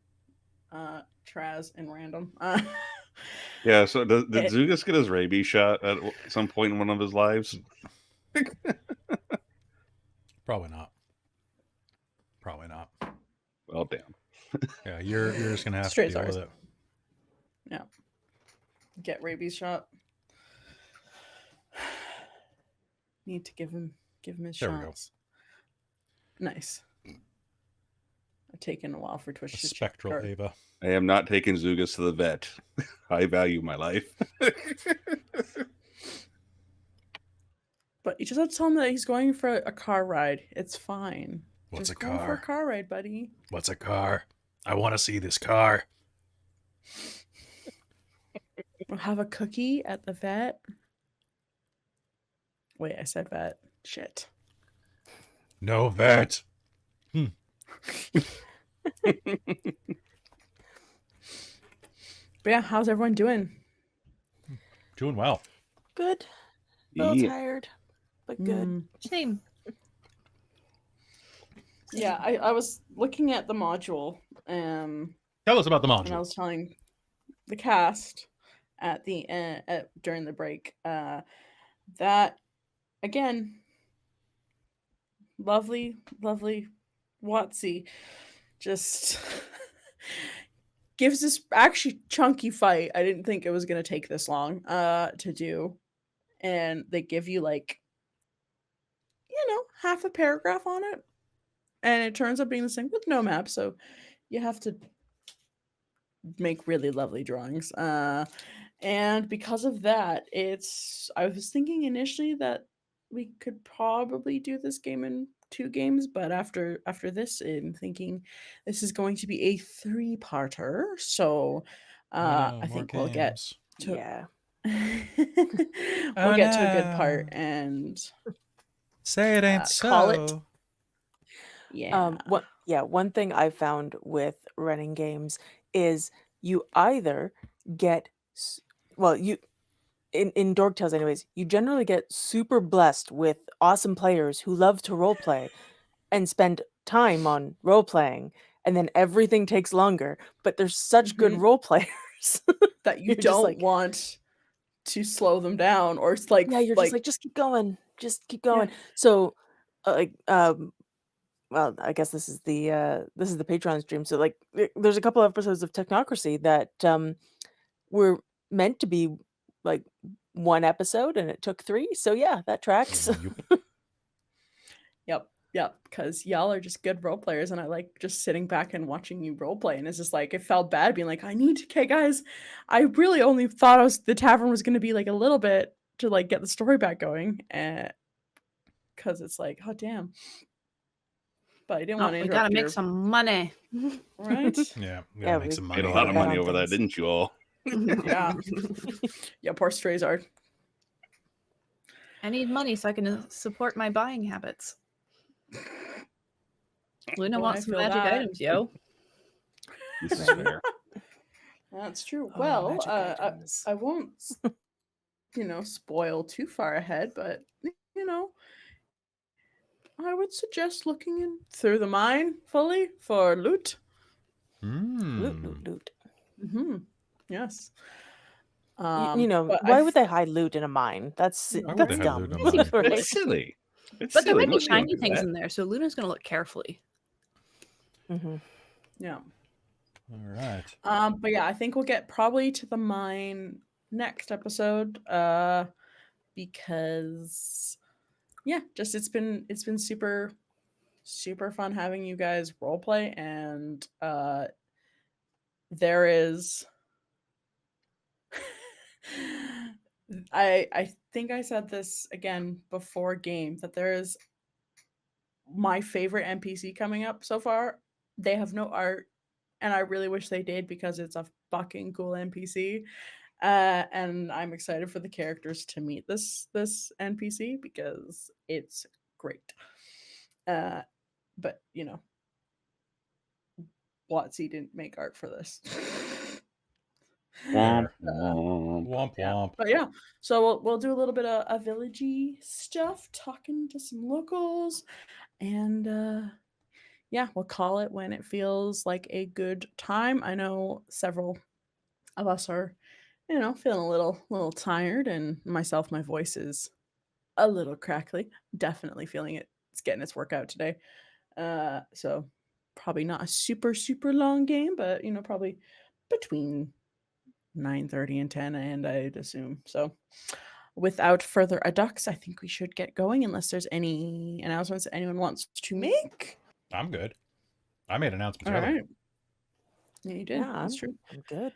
Traz and random. Yeah, so did Dziugas get his rabies shot at some point in one of his lives? Probably not. Probably not. Well, damn. Yeah, you're just gonna have to deal with it. Yeah. Get rabies shot. Need to give him his shots. There we go. Nice. taken a while for A Twitch to spectral or- Ava. I am not taking Dziugas to the vet. I value my life. But you just have to tell him that he's going for a car ride. It's fine. What's just a going for a car? car ride, buddy. What's a car? I want to see this car. We'll have a cookie at the vet. Wait, I said vet. Shit. No vet. But yeah, how's everyone doing? Doing well. Good. A little Yeah. tired, but good. Mm. Same. Yeah, I was looking at the module, Tell us about the and I module. was telling the cast at the during the break that again, lovely Watsy just gives this actually chunky fight. I didn't think it was gonna take this long to do, and they give you like half a paragraph on it, and it turns out being the same with no map, so you have to make really lovely drawings. And because of that, I was thinking initially that we could probably do this game in 2 games, but after this, I'm thinking this is going to be a 3-parter. So Oh, I more think we'll get games. to Yeah. we'll get to a good part no. and Say it ain't call it. so. yeah. One thing I found with running games is you either get you in Dork Tales anyways, you generally get super blessed with awesome players who love to roleplay and spend time on role playing, and then everything takes longer, but there's such good role players that you You're just don't like- want to slow them down, or it's like yeah, you're just like, just keep going, Yeah. So well, I guess this is the Patreon stream, so like there's a couple episodes of Technocracy that were meant to be like 1 episode and it took 3, so yeah, that tracks. Yep, because y'all are just good role players, and I like just sitting back and watching you role play, and it's just like it felt bad being like, okay, guys, I really only thought the tavern was going to be like a little bit to like get the story back going, because it's like, oh damn. But I didn't want to We interrupt gotta make some money. right? Yeah, we Yeah, gotta make we some Made money. a lot of bet money on over that, things. didn't you all? Yeah. Yeah, poor Strazar. I need money so I can support my buying habits. Luna Boy, wants I some feel magic that. items, yo. This is fair. That's true. Oh, Well, magic items. I won't, spoil too far ahead, but I would suggest looking in through the mine fully for loot. Loot. Mm-hmm. Yes. Why but would they hide loot in a mine? That's Why would they hide dumb. loot in a mine? Right? It's silly. It's But there silly. might be Nobody would shiny do things that. in there, so Luna's gonna look carefully. Mhm. Yeah. All right. But yeah, I think we'll get probably to the mine next episode. Because just it's been super fun having you guys roleplay, and there is I think I said this again before game that there is my favorite NPC coming up so far. They have no art, and I really wish they did because it's a fucking cool NPC. And I'm excited for the characters to meet this NPC because it's great. But Watsy didn't make art for this. Womp, Fair. womp. Womp Yeah. womp. But yeah, so we'll do a little bit of a villagey stuff, talking to some locals, and we'll call it when it feels like a good time. I know several of us are, feeling a little tired, and myself, my voice is a little crackly. Definitely feeling it. It's getting its workout today. So probably not a super long game, but probably between 9:30 and 10, and I'd assume. So without further ado, I think we should get going unless there's any announcements that anyone wants to make. I'm good. I made announcements All earlier. right. Yeah, you did. Yeah, That's true. I'm good.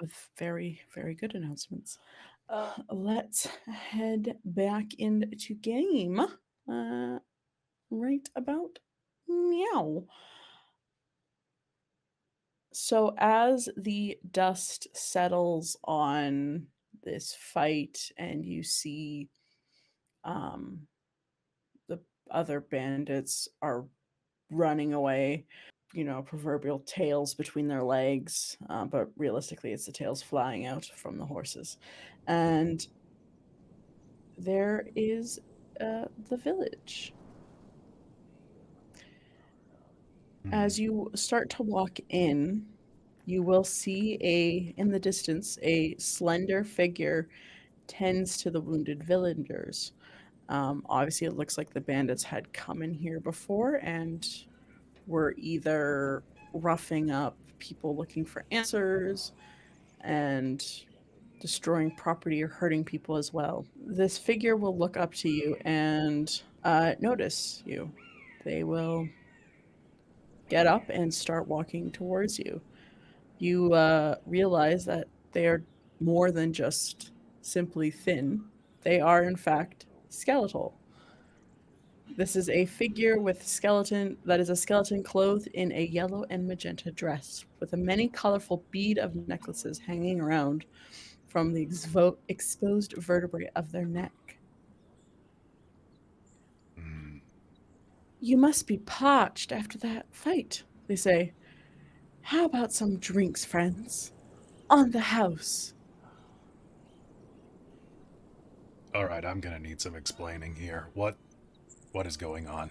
With very, very good announcements. Let's head back into game. Right about meow. So as the dust settles on this fight and you see the other bandits are running away, proverbial tails between their legs, but realistically it's the tails flying out from the horses. And there is the village. As you start to walk in, you will see in the distance, a slender figure tends to the wounded villagers. Obviously, it looks like the bandits had come in here before and were either roughing up people looking for answers and destroying property or hurting people as well. This figure will look up to you and notice you. They will get up and start walking towards you. You realize that they are more than just simply thin. They are, in fact, skeletal. This is a figure with a skeleton clothed in a yellow and magenta dress, with a many colorful bead of necklaces hanging around from the exposed vertebrae of their neck. You must be parched after that fight, they say. How about some drinks, friends? On the house. All right, I'm gonna need some explaining here. What is going on?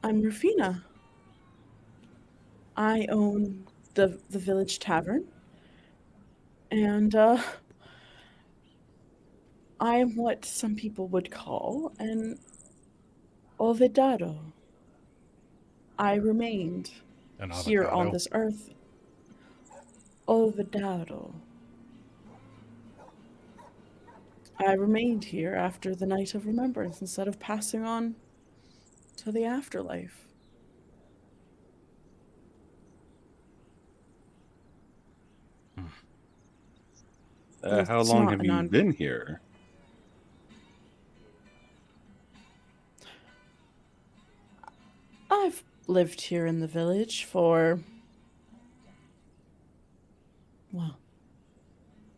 I'm Rufina. I own the village tavern. And I am what some people would call an olvidado. I remained here on avocado? this earth. Olvidado. I remained here after the night of remembrance instead of passing on to the afterlife. How long have you been here? I've lived here in the village for, well,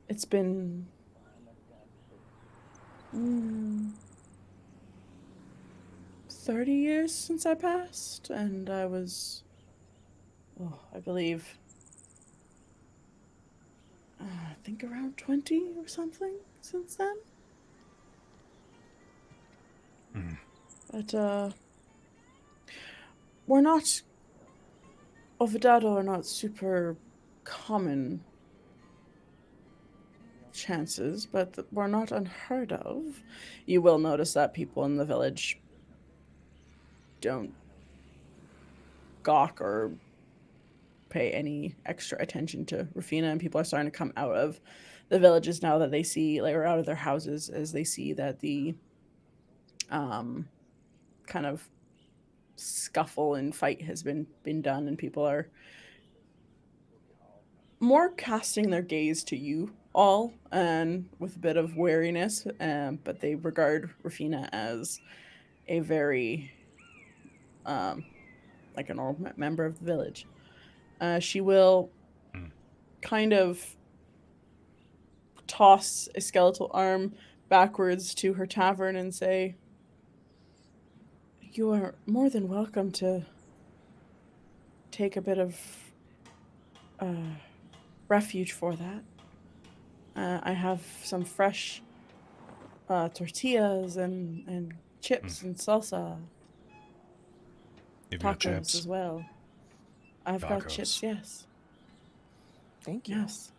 it's been 30 years since I passed, and I was, I believe, I think around 20 or something since then. But, Olvidado are not super common chances, but we're not unheard of. You will notice that people in the village don't gawk or pay any extra attention to Rufina, and people are starting to come out of the villages now that they see, or out of their houses as they see that the kind of scuffle and fight has been done, and people are more casting their gaze to you all, and with a bit of wariness, but they regard Rufina as a very like a normal member of the village. She will kind of toss a skeletal arm backwards to her tavern and say, "You are more than welcome to take a bit of refuge for that. I have some fresh tortillas and chips and salsa. You've got Tacos chips as well. I've got Tacos. chips, yes. Thank you. Yes.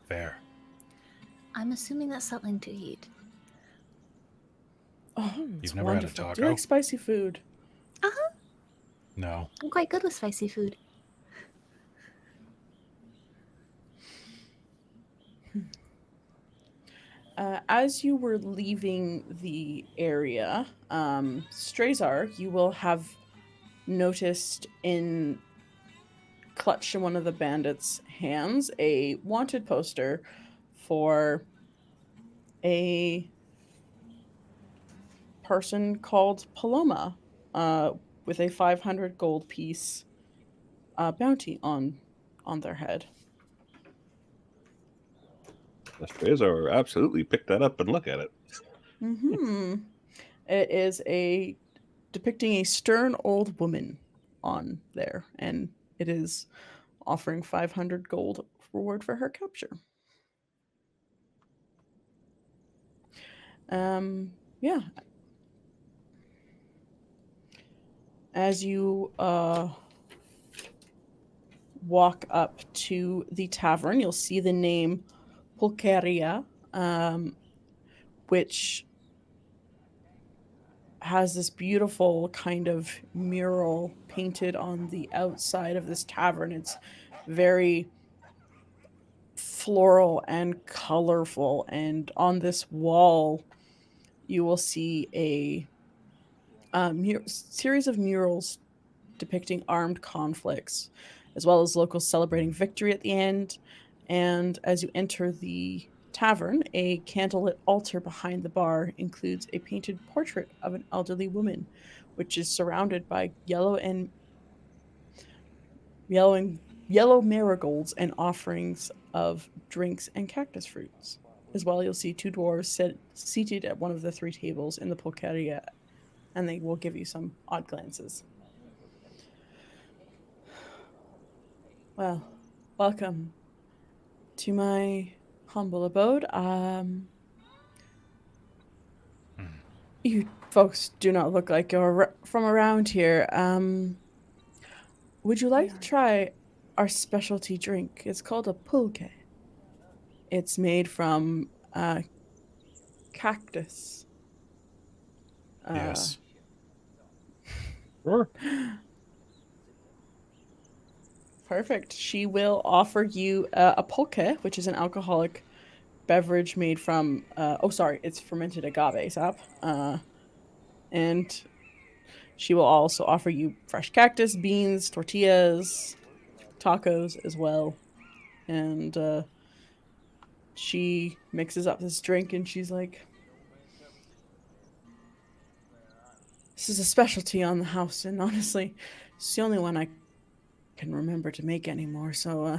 Fair. I'm assuming that's something to eat. Oh, You've it's never had a wonderful. Do taco? you like spicy food? Uh-huh. No. I'm quite good with spicy food. as you were leaving the area, Strazar, you will have noticed in clutched in one of the bandits' hands a wanted poster for a person called Paloma, with a 500 gold piece bounty on their head. Strazar absolutely pick that up and look at it. It is depicting a stern old woman on there, and it is offering 500 gold reward for her capture. Yeah. As you walk up to the tavern, you'll see the name Pulcheria, which has this beautiful kind of mural painted on the outside of this tavern. It's very floral and colorful, and on this wall you will see a series of murals depicting armed conflicts, as well as locals celebrating victory at the end. And as you enter the tavern, a candlelit altar behind the bar includes a painted portrait of an elderly woman, which is surrounded by yellow marigolds and offerings of drinks and cactus fruits. As well, you'll see two dwarves seated at one of the three tables in the pulcheria, and they will give you some odd glances. Well, welcome to my humble abode. You folks do not look like you're from around here. Would you like to try our specialty drink? It's called a pulque. It's made from cactus. Yes. Sure. Perfect. She will offer you a pulque, which is an alcoholic beverage made from it's fermented agave sap. And she will also offer you fresh cactus, beans, tortillas, tacos as well. And she mixes up this drink, and she's like, this is a specialty on the house, and honestly, it's the only one I can remember to make anymore, so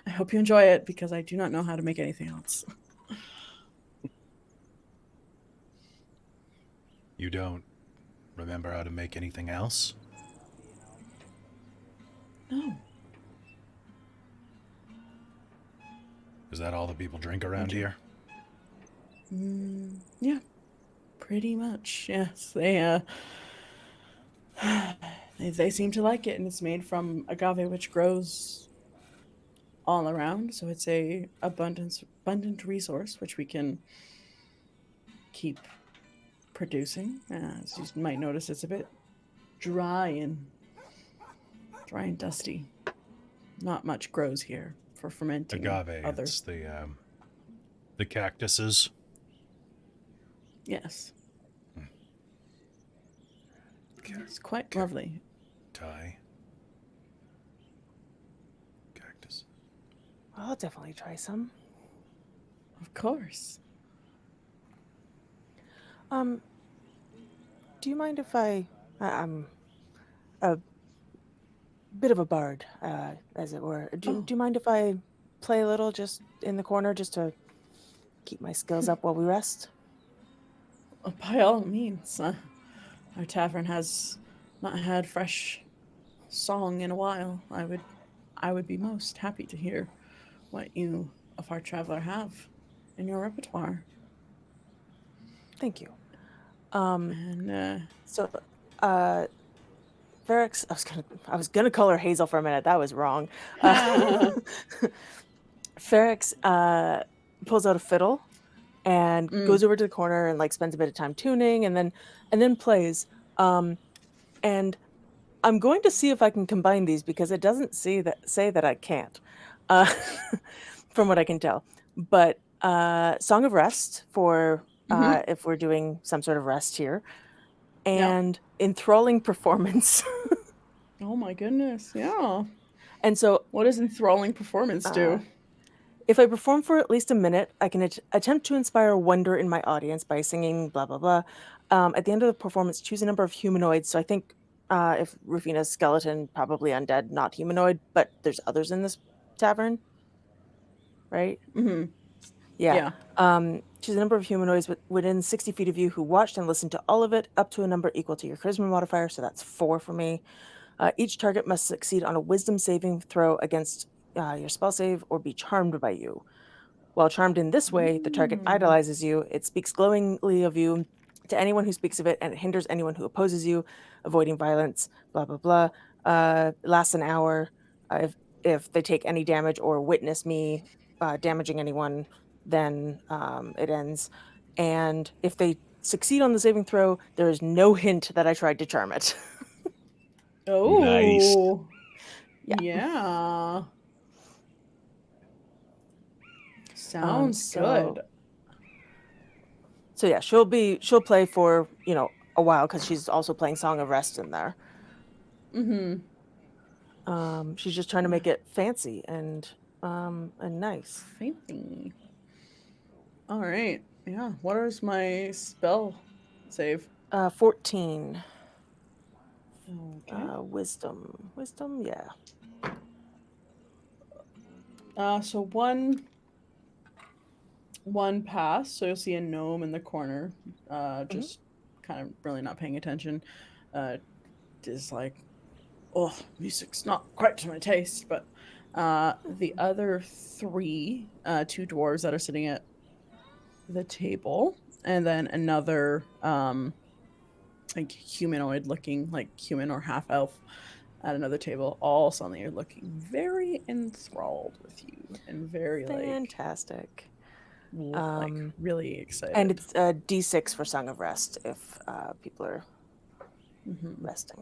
I hope you enjoy it, because I do not know how to make anything else. You don't remember how to make anything else? No. Is that all the people drink around here? Yeah, pretty much, yes. They seem to like it, and it's made from agave, which grows all around, so it's a abundant resource which we can keep producing. As you might notice, it's a bit dry and dusty. Not much grows here for fermenting. Agave, it's the cactuses. Yes. It's quite lovely. Thai. Cactus. I'll definitely try some. Of course. Do you mind if I'm a bit of a bard, as it were. Do you mind if I play a little just in the corner, just to keep my skills up while we rest? By all means. Our tavern has not had fresh song in a while. I would be most happy to hear what you of our traveler have in your repertoire. Thank you. Fairx, I was gonna call her Hazel for a minute. That was wrong. Fairx pulls out a fiddle and goes over to the corner and spends a bit of time tuning, and then plays. And I'm going to see if I can combine these, because it doesn't say that I can't, from what I can tell. But Song of Rest for Mhm. if we're doing some sort of rest here, Yeah. and enthralling performance. Oh my goodness. Yeah. And so What does enthralling performance do? if I perform for at least a minute, I can attempt to inspire wonder in my audience by singing blah, blah, blah. At the end of the performance, choose a number of humanoids. So I think if Rufina's skeleton, probably undead, not humanoid, but there's others in this tavern, right? Hmm. Yeah. Yeah. Choose a number of humanoids within 60 feet of you who watched and listened to all of it, up to a number equal to your charisma modifier. So that's 4 for me. Each target must succeed on a wisdom saving throw against your spell save or be charmed by you. While charmed in this way, the target idolizes you. It speaks glowingly of you to anyone who speaks of it, and it hinders anyone who opposes you, avoiding violence, blah, blah, blah. Lasts an hour. If they take any damage or witness me damaging anyone, then it ends. And if they succeed on the saving throw, there is no hint that I tried to charm it. Nice. Oh. Yeah. Yeah. Sounds good. So yeah, she'll play for, a while because she's also playing Song of Rest in there. Mm-hmm. She's just trying to make it fancy and nice. Fancy. All right. Yeah. What is my spell save? 14. Okay. Wisdom, yeah. So one pass. So you'll see a gnome in the corner, just kind of really not paying attention. Just like, oh, music's not quite to my taste. But the other 3, 2 dwarves that are sitting at the table, and then another like humanoid looking, like human or half elf at another table, all suddenly are looking very enthralled with you and very fantastic. like really excited. And it's a D6 for Song of Rest if people are resting.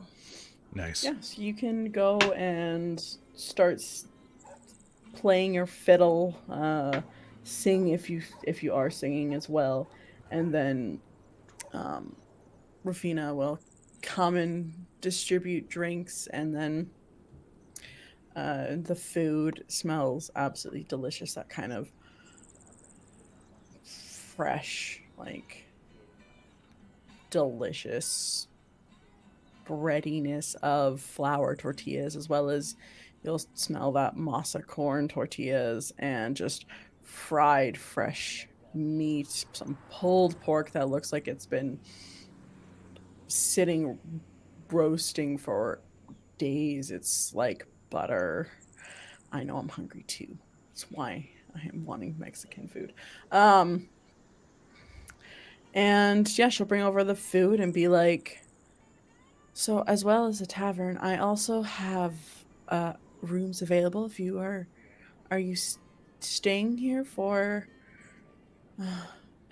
Nice. Yeah, so you can go and start playing your fiddle, sing if you are singing as well, and then Rufina will come and distribute drinks, and then the food smells absolutely delicious. That kind of fresh, like delicious breadiness of flour tortillas, as well as you'll smell that masa corn tortillas and just fried fresh meat, some pulled pork that looks like it's been sitting roasting for days. It's like butter. I know I'm hungry too. That's why I am wanting Mexican food. And yeah, she'll bring over the food and be like, so as well as a tavern, I also have rooms available if you are you staying here for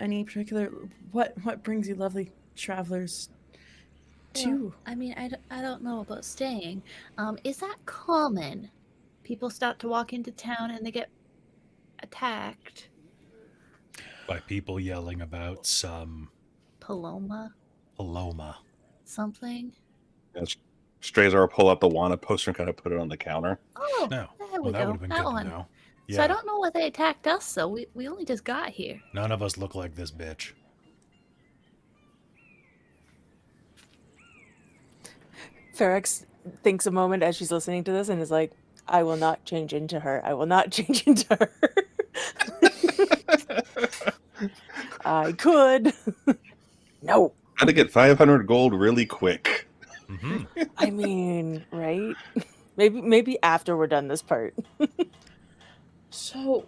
any particular, what brings you lovely travelers to? Well, I mean, I don't know about staying. Is that common? People start to walk into town and they get attacked. By people yelling about some Paloma? something. Yes. Strazar will pull out the Wana poster and kind of put it on the counter. Oh, No. there we Well, that go. would have been That good one. to know. So I don't know why they attacked us, though. We only just got here. None of us look like this bitch. Fairx thinks a moment as she's listening to this and is like, I will not change into her. I will not change into her. I could. No. How to get 500 gold really quick. Mm-hmm. I mean, right? Maybe after we're done this part. So,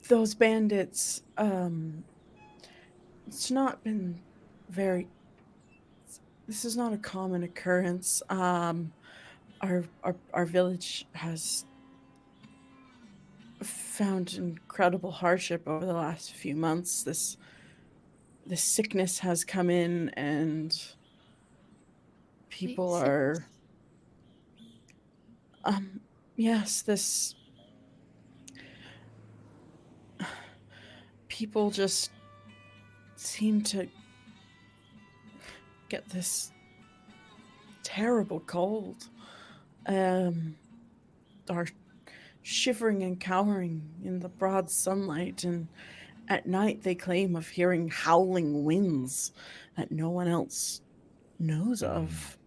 those bandits, it's not been very, this is not a common occurrence. Our village has found incredible hardship over the last few months. This sickness has come in, and people are Yes, this... People just seem to get this terrible cold. Are shivering and cowering in the broad sunlight, and at night they claim of hearing howling winds that no one else knows of.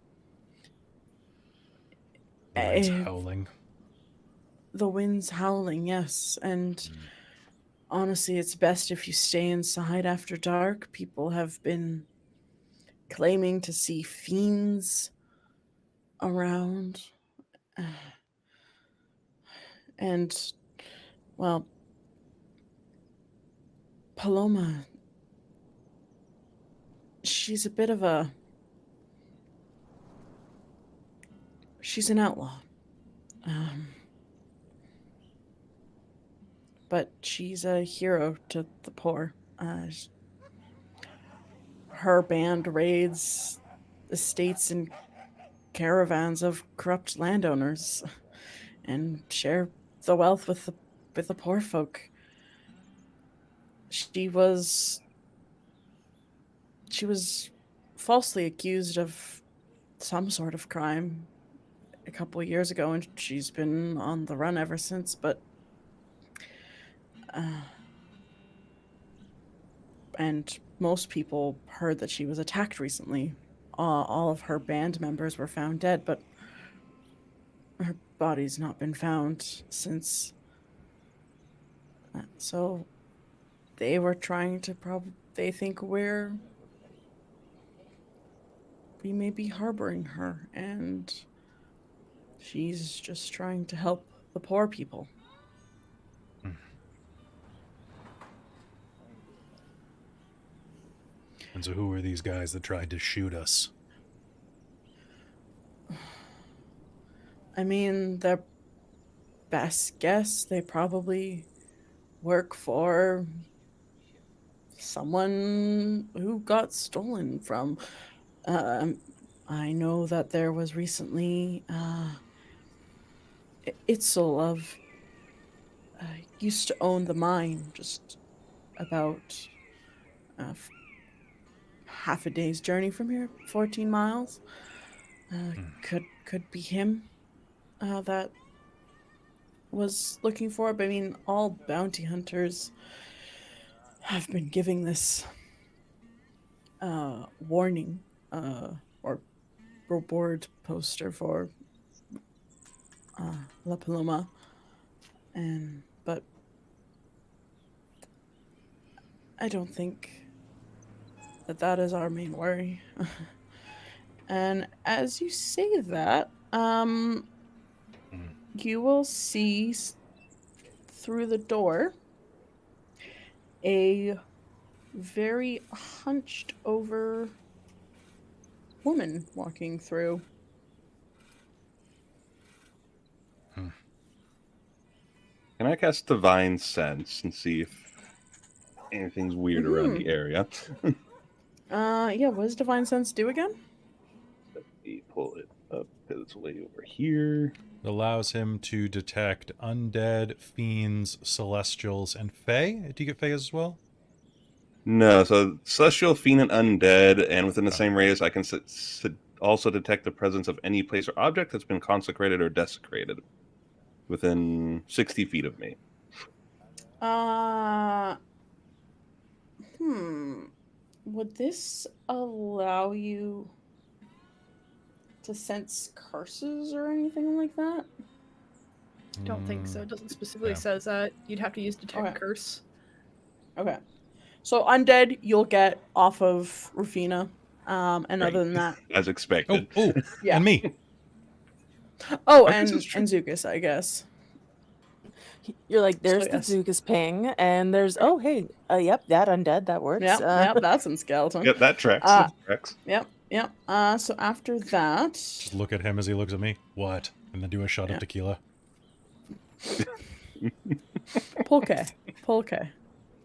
The wind's howling. The wind's howling, yes, and honestly, it's best if you stay inside after dark. People have been claiming to see fiends around. And, well, Paloma, she's a bit of a... She's an outlaw. But she's a hero to the poor. Her band raids estates and caravans of corrupt landowners and share the wealth with the poor folk. She was falsely accused of some sort of crime a couple of years ago, and she's been on the run ever since, but and most people heard that she was attacked recently. All of her band members were found dead, but her body's not been found since. So they were trying to they think we may be harboring her, and she's just trying to help the poor people. And so who are these guys that tried to shoot us? I mean, their best guess, they probably work for someone who got stolen from. I know that there was recently Itzel used to own the mine just about half a day's journey from here, 14 miles. Could be him that was looking for it. But I mean, all bounty hunters have been giving this warning or reward poster for La Paloma, but I don't think that is our main worry. And as you say that, you will see through the door a very hunched over woman walking through. Can I cast Divine Sense and see if anything's weird around the area? Yeah, what does Divine Sense do again? Let me pull it up because it's way over here. It allows him to detect undead, fiends, celestials, and fae. Do you get fae as well? No, so Celestial, Fiend, and Undead, and within the same radius, I can also detect the presence of any place or object that's been consecrated or desecrated within 60 feet of me. Would this allow you to sense curses or anything like that? I don't think so. It doesn't specifically says that. You'd have to use Detect Curse. Okay. So undead, you'll get off of Rufina. And other than that... As expected. Oh, yeah. And me. Oh, and Dziugas, I guess. You're like, there's the Dziugas ping, and there's, yep, that undead, that works. Yep, that's some skeleton. Yep, that tracks. Yep. So after that... Just look at him as he looks at me. What? And then do a shot of tequila. Pulque.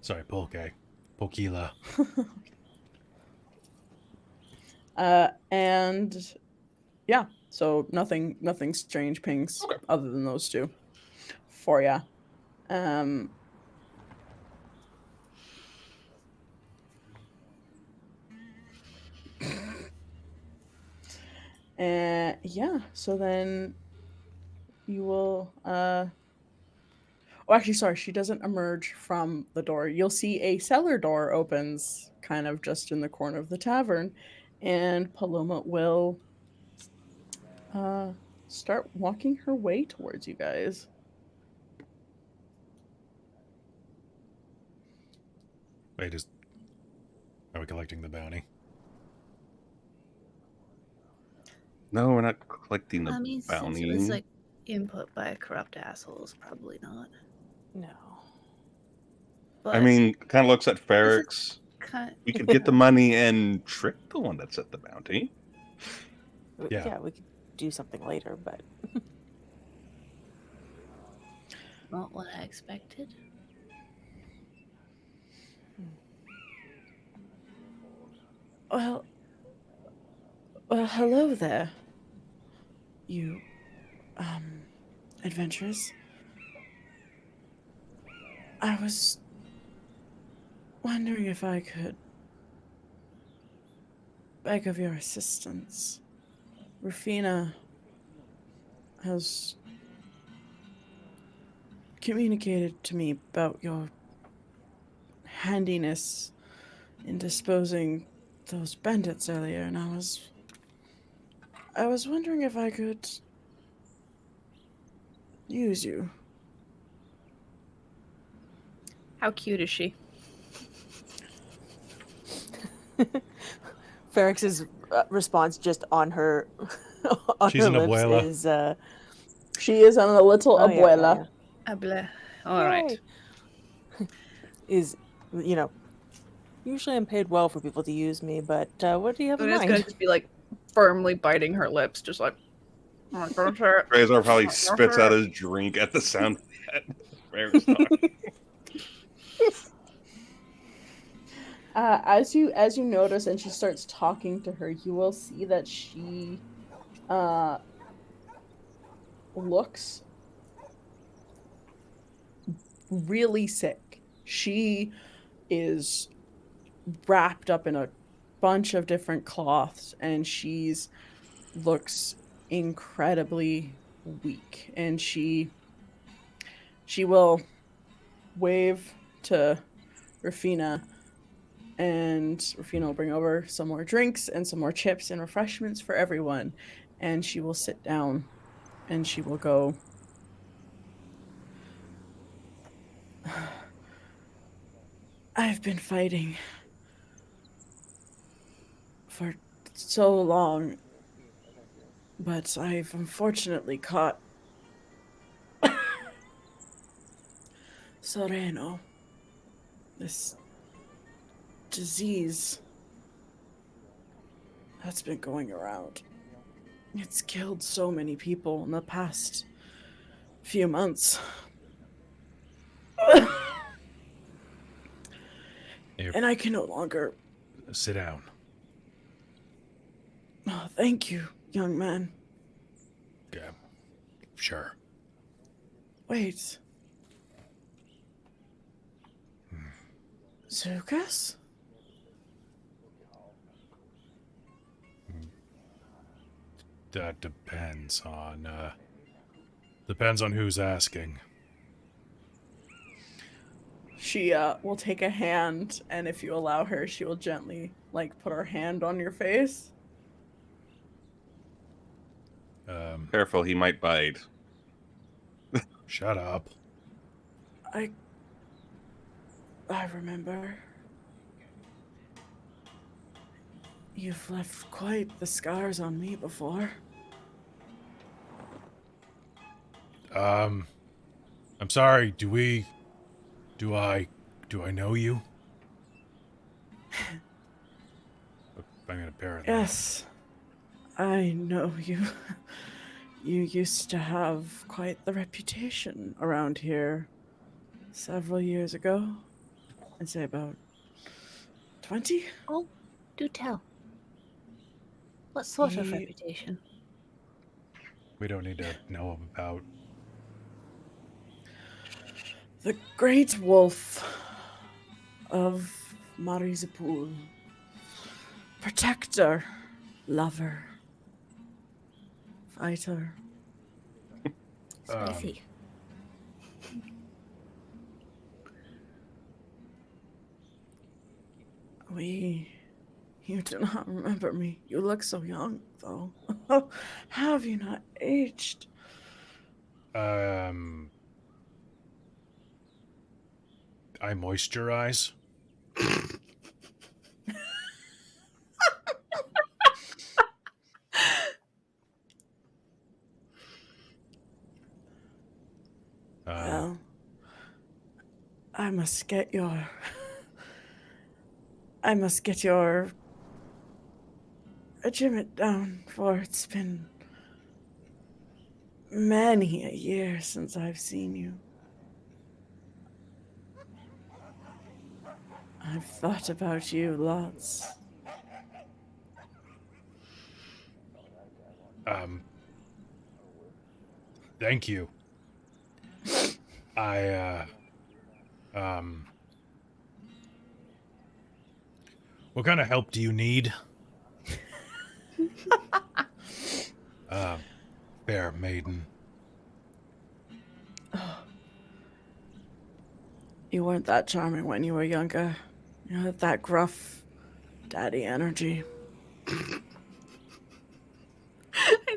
Sorry, pulque. Pokila. And yeah, So nothing strange pings Okay. other than those two for ya. And yeah, so then you will oh, actually, sorry, she doesn't emerge from the door. You'll see a cellar door opens kind of just in the corner of the tavern, and Paloma will start walking her way towards you guys. Wait, are we collecting the bounty? No, we're not collecting the I mean, bounty. since it was like input by corrupt assholes, probably not. No. But I mean, kind of looks at Fairx. We could get the money and trick the one that set the bounty. Yeah. We could do something later, but not what I expected. Well, hello there, you, adventurers. I was wondering if I could beg of your assistance. Rufina has communicated to me about your handiness in disposing those bandits earlier, and I was wondering if I could use you. How cute is she? Fairx's response just on her on She's her an lips abuela. is She is a little oh, yeah, abuela. Able. All right. Yay. Is, you know, usually I'm paid well for people to use me, but what do you have in Luna's gonna mind? just be like firmly biting her lips, just like. Trazelta probably spits out his drink at the sound of that. Fairx talking. As you notice, and she starts talking to her, you will see that she looks really sick. She is wrapped up in a bunch of different cloths, and she's looks incredibly weak. And she will wave to Rufina, and Rufina will bring over some more drinks and some more chips and refreshments for everyone. And she will sit down and she will go, I've been fighting for so long, but I've unfortunately caught Sereno, this disease that's been going around. It's killed so many people in the past few months. And I can no longer... Sit down. Oh, thank you, young man. Yeah, sure. Wait. Dziugas? That depends on who's asking. She will take a hand, and if you allow her, she will gently, like, put her hand on your face. Careful, he might bite. Shut up. I remember. You've left quite the scars on me before. I'm sorry, do I know you? I mean, apparently. Yes, I know you. You used to have quite the reputation around here several years ago. I'd say about 20? Oh, do tell. What sort of He- reputation? We don't need to know about. The great wolf of Marizapul. Protector, lover, fighter. Spicy. You do not remember me. You look so young, though. How have you not aged? I moisturize. Well, I must get your regiment down, for it's been many a year since I've seen you. I've thought about you lots. Thank you. What kind of help do you need? Fair maiden. You weren't that charming when you were younger. You had that gruff daddy energy. I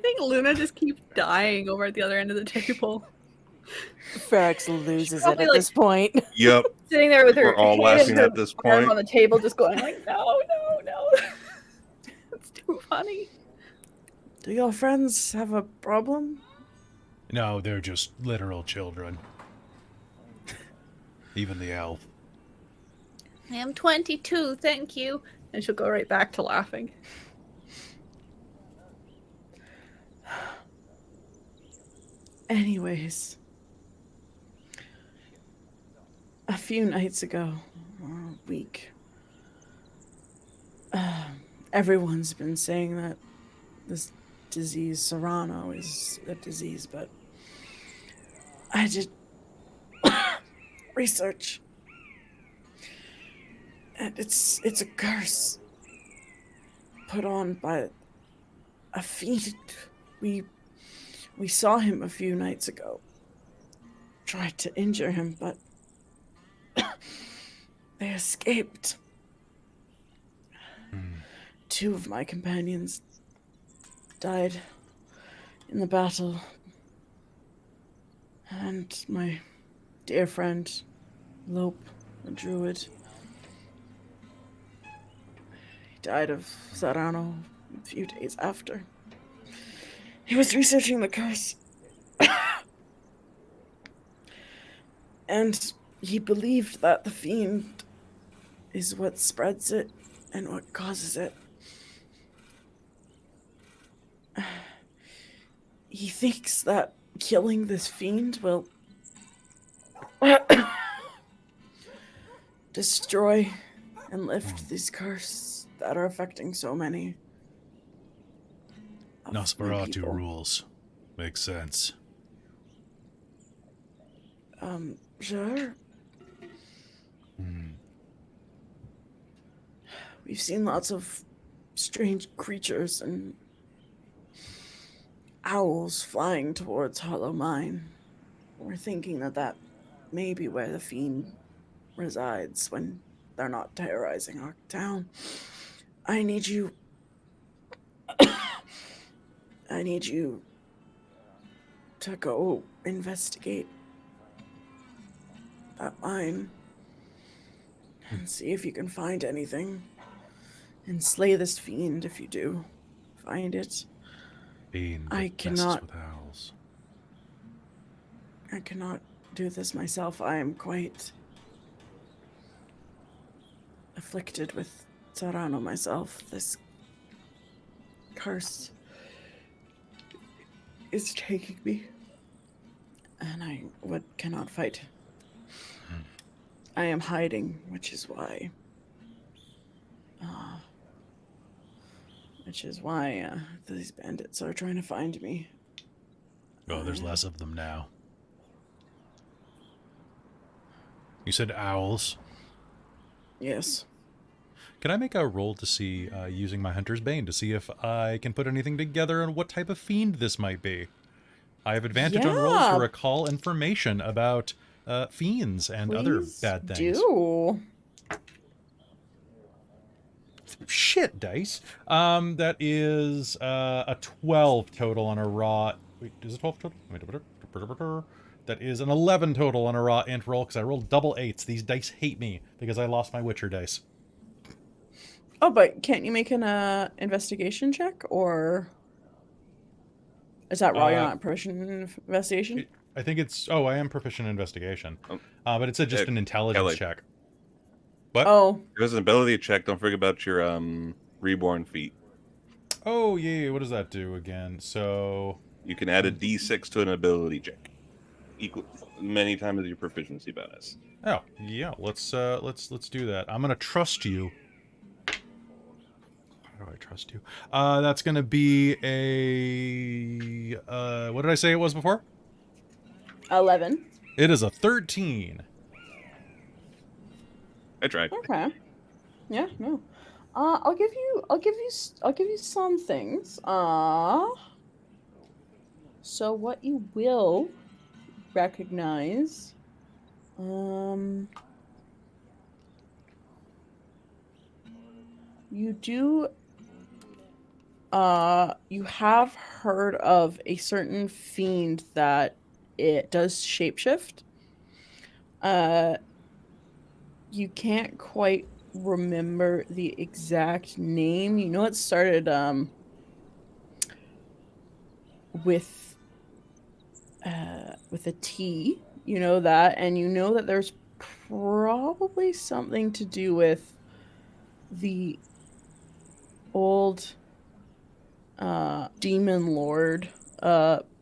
think Luna just keeps dying over at the other end of the table. Fairx loses it probably, at like- this point. Yep. Sitting there with her We're all head laughing and her at this arm point. on the table, just going like, no. It's too funny. Do your friends have a problem? No, they're just literal children. Even the elf. I am 22, thank you. And she'll go right back to laughing. Anyways, a few nights ago, or a week, everyone's been saying that this disease, Serrano, is a disease, but I did research, and it's a curse put on by a fiend. We saw him a few nights ago. Tried to injure him, but they escaped. 2 of my companions died in the battle. And my dear friend, Lope, a druid, he died of Serrano a few days after. He was researching the curse. And he believed that the fiend is what spreads it and what causes it. He thinks that killing this fiend will destroy and lift this curse that are affecting so many. Nosferatu rules. Makes sense. Sure. We've seen lots of strange creatures and owls flying towards Hollow Mine. We're thinking that may be where the fiend resides when they're not terrorizing our town. I need you to go investigate that mine and see if you can find anything and slay this fiend if you do find it. Fiend I that messes cannot- with owls. I cannot do this myself. I am quite afflicted with Serrano myself. This curse is taking me, and I cannot fight. I am hiding, which is why these bandits are trying to find me. Oh, there's less of them now. You said owls. Yes. Can I make a roll to see, using my Hunter's Bane, to see if I can put anything together on what type of fiend this might be? I have advantage on rolls to Yeah. recall information about fiends and other Please bad things. do. Shit, dice. That is a 12 total on a raw... Wait, is it 12 total? Wait, that is an 11 total on a raw int roll, because I rolled double 8s. These dice hate me, because I lost my Witcher dice. Oh, but can't you make an investigation check, or is that raw? You're not proficient in investigation. I think it's... Oh, I am proficient in investigation. Oh. But it's just an intelligence Kelly. check. What? Oh, If it's an ability check, don't forget about your reborn feat. Oh, yeah. What does that do again? So... You can add a d6 to an ability check, equal many times as your proficiency bonus. Oh, yeah. Let's do that. I'm gonna trust you. How do I trust you? That's gonna be a... what did I say it was before? 11. It is a 13. I tried. Okay. Yeah. No. I'll give you some things. So what you will recognize, you do, you have heard of a certain fiend that it does shapeshift. You can't quite remember the exact name. You know it started with a T, you know that, and you know that there's probably something to do with the old demon lord Pazuzu,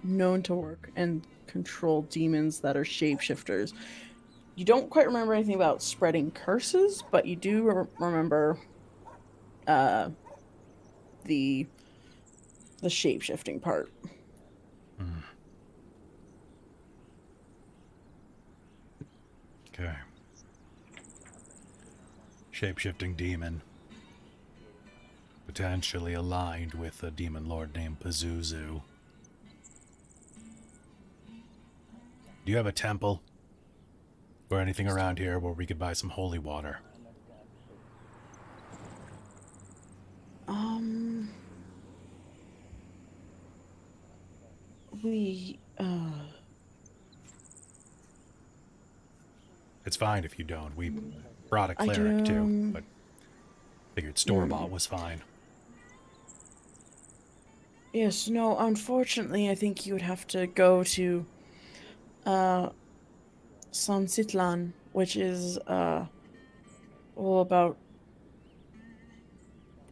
known to work and control demons that are shapeshifters. You don't quite remember anything about spreading curses, but you do remember the shape-shifting part. Okay. Shape-shifting demon. Potentially aligned with a demon lord named Pazuzu. Do you have a temple? Or anything around here where we could buy some holy water? It's fine if you don't. We brought a cleric too, but figured store-bought was fine. Yes, no, unfortunately, I think you would have to go to San Citlan, which is about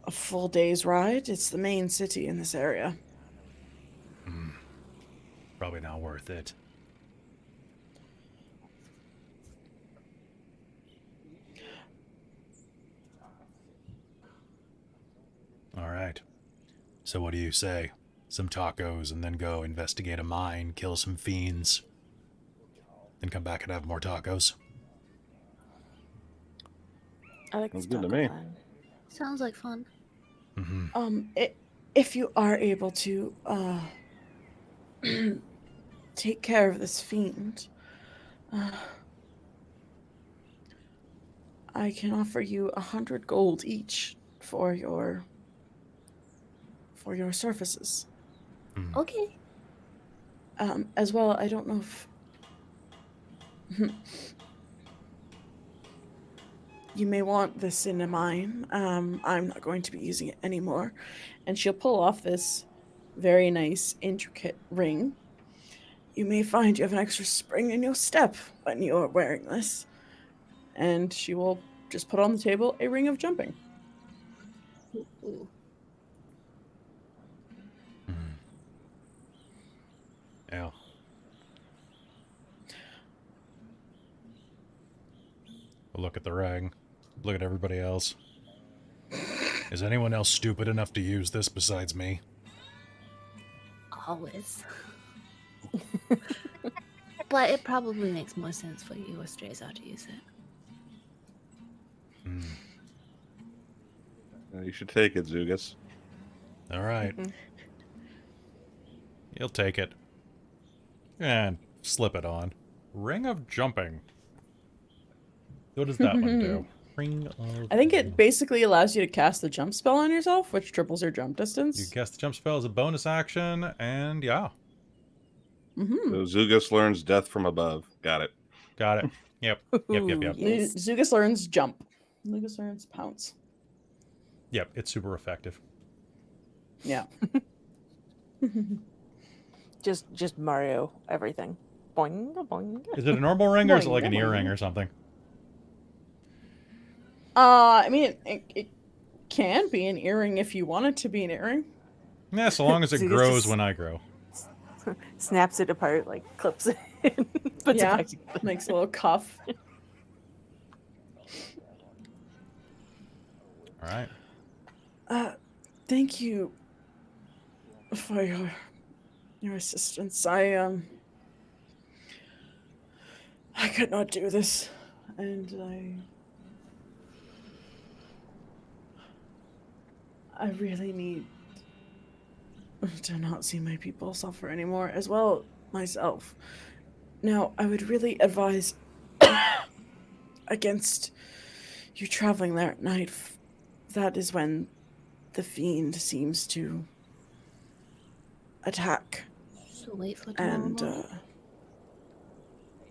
a full day's ride. It's the main city in this area. Probably not worth it. All right. So what do you say? Some tacos and then go investigate a mine, kill some fiends, then come back and have more tacos? I like Sounds this good to taco me. plan. Sounds like fun. If you are able to take care of this fiend, I can offer you 100 gold each for your services. Okay. As well, I don't know if you may want this in a mine. I'm not going to be using it anymore. And she'll pull off this very nice, intricate ring. You may find you have an extra spring in your step when you are wearing this. And she will just put on the table a ring of jumping. Ooh. Yeah. Look at the ring. Look at everybody else. Is anyone else stupid enough to use this besides me? always. But it probably makes more sense for you or Strazar to use it. You should take it, Dziugas. All right. You'll take it. And slip it on. Ring of Jumping. What does that one do? Ring of... I think it basically allows you to cast the jump spell on yourself, which triples your jump distance. You cast the jump spell as a bonus action, and yeah. So Dziugas learns death from above. Got it. Got it. Yep. Yep. Yes. Dziugas learns jump. Dziugas learns pounce. Yep, it's super effective. Yeah. Just Mario everything. Boing, boing. Is it a normal ring, or is it Boing, like an boing. earring or something? I mean, it can be an earring if you want it to be an earring. Yeah, so long as it So you grows just- when I grow. Snaps it apart, like clips it in, puts Yeah. it back together. Makes a little cuff. All right. Thank you for your assistance. I could not do this, and I really need to not see my people suffer anymore, as well myself. Now, I would really advise against you traveling there at night. That is when the Fiend seems to attack. So wait for tomorrow And, morning.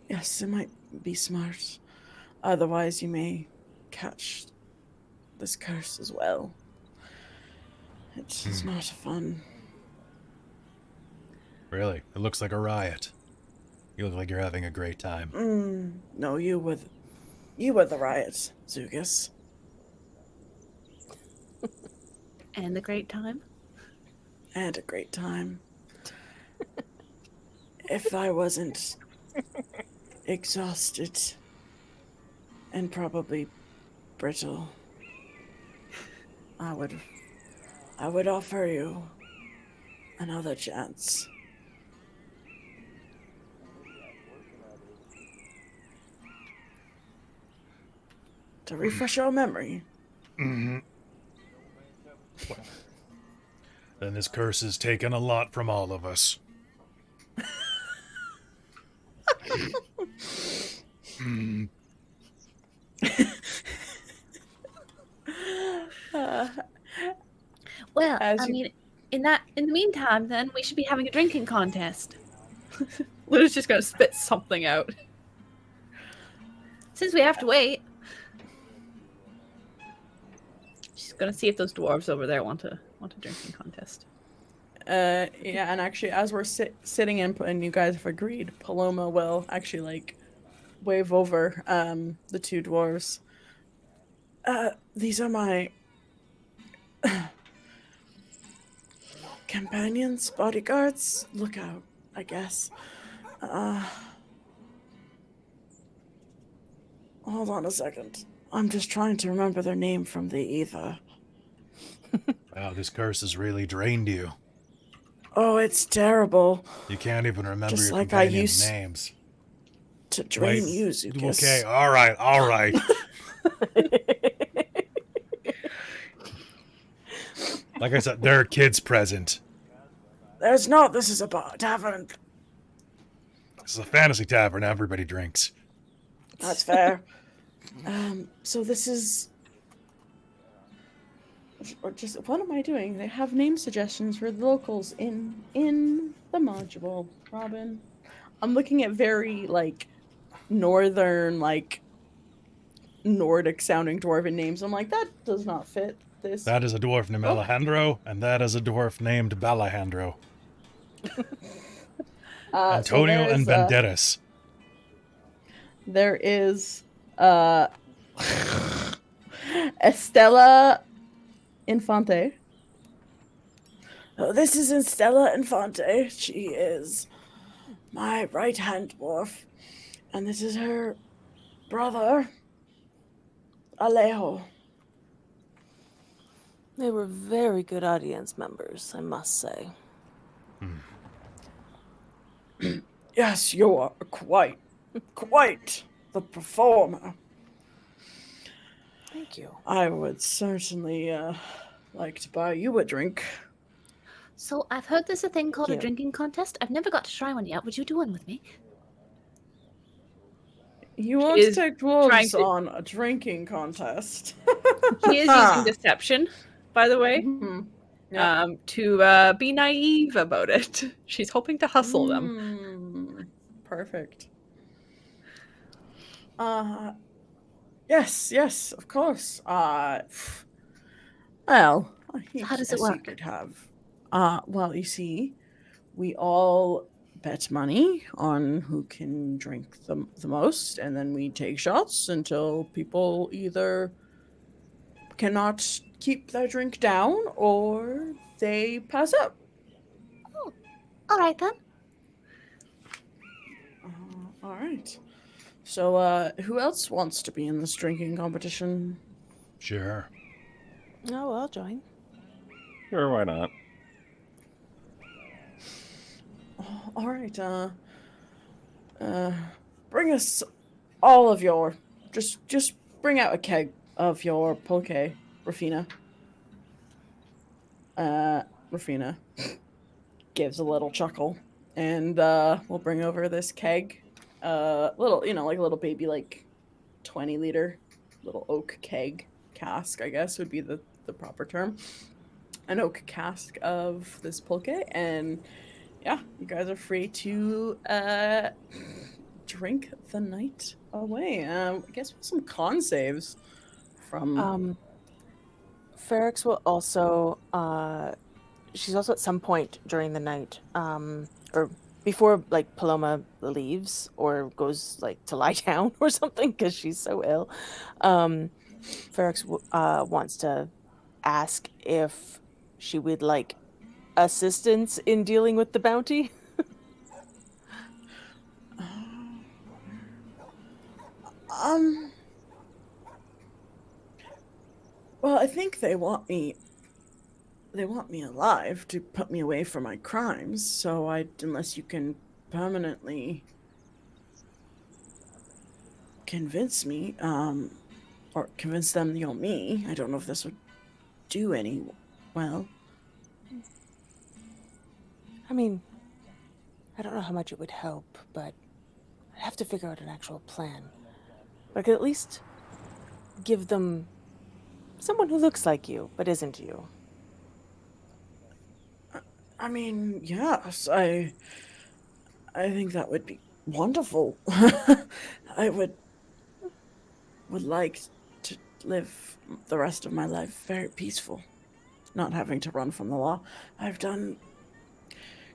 yes, it might be smart. Otherwise, you may catch this curse as well. It's not fun. Really? It looks like a riot. You look like you're having a great time. No, you were the riot, Dziugas. And the great time. And a great time. If I wasn't exhausted and probably brittle, I would offer you another chance. To refresh your memory. Then this curse has taken a lot from all of us. Well, As I you- mean, in the meantime, then we should be having a drinking contest. Luna's just gonna spit something out. Since we have to wait. She's gonna see if those dwarves over there want a drinking contest. Yeah, and actually, as we're sitting in, and you guys have agreed, Paloma will actually like wave over the two dwarves. These are my companions, bodyguards. Look out, I guess. Hold on a second. I'm just trying to remember their name from the ether. Wow, this curse has really drained you. Oh, it's terrible You can't even remember Just your like I companions' used- names. to drain Wait, you, Dziugas. Okay, all right. Like I said, there are kids present. There's not. This is a tavern. This is a fantasy tavern. Everybody drinks. That's fair. So this is. Or just what am I doing? They have name suggestions for the locals in the module. Robin, I'm looking at very like northern, like Nordic sounding dwarven names. I'm like, that does not fit this. That is a dwarf named Alejandro, and that is a dwarf named Balajandro. Antonio there's, and Banderas. There is Estella Infante. Oh, this is Estella Infante. She is my right-hand dwarf. And this is her brother, Alejo. They were very good audience members, I must say. Yes, you are quite the performer. Thank you. I would certainly like to buy you a drink. So I've heard there's a thing called a you. drinking contest. I've never got to try one yet. Would you do one with me? You want to is take trying dwarves to- on a drinking contest. She is using deception, by the way, Mhm. Yep. to be naive about it. She's hoping to hustle them. Perfect. Yes, of course. Well, How does it work? Could have. Well, you see, we all bet money on who can drink the most, and then we take shots until people either cannot keep their drink down or they pass out. Oh, all right then. All right. So, who else wants to be in this drinking competition? Sure. Oh, I'll join. Sure, why not? All right. Bring us all of your. Just bring out a keg of your pulque, Rafina. Rafina gives a little chuckle, and we'll bring over this keg. Little, like a little baby, like 20-liter little oak keg cask, I guess would be the proper term. An oak cask of this pulque, and yeah, you guys are free to drink the night away. I guess with some con saves from. Fairx will also. She's also at some point during the night, or before like Paloma leaves or goes like to lie down or something because she's so ill. Fairx wants to ask if she would like assistance in dealing with the bounty. Well, I think they want me alive to put me away from my crimes, so unless you can permanently convince me, or convince them you're me, I don't know if this would do any well. I mean, I don't know how much it would help, but I'd have to figure out an actual plan. But I could at least give them someone who looks like you, but isn't you. I mean, yes, I think that would be wonderful. I would like to live the rest of my life very peaceful, not having to run from the law. I've done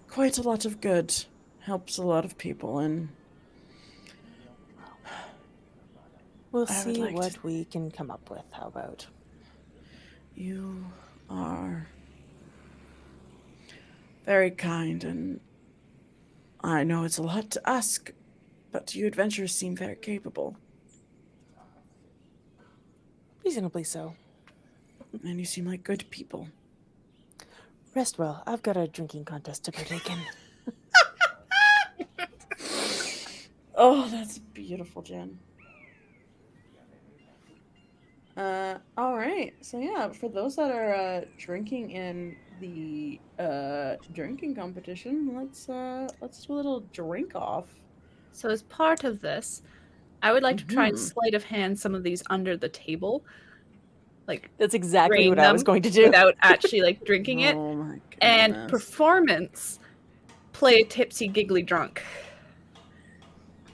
quite a lot of good, helps a lot of people, and We'll I would see like what we can come up with. How about? You are very kind, and I know it's a lot to ask, but you adventurers seem very capable. Reasonably so. And you seem like good people. Rest well. I've got a drinking contest to partake in. Oh, that's beautiful, Jen. All right. So yeah, for those that are drinking in the drinking competition, let's do a little drink off. So as part of this, I would like to try and sleight of hand some of these under the table. Like That's exactly drain what I was them going to do. without actually like drinking it. Oh my goodness. And performance, play a tipsy, giggly drunk.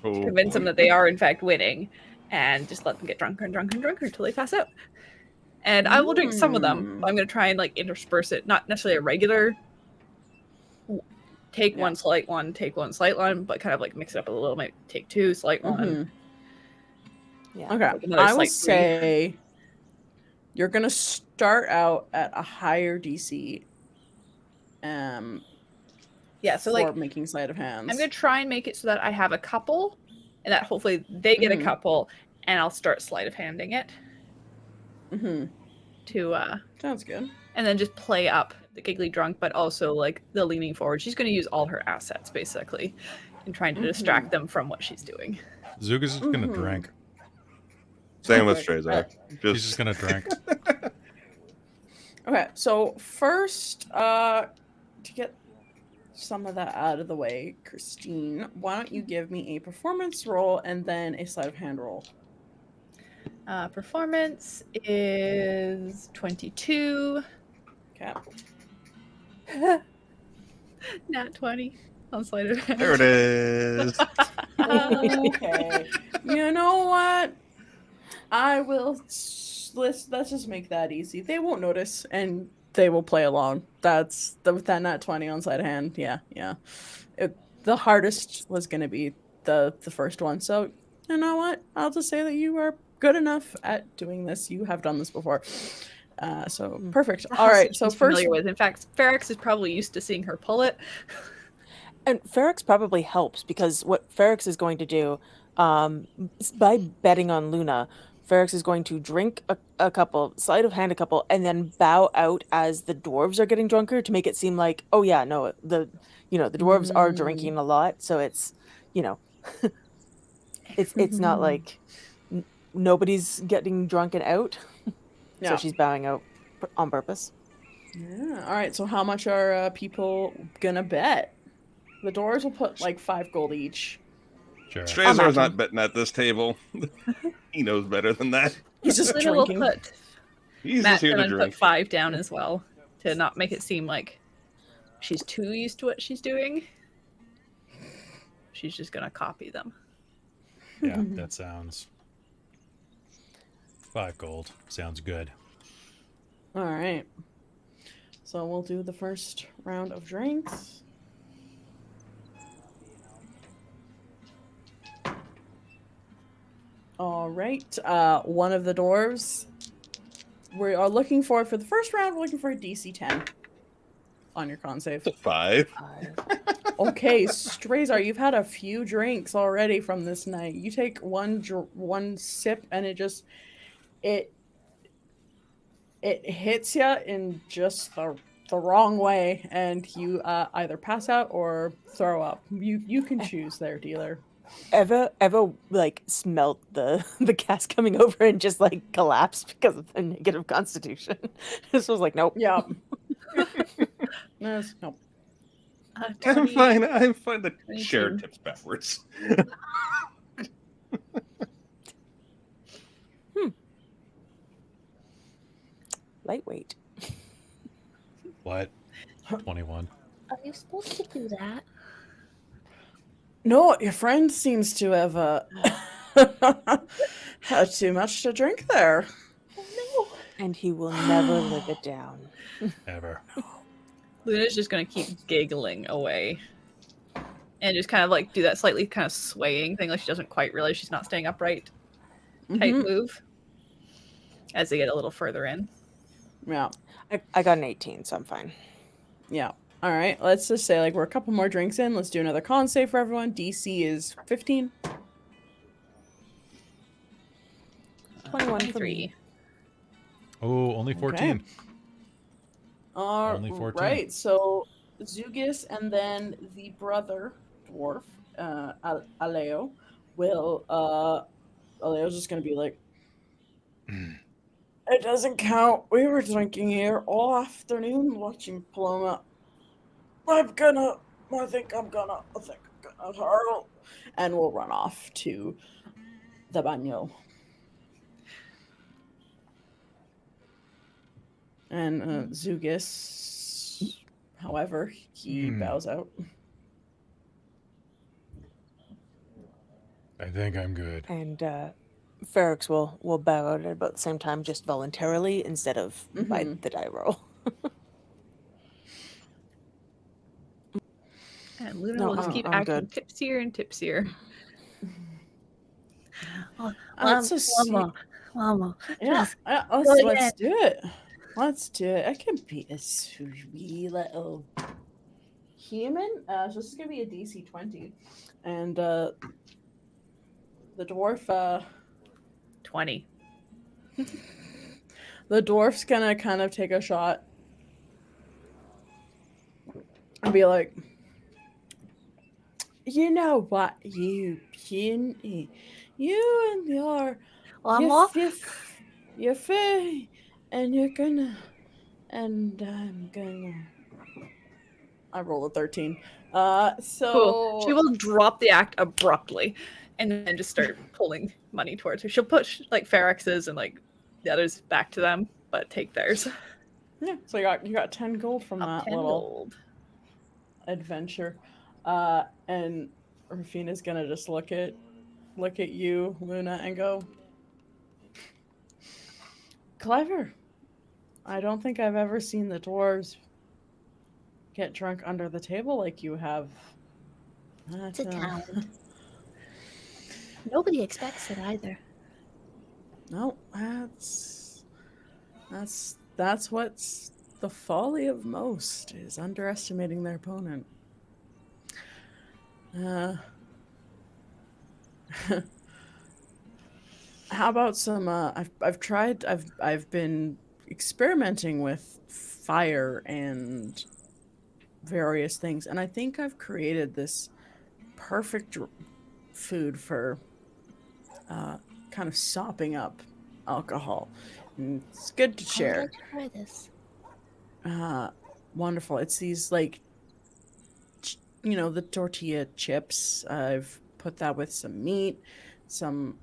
Oh, Convince them that they are in fact winning, and just let them get drunker and drunker and drunker until they pass out. And I will drink some of them. But I'm going to try and like intersperse it, not necessarily a regular take one, slight one, take one, slight one, but kind of like mix it up a little. Maybe take two, slight one. Yeah. Okay, Like another I will slight say you're gonna start out at a higher DC. Yeah, so for like making sleight of hands. I'm going to try and make it so that I have a couple, and that hopefully they get a couple, and I'll start sleight of handing it. To sounds good. and then just play up giggly drunk, but also like the leaning forward. She's going to use all her assets basically in trying to distract them from what she's doing. Dziugas is just gonna drink. Same with Perfect. Strazar. He's just gonna drink. Okay, so first, to get some of that out of the way, Christine, why don't you give me a performance roll and then a sleight of hand roll? Performance is 22. Okay. Nat 20 on sleight of hand. There it is. Okay. You know what? I will. Let's just make that easy. They won't notice, and they will play along. That's with that nat 20 on sleight of hand. Yeah. The hardest was going to be the first one. So you know what? I'll just say that you are good enough at doing this. You have done this before. So perfect. All right. So She's first, familiar with. In fact, Fairx is probably used to seeing her pull it. And Fairx probably helps because what Fairx is going to do, by betting on Luna, Fairx is going to drink a couple, sleight of hand a couple, and then bow out as the dwarves are getting drunker to make it seem like, oh yeah, no, the dwarves are drinking a lot, so it's, it's not like nobody's getting drunk and out. Yeah. So she's bowing out on purpose. Yeah. All right. So how much are people gonna bet? The doors will put like 5 gold each. Sure. Strazar's not betting at this table. He knows better than that. He's just Luna will drinking. put He's Matt's just here to gonna drink. put 5 down as well to not make it seem like she's too used to what she's doing. She's just gonna copy them. Yeah, that sounds 5 gold. Sounds good. All right. So we'll do the first round of drinks. All right. One of the dwarves. We are looking for the first round. We're looking for a DC 10 on your con save. 5. Okay, Strazar, you've had a few drinks already from this night. You take one sip, and it hits you in just the wrong way, and you either pass out or throw up. You can choose there, dealer. Eva like smelt the gas coming over and just like collapsed because of the negative constitution. This was like, nope. Yeah. Nope. I'm fine. I'm fine. The 22. chair tips backwards. Lightweight. What? 21. Are you supposed to do that? No, your friend seems to have had too much to drink there. And he will never live it down. Ever. Luna's just gonna keep giggling away. And just kind of like do that slightly kind of swaying thing, like she doesn't quite realize she's not staying upright type move. As they get a little further in. Yeah. I got an 18, so I'm fine. Yeah. All right. Let's just say like we're a couple more drinks in. Let's do another con save for everyone. DC is 15. 21 for 23. me. Oh, only 14. Okay. All Only 14. right. So Dziugas and then the brother dwarf, Aleo, will Aleo's just gonna be like, it doesn't count. We were drinking here all afternoon watching Paloma. I think I'm gonna hurl. And we'll run off to the baño. And Dziugas, however, he bows out. I think I'm good. And Fairx will bow out at about the same time, just voluntarily instead of by the die roll. And Luna No, will just I'm- keep I'm acting good. tipsier and tipsier. That's a sweet- Mama. Yeah, Go let's do it. Let's do it. I can be a sweet little human. So this is gonna be a DC 20, and the dwarf. 20. The dwarf's gonna kind of take a shot I'll be like, you know what, you and your Well, your fey, and you're gonna, and I'm gonna. I roll a 13. Cool. She So will drop the act abruptly and then just start pulling money towards her. She'll push like Fairx's and like the others back to them, but take theirs. yeah, so you got 10 gold from Up that 10 little gold. adventure. And Rufina's gonna just look at you, Luna, and go, clever. I don't think I've ever seen the dwarves get drunk under the table like you have. it's a talent. Nobody expects it either. No, that's what's the folly of most, is underestimating their opponent. How about some I've been experimenting with fire and various things, and I think I've created this perfect food for kind of sopping up alcohol. And it's good to I would share. like to try this. Wonderful. It's these, like, the tortilla chips. I've put that with some meat, some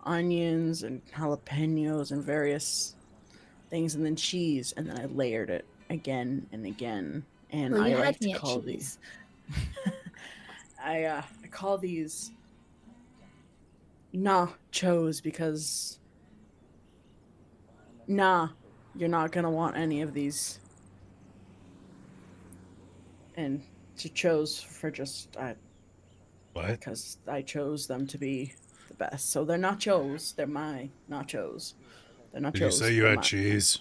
onions and jalapenos and various things, and then cheese, and then I layered it again and again. And Well, you I had like me to at call cheese. these I call these nachos, because you're not gonna want any of these. And to chose for just What? because I chose them to be the best. So they're nachos. They're my nachos. They're nachos. Did you say you they're had my- cheese?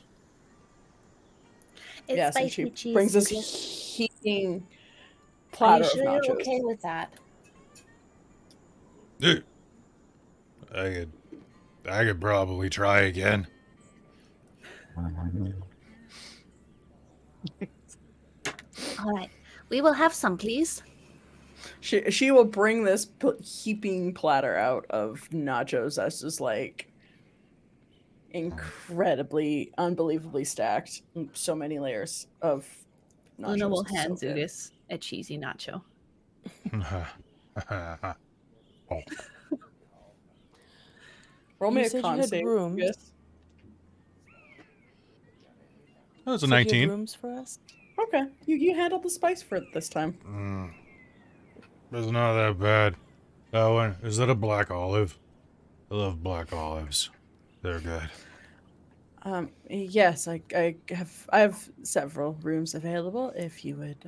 It's Yes, and spicy she cheese. brings this Dziugas. heaping Are platter you sure of nachos. you're okay with that? Dude, I could probably try again. All right. We will have some, please. She will bring this heaping platter out of nachos that's just like incredibly, unbelievably stacked. So many layers of nachos. Luna will It's hand so good. Dziugas a cheesy nacho. Oh, Roll You me a said you con had save. rooms. Yes. That was a So do you have 19. rooms for us? Okay, you handled the spice for it this time. It's not that bad. That one, is that a black olive? I love black olives. They're good. Yes, I have several rooms available if you would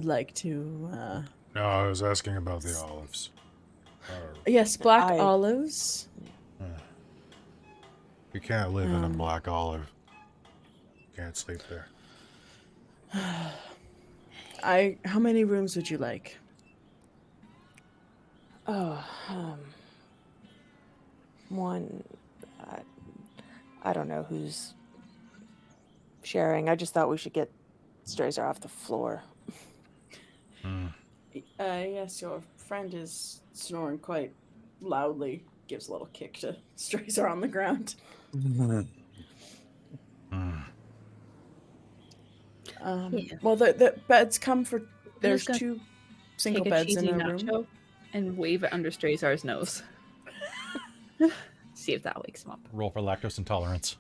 like to. No, I was asking about the olives. Yes, black I- olives. You can't live in a black olive. Can't sleep there. How many rooms would you like? Oh, one. I don't know who's sharing. I just thought we should get Strazar off the floor. Yes, your friend is snoring quite loudly. Gives a little kick to Strazar on the ground. Yeah. Well, the beds come for. There's gonna two single Take a beds in cheesy a room. nacho and wave it under Strazar's nose. See if that wakes him up. Roll for lactose intolerance.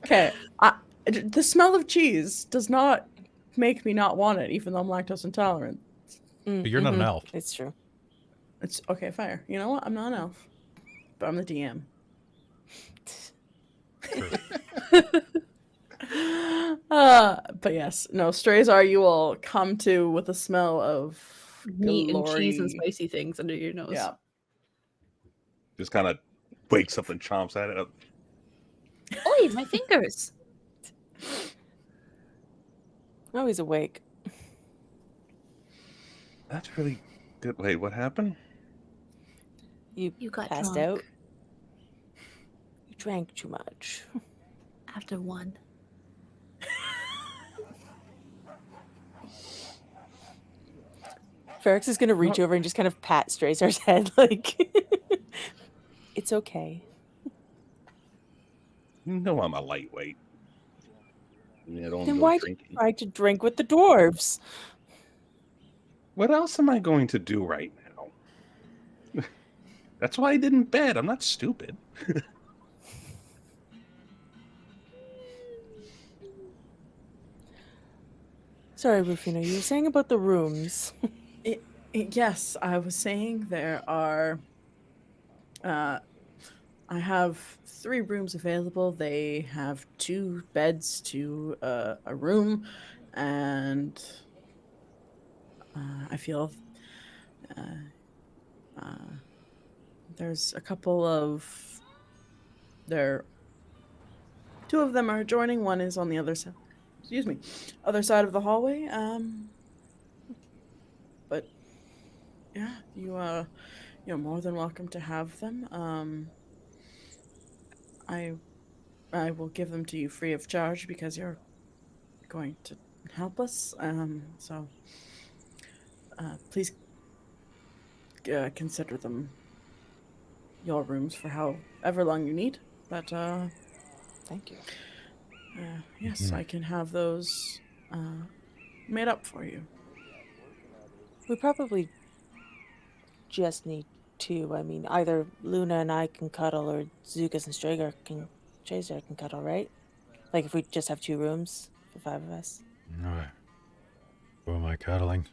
Okay, the smell of cheese does not make me not want it, even though I'm lactose intolerant. But you're not an elf. It's true. It's okay, fire. You know what? I'm not an elf, but I'm the DM. But yes, no, Strazar, you will come to with a smell of Meat and cheese and glory. spicy things under your nose. Yeah. Just kind of wakes up and chomps at it. Oi, my fingers. Oh, he's awake. That's really good. Wait, what happened? You You got passed drunk. out. You drank too much. After one. Fairx is gonna reach over and just kind of pat Strazar's head, like it's okay. You know I'm a lightweight. I mean, I don't Then go why did drinking. you try to drink with the dwarves? What else am I going to do right now? That's why I didn't bet. I'm not stupid. Sorry, Rufino, you were saying about the rooms. Yes, I was saying there are. I have 3 rooms available. They have 2 beds to a room, and I feel there's a couple of there. 2 of them are adjoining. One is on the other side. Excuse me, other side of the hallway. But yeah, you're more than welcome to have them. I will give them to you free of charge because you're going to help us. So please consider them your rooms for however long you need. But Thank you. yes, I can have those made up for you. We probably just need 2. I mean, either Luna and I can cuddle, or Dziugas and Strazar can cuddle, right? Like if we just have 2 rooms for 5 of us. Alright. Who am I cuddling?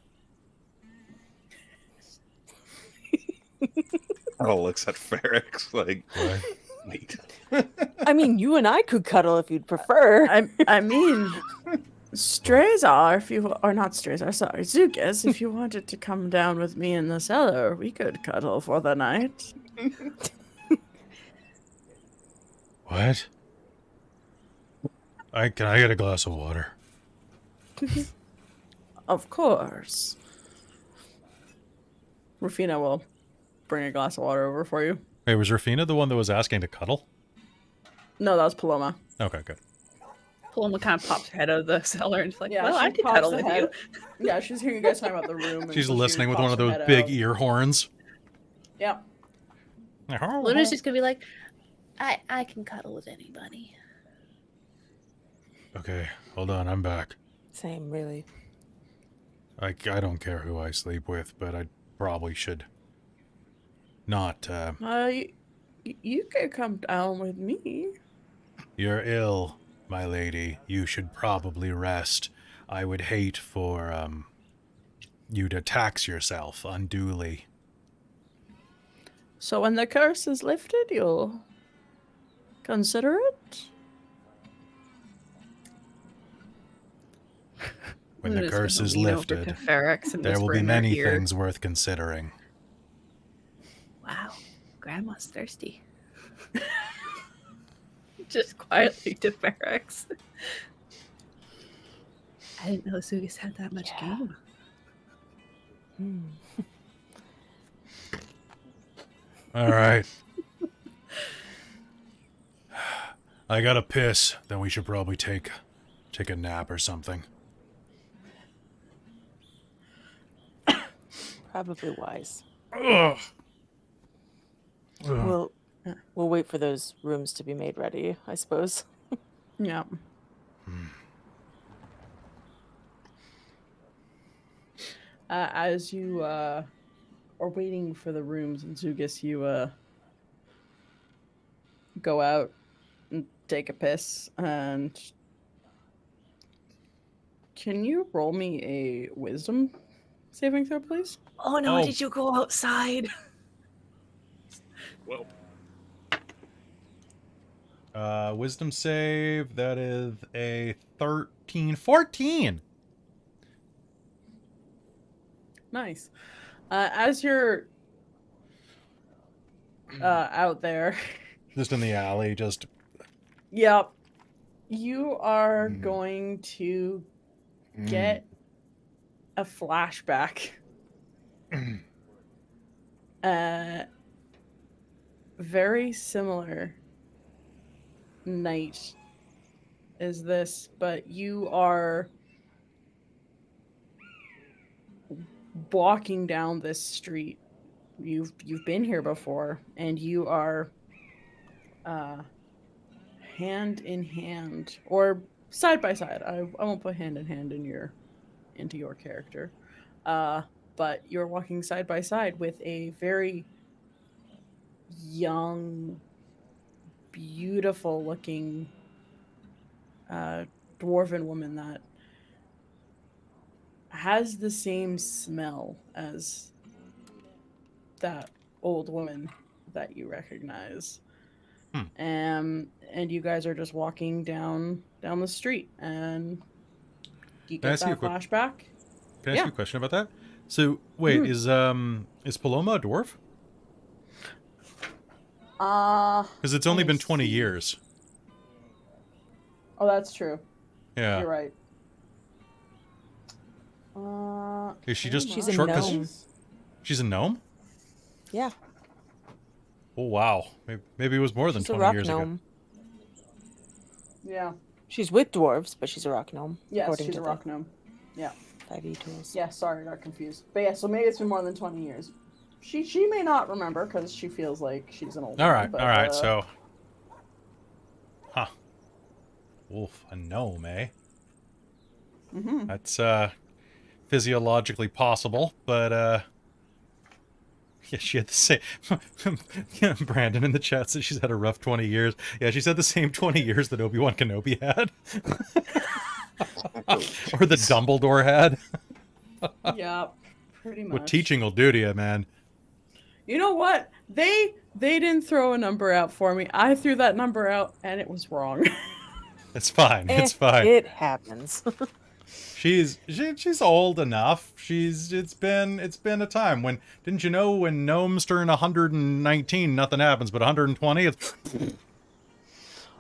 Carl looks at Fairx like, What? wait. I mean, you and I could cuddle if you'd prefer. I mean, Strazar, if you or not Strazar, sorry, Dziugas, if you wanted to come down with me in the cellar, we could cuddle for the night. What? Can I get a glass of water? Of course. Rufina will bring a glass of water over for you. Hey, was Rufina the one that was asking to cuddle? No, that was Paloma. Okay, good. Paloma kind of pops her head out of the cellar and she's like, well, she I could pops cuddle her with head- you. Yeah, she's hearing you guys talking about the room. and She's so she listening with pops one of her those head big out. ear horns. Yeah. Luna's just gonna be like, I can cuddle with anybody. Okay, hold on, I'm back. Same, really. I don't care who I sleep with, but I probably should not, You could come down with me. You're ill, my lady. You should probably rest. I would hate for, you to tax yourself unduly. So when the curse is lifted, you'll consider it? When the Luna's curse gonna is lean over to lifted, Fairx and there will whisper be in her many ear. things worth considering. Wow, Grandma's thirsty. Just quietly to Fairx. I didn't know Dziugas had that much game. All right. I gotta piss. Then we should probably take a nap or something. Probably wise. Ugh. We'll wait for those rooms to be made ready, I suppose. Yeah. As you are waiting for the rooms in Dziugas, you go out and take a piss. And can you roll me a wisdom saving throw, please? Oh no, Oh. did you go outside? Well, Wisdom save, that is a 14. Nice. As you're out there, Just in the alley, just... yep, you are going to get a flashback. Very similar night is this, but you are walking down this street. You've been here before, and you are hand in hand or side by side. I won't put hand in hand into your character, but you're walking side by side with a very young, beautiful looking dwarven woman that has the same smell as that old woman that you recognize. And you guys are just walking down the street, and you get that flashback. Can I ask you a question about that? So wait, is Paloma a dwarf? Because it's only been 20 years. Oh, that's true. Yeah, you're right. Is she just She's a short? gnome. She's a gnome? Yeah. Oh wow, maybe it was more than She's a 20 rock years gnome. ago. Yeah. She's with dwarves, but she's a rock gnome. Yes, according she's to a rock gnome. Yeah. 5e tools. Yeah, sorry, I got confused. But yeah, so maybe it's been more than 20 years. She may not remember because she feels like she's an old All woman, right, but, all right. So, wolf, a gnome, eh? Mm-hmm. That's physiologically possible, but yeah, she had the same. Brandon in the chat says she's had a rough 20 years. Yeah, she's had the same 20 years that Obi-Wan Kenobi had, or the Dumbledore had. Yeah, pretty much. What teaching will do to you, man. You know what? They didn't throw a number out for me. I threw that number out, and it was wrong. It's fine. It's fine. It happens. She's old enough. It's been a time when, didn't you know, when gnomes turn 119, nothing happens, but 120, it's.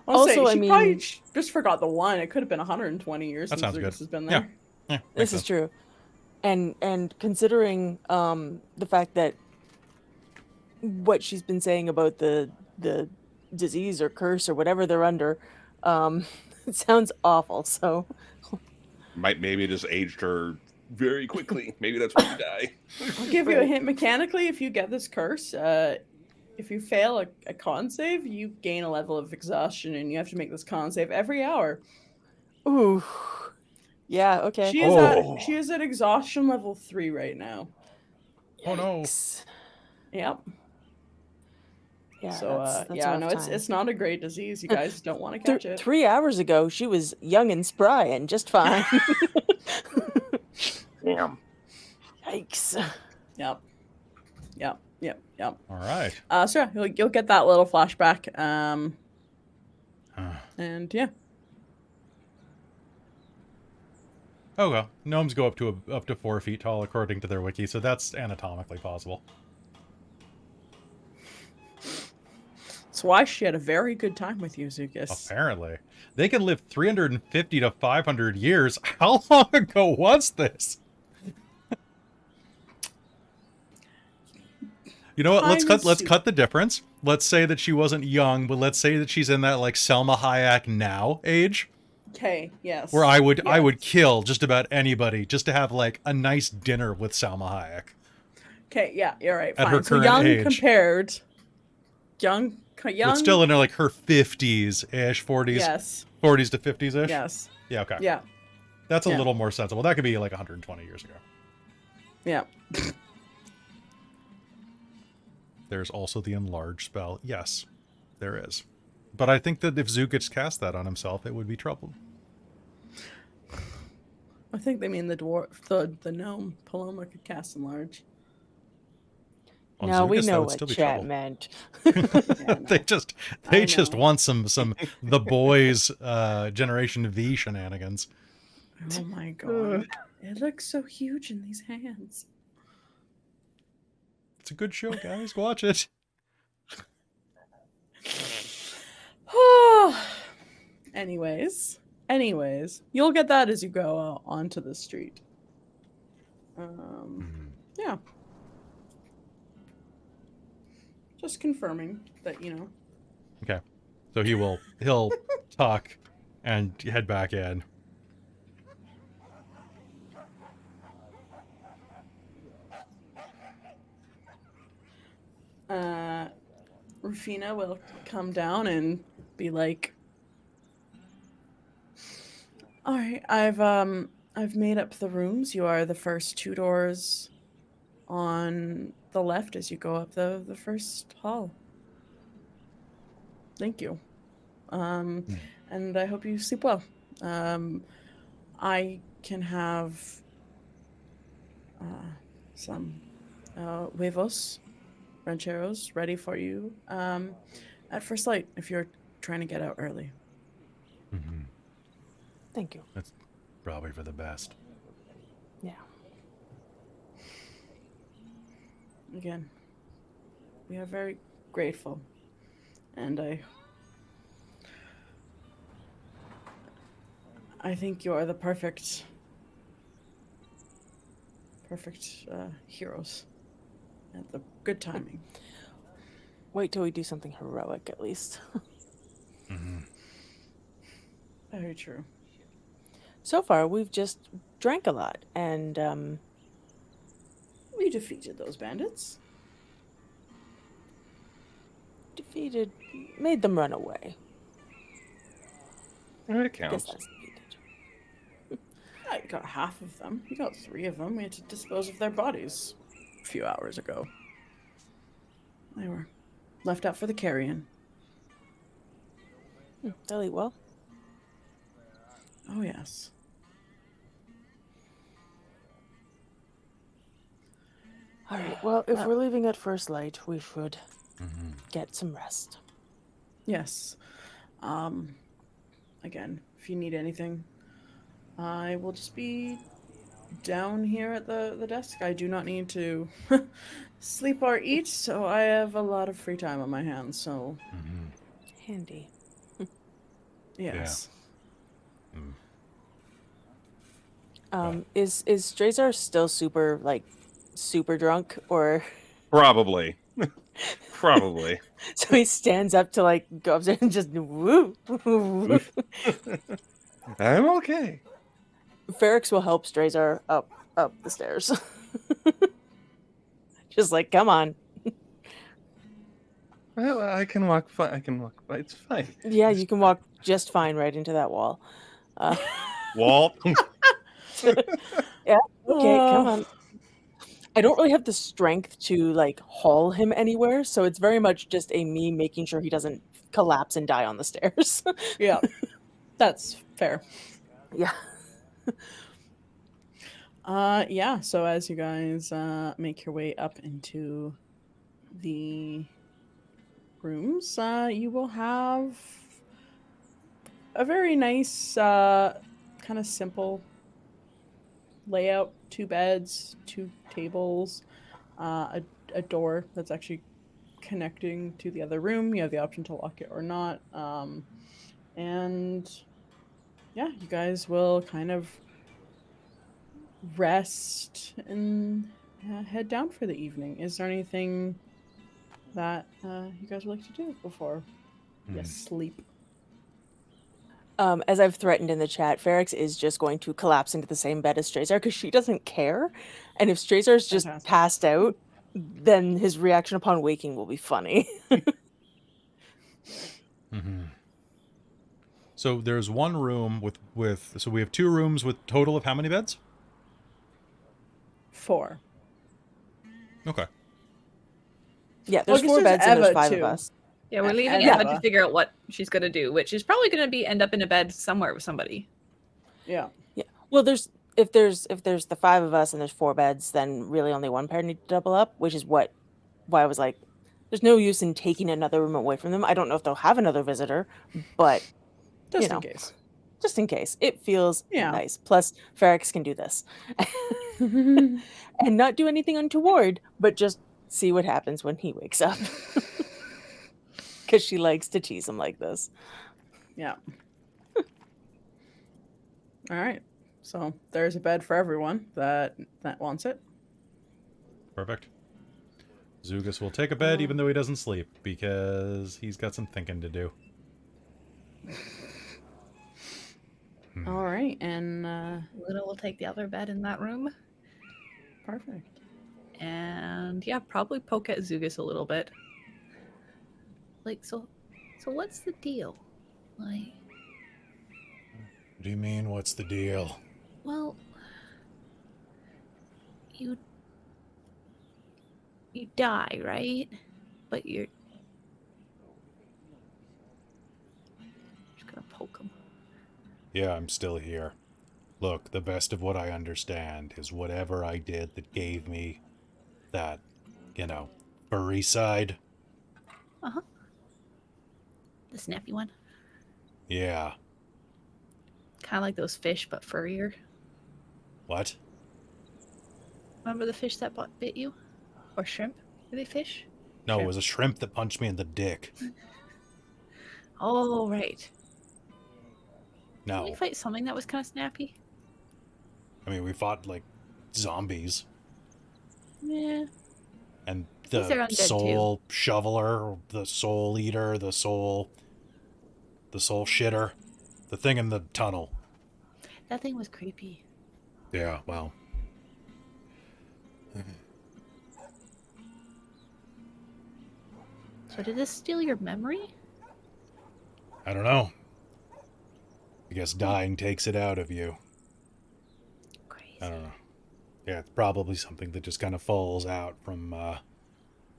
Also, I mean, probably just forgot the one. It could have been 120 years since Dziugas has been there. Yeah, this is true, and considering the fact that what she's been saying about the disease or curse or whatever they're under, it sounds awful. So. Maybe it just aged her very quickly. Maybe that's why you die. I'll give you a hint. Mechanically, if you get this curse, if you fail a con save, you gain a level of exhaustion, and you have to make this con save every hour. Ooh. Yeah, okay. She is at exhaustion level 3 right now. Oh no. Yep. Yeah, so that's it's not a great disease. You guys don't want to catch it. 3 hours ago, she was young and spry and just fine. Damn. Yikes. Yep. All right. So yeah, you'll get that little flashback. And yeah. Oh well, gnomes go up to 4 feet tall according to their wiki, so that's anatomically possible. That's why she had a very good time with you, Dziugas. Apparently. They can live 350 to 500 years. How long ago was this? You know what? Let's cut the difference. Let's say that she wasn't young, but let's say that she's in that like Selma Hayek now age. Okay, yes. Where I would kill just about anybody just to have like a nice dinner with Selma Hayek. Okay, yeah, you're right. At fine. her So current age. Young. But still in her like her 50s-ish, 40s. Yes. 40s to 50s-ish. Yes. Yeah, okay. Yeah. That's a little more sensible. That could be like 120 years ago. Yeah. There's also the enlarge spell. Yes, there is. But I think that if Dziugas cast that on himself, it would be trouble. I think they mean the dwarf, the gnome. Paloma could cast enlarge. On No, we Dziugas, know that would what still be chat trouble. meant. They just want some the boys Generation V shenanigans. Oh my god. It looks so huge in these hands. It's a good show, guys. Watch it. Anyways, you'll get that as you go out onto the street. Yeah. Just confirming that, you know. Okay. So he'll talk and head back in. Rufina will come down and be like, all right, I've made up the rooms. You are the first 2 doors on the left as you go up the first hall. Thank you. And I hope you sleep well. I can have some huevos rancheros ready for you at first light if you're trying to get out early. Mm-hmm. Thank you. That's probably for the best. Yeah. Again, we are very grateful, and I think you are the perfect heroes at the good timing. Wait till we do something heroic, at least. Mm-hmm. Very true. So far, we've just drank a lot, and We defeated those bandits. made them run away. It Guess counts. that's defeated. I got half of them. You got 3 of them. We had to dispose of their bodies a few hours ago. They were left out for the carrion. They'll eat well. Oh, yes. All right. Well, if we're leaving at first light, we should Mm-hmm. get some rest. Yes. Again, if you need anything, I will just be down here at the desk. I do not need to sleep or eat, so I have a lot of free time on my hands, so Mm-hmm. Handy. yes. Is Strazar still super drunk, or Probably. Probably. so he stands up to go upstairs and just woo. I'm okay. Fairx will help Strazar up the stairs. Just come on. Well, I can walk. I can walk. It's fine. Yeah, you can walk just fine right into that wall. Wall. Yeah. Okay, come on. I don't really have the strength to haul him anywhere, so it's very much just me making sure he doesn't collapse and die on the stairs. Yeah. That's fair. Yeah. Yeah, so as you guys make your way up into the rooms, you will have a very nice, kind of simple layout. 2 beds, 2 tables, a door that's actually connecting to the other room. You have the option to lock it or not. And yeah, you guys will kind of rest and head down for the evening. Is there anything that you guys would like to do before you sleep? As I've threatened in the chat, Fairx is just going to collapse into the same bed as Strazar because she doesn't care. And if Strazar's just Fantastic. passed out, then his reaction upon waking will be funny. Mm-hmm. So there's one room so we have 2 rooms with total of how many beds? 4. Okay. Yeah, there's Well, 4 there's beds and there's Eva, 5 too. of us. Yeah, we're leaving Yeah. Eva to figure out what she's gonna do, which is probably gonna be end up in a bed somewhere with somebody. Yeah. Yeah. Well, if there's the 5 of us and there's 4 beds, then really only one pair need to double up, which is why I was like, there's no use in taking another room away from them. I don't know if they'll have another visitor, but Just know. in case. just in case. It feels Yeah. nice. Plus, Fairx can do this. And not do anything untoward, but just see what happens when he wakes up. Because she likes to tease him like this. Yeah. All right. So there's a bed for everyone that wants it. Perfect. Dziugas will take a bed even though he doesn't sleep because he's got some thinking to do. All right, and Luna will take the other bed in that room. perfect. And yeah, probably poke at Dziugas a little bit. Like, so what's the deal? Like, What do you mean, what's the deal? well, you die, right? But you're just gonna poke him. Yeah, I'm still here. Look, the best of what I understand is whatever I did that gave me that, furry side. Uh-huh. The snappy one. Yeah. Kind of like those fish, but furrier. What? Remember the fish that bit you? Or shrimp? Were they fish? No, Shrimp. it was a shrimp that punched me in the dick. Oh, right. No. Did we fight something that was kind of snappy? I mean, we fought, like, zombies. Yeah. And These are the undead, soul shoveler, the soul eater, the soul shitter, the thing in the tunnel. That thing was creepy. Yeah, well. So did this steal your memory? I don't know. I guess dying takes it out of you. Crazy. I don't know. Yeah, it's probably something that just kind of falls out from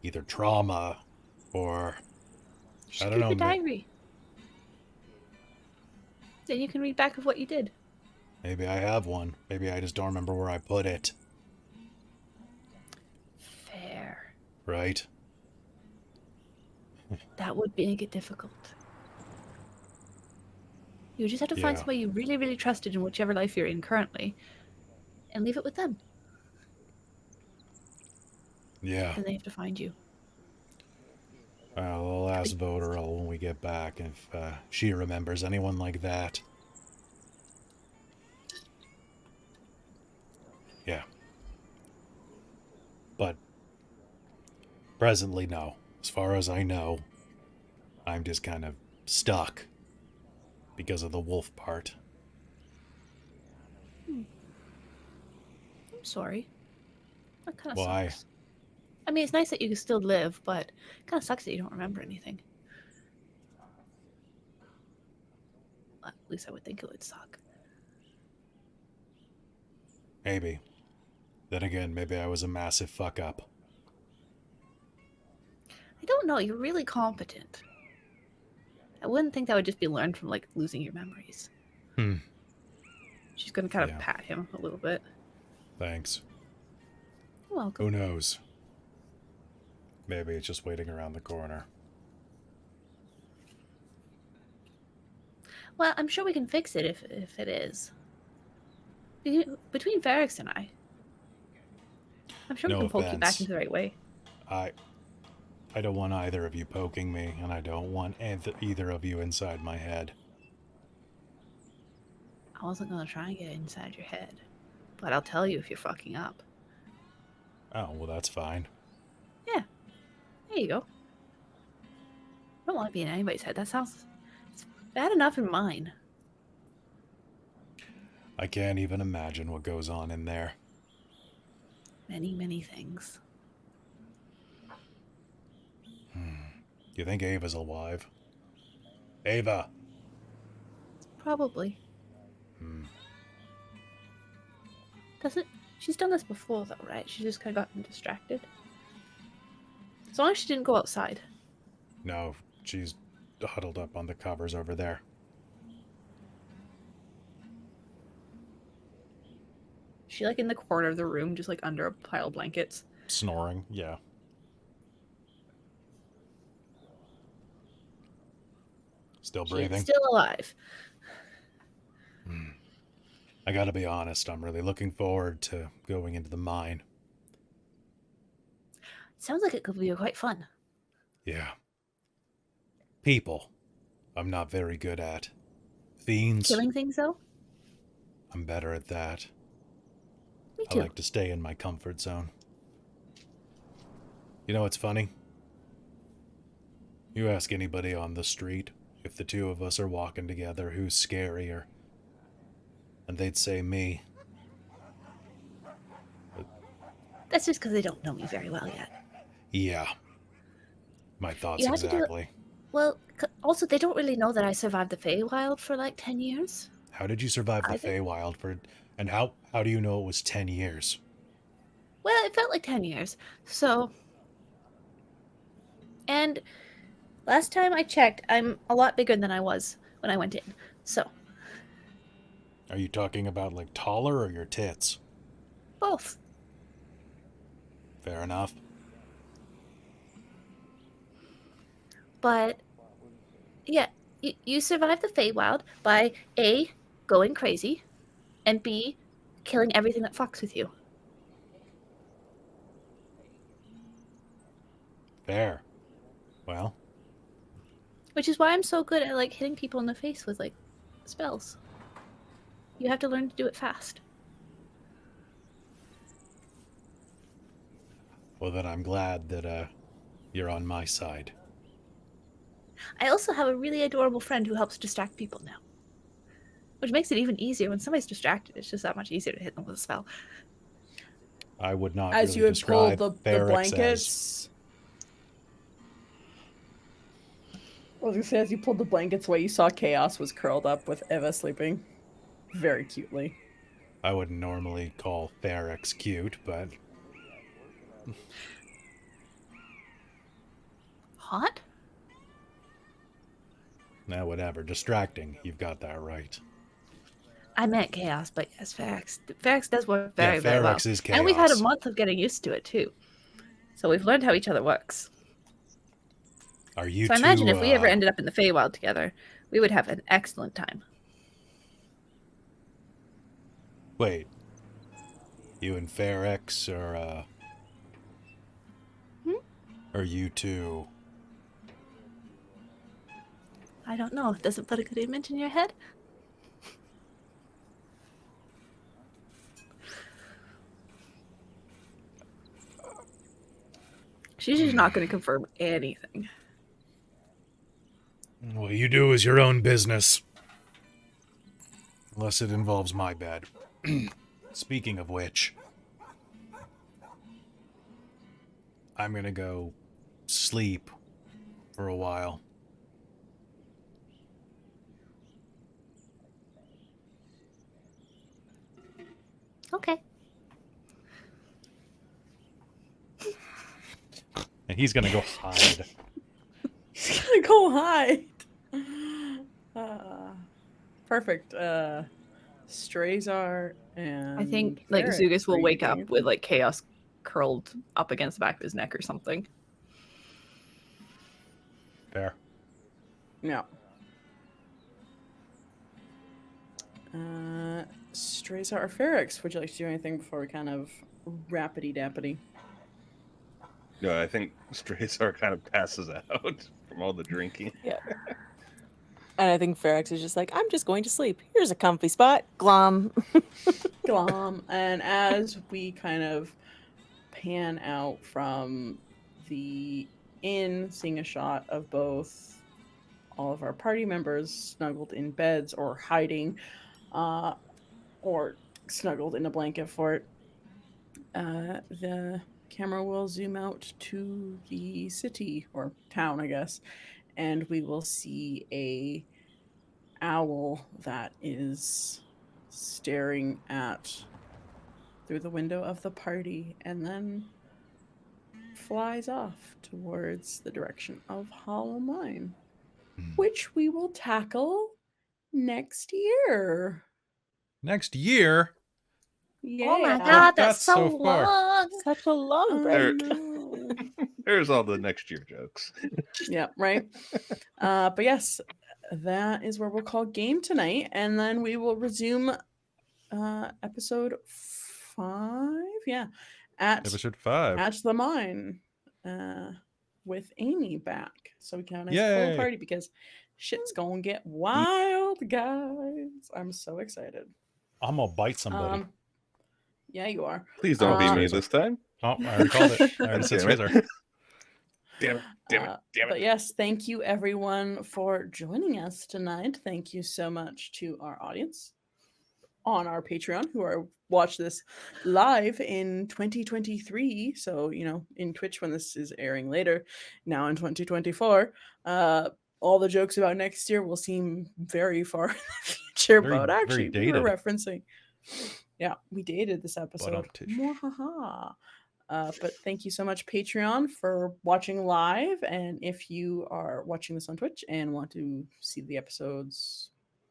either trauma or... Just I don't know. keep a diary. Then you can read back of what you did. Maybe I have one. Maybe I just don't remember where I put it. Fair. Right? That would make it difficult. You just have to find Yeah. somebody you really, really trusted in whichever life you're in currently, and leave it with them. Yeah. Then they have to find you. Well, I'll ask Voterl when we get back if she remembers anyone like that. Yeah. But presently, no. As far as I know, I'm just kind of stuck because of the wolf part. I'm sorry. That kind of Why? sucks. I mean, it's nice that you can still live, but it kind of sucks that you don't remember anything. At least I would think it would suck. Maybe. Then again, maybe I was a massive fuck up. I don't know. You're really competent. I wouldn't think that would just be learned from, like, losing your memories. She's going to kind of Yeah. pat him a little bit. Thanks. You're welcome. Who knows? Maybe it's just waiting around the corner. Well, I'm sure we can fix it if it is. Between Fairx and I. I'm sure we No can poke you back offense. into the right way. I don't want either of you poking me, and I don't want either of you inside my head. I wasn't going to try and get inside your head. But I'll tell you if you're fucking up. Oh, well, that's fine. Yeah. There you go. I don't want to be in anybody's head. That sounds... It's bad enough in mine. I can't even imagine what goes on in there. Many, many things. Do you think Ava's alive? Ava! Probably. Doesn't... She's done this before, though, right? She just kind of gotten distracted. As long as she didn't go outside. No, she's huddled up on the covers over there. Is she, like, in the corner of the room, just, like, under a pile of blankets? Snoring, yeah. Still breathing? She's still alive. I gotta be honest, I'm really looking forward to going into the mine. Sounds like it could be quite fun. Yeah. People, I'm not very good at. Fiends, Killing things, though? I'm better at that. Me I too. like to stay in my comfort zone. You know what's funny? You ask anybody on the street, if the two of us are walking together, who's scarier? And they'd say me. That's just because they don't know me very well yet. Yeah. My thoughts You had to do it- exactly. Well, also, they don't really know that I survived the Feywild for like 10 years. How did you survive the Either. Feywild for... And how do you know it was 10 years? Well, it felt like 10 years. So... And last time I checked, I'm a lot bigger than I was when I went in. So, Are you talking about, like, taller or your tits? both. Fair enough. But, yeah, you survived the Feywild by A, going crazy, and B, killing everything that fucks with you. Fair. Well, Which is why I'm so good at, like, hitting people in the face with, like, spells. You have to learn to do it fast. well then I'm glad that, you're on my side. I also have a really adorable friend who helps distract people now. Which makes it even easier. When somebody's distracted, it's just that much easier to hit them with a spell. I would not As really you had pulled describe the Fairx as... blankets. I was gonna say, as you pulled the blankets away, you saw Chaos was curled up with Eva sleeping very cutely. I wouldn't normally call Fairx cute, but... Hot? Nah, whatever. Distracting. You've got that right. I meant Chaos, but yes, Fairx does work very, very well. Fairx is chaos. And we've had a month of getting used to it, too. So we've learned how each other works. Are you So I imagine if we ever ended up in the Feywild together, we would have an excellent time. Wait. You and Fairx are, Are you two... I don't know. It doesn't put a good image in your head? She's just not going to confirm anything. What you do is your own business. Unless it involves my bed. Speaking of which... I'm gonna go sleep for a while. Okay. And he's gonna go hide. He's gonna go hide. Perfect. Strazar and I think like Fairx, Dziugas will were you wake doing up anything? with like chaos curled up against the back of his neck or something. Fair. No. Strazar or Fairx, would you like to do anything before we kind of rapidy-dappity? No, I think Strazar kind of passes out from all the drinking. Yeah. And I think Fairx is just like, I'm just going to sleep. Here's a comfy spot. Glom. Glom. And as we kind of pan out from the inn, seeing a shot of both all of our party members snuggled in beds or hiding, or snuggled in a blanket fort, the camera will zoom out to the city or town, I guess, and we will see a owl that is staring at through the window of the party and then flies off towards the direction of Hollow Mine, which we will tackle next year. Next year? Yeah. Oh my god, that's that's so so far. long. Such a long break. No. There's all the next year jokes. Yeah, right. But yes, that is where we'll call game tonight, and then we will resume episode 5. Yeah, at Episode 5. at the mine, with Amy back, so we can have a nice Yay. full party because shit's gonna get wild, guys. I'm so excited. I'm gonna bite somebody. Yeah, you are. Please don't be me Strazar. this time. Oh, I already called it. I already said Damn it. Strazar. Damn it. Damn it. Damn But it. yes, thank you everyone for joining us tonight. Thank you so much to our audience. on our Patreon who are watch this live in 2023. So, in Twitch when this is airing later, now in 2024, all the jokes about next year will seem very far in the future, Very, but actually very we were dated. referencing. Yeah, we dated this episode. Mwahaha. But thank you so much, Patreon, for watching live. And if you are watching this on Twitch and want to see the episodes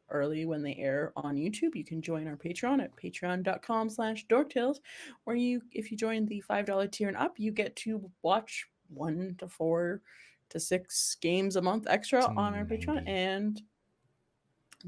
early when they air on YouTube, you can join our Patreon at patreon.com/dorktales, where if you join the $5 tier and up, you get to watch 1 to 4 to 6 games a month extra on our Patreon. And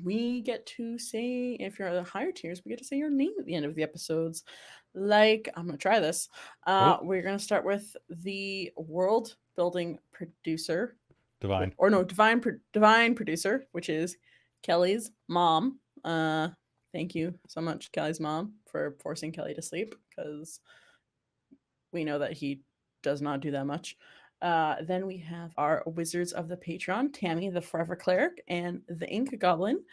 we get to say, if you're at the higher tiers, we get to say your name at the end of the episodes. Like, I'm going to try this. We're going to start with the world building producer. Divine. Divine producer, which is Kelly's mom. Thank you so much, Kelly's mom, for forcing Kelly to sleep, because we know that he does not do that much. Then we have our wizards of the Patreon, Tammy, the Forever Cleric, and the Ink Goblin,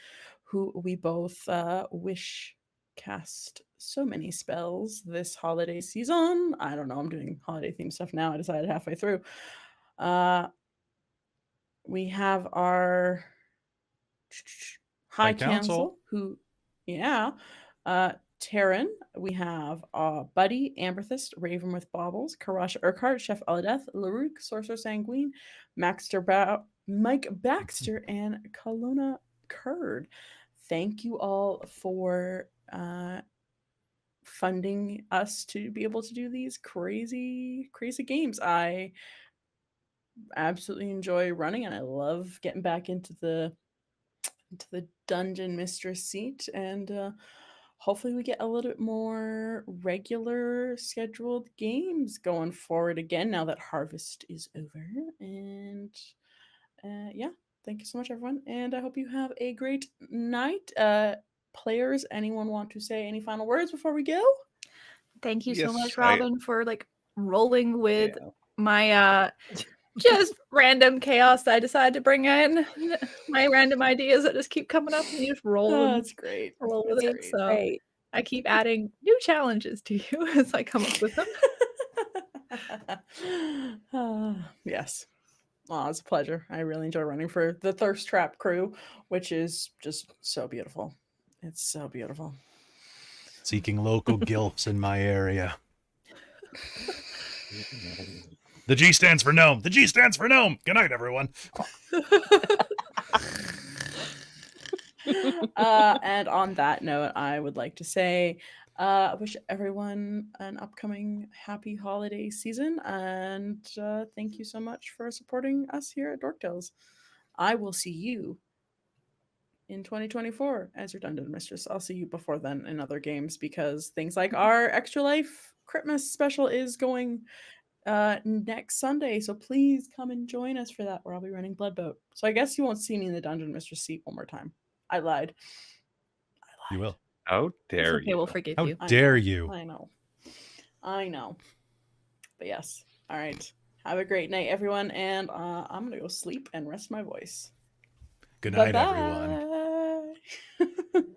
who we both wish cast so many spells this holiday season. I don't know, I'm doing holiday themed stuff now. I decided halfway through. We have our High Council, who, Taryn. We have Buddy, Amberthist, Raven with Baubles, Karash Urquhart, Chef Eladeth, Larouk, Sorcerer Sanguine, Mike Baxter, and Kalona Curd. Thank you all for funding us to be able to do these crazy, crazy games. I absolutely enjoy running, and I love getting back into the dungeon mistress seat, and hopefully we get a little bit more regular scheduled games going forward again now that harvest is over. And thank you so much, everyone, and I hope you have a great night. Players, anyone want to say any final words before we go? Thank you so much, Robin, for rolling with my just random chaos that I decided to bring in. My random ideas that just keep coming up, and you just roll. That's great. Roll with it. So great. I keep adding new challenges to you as I come up with them. Yes. Oh, it's a pleasure. I really enjoy running for the Thirst Trap crew, which is just so beautiful. It's so beautiful. Seeking local gilfs in my area. The G stands for gnome. The G stands for gnome. Good night, everyone. And on that note, I would like to say, wish everyone an upcoming happy holiday season, and thank you so much for supporting us here at Dork Tales. I will see you in 2024 as your Dungeon Mistress. I'll see you before then in other games, because things like our Extra Life Christmas special is going next Sunday, so please come and join us for that, where I'll be running Bloodboat. So I guess you won't see me in the Dungeon Mistress seat one more time. I lied. You will. How dare you? We'll forgive you. How dare you? I know. But yes. All right. Have a great night, everyone, and I'm gonna go sleep and rest my voice. Good night, Bye-bye. everyone.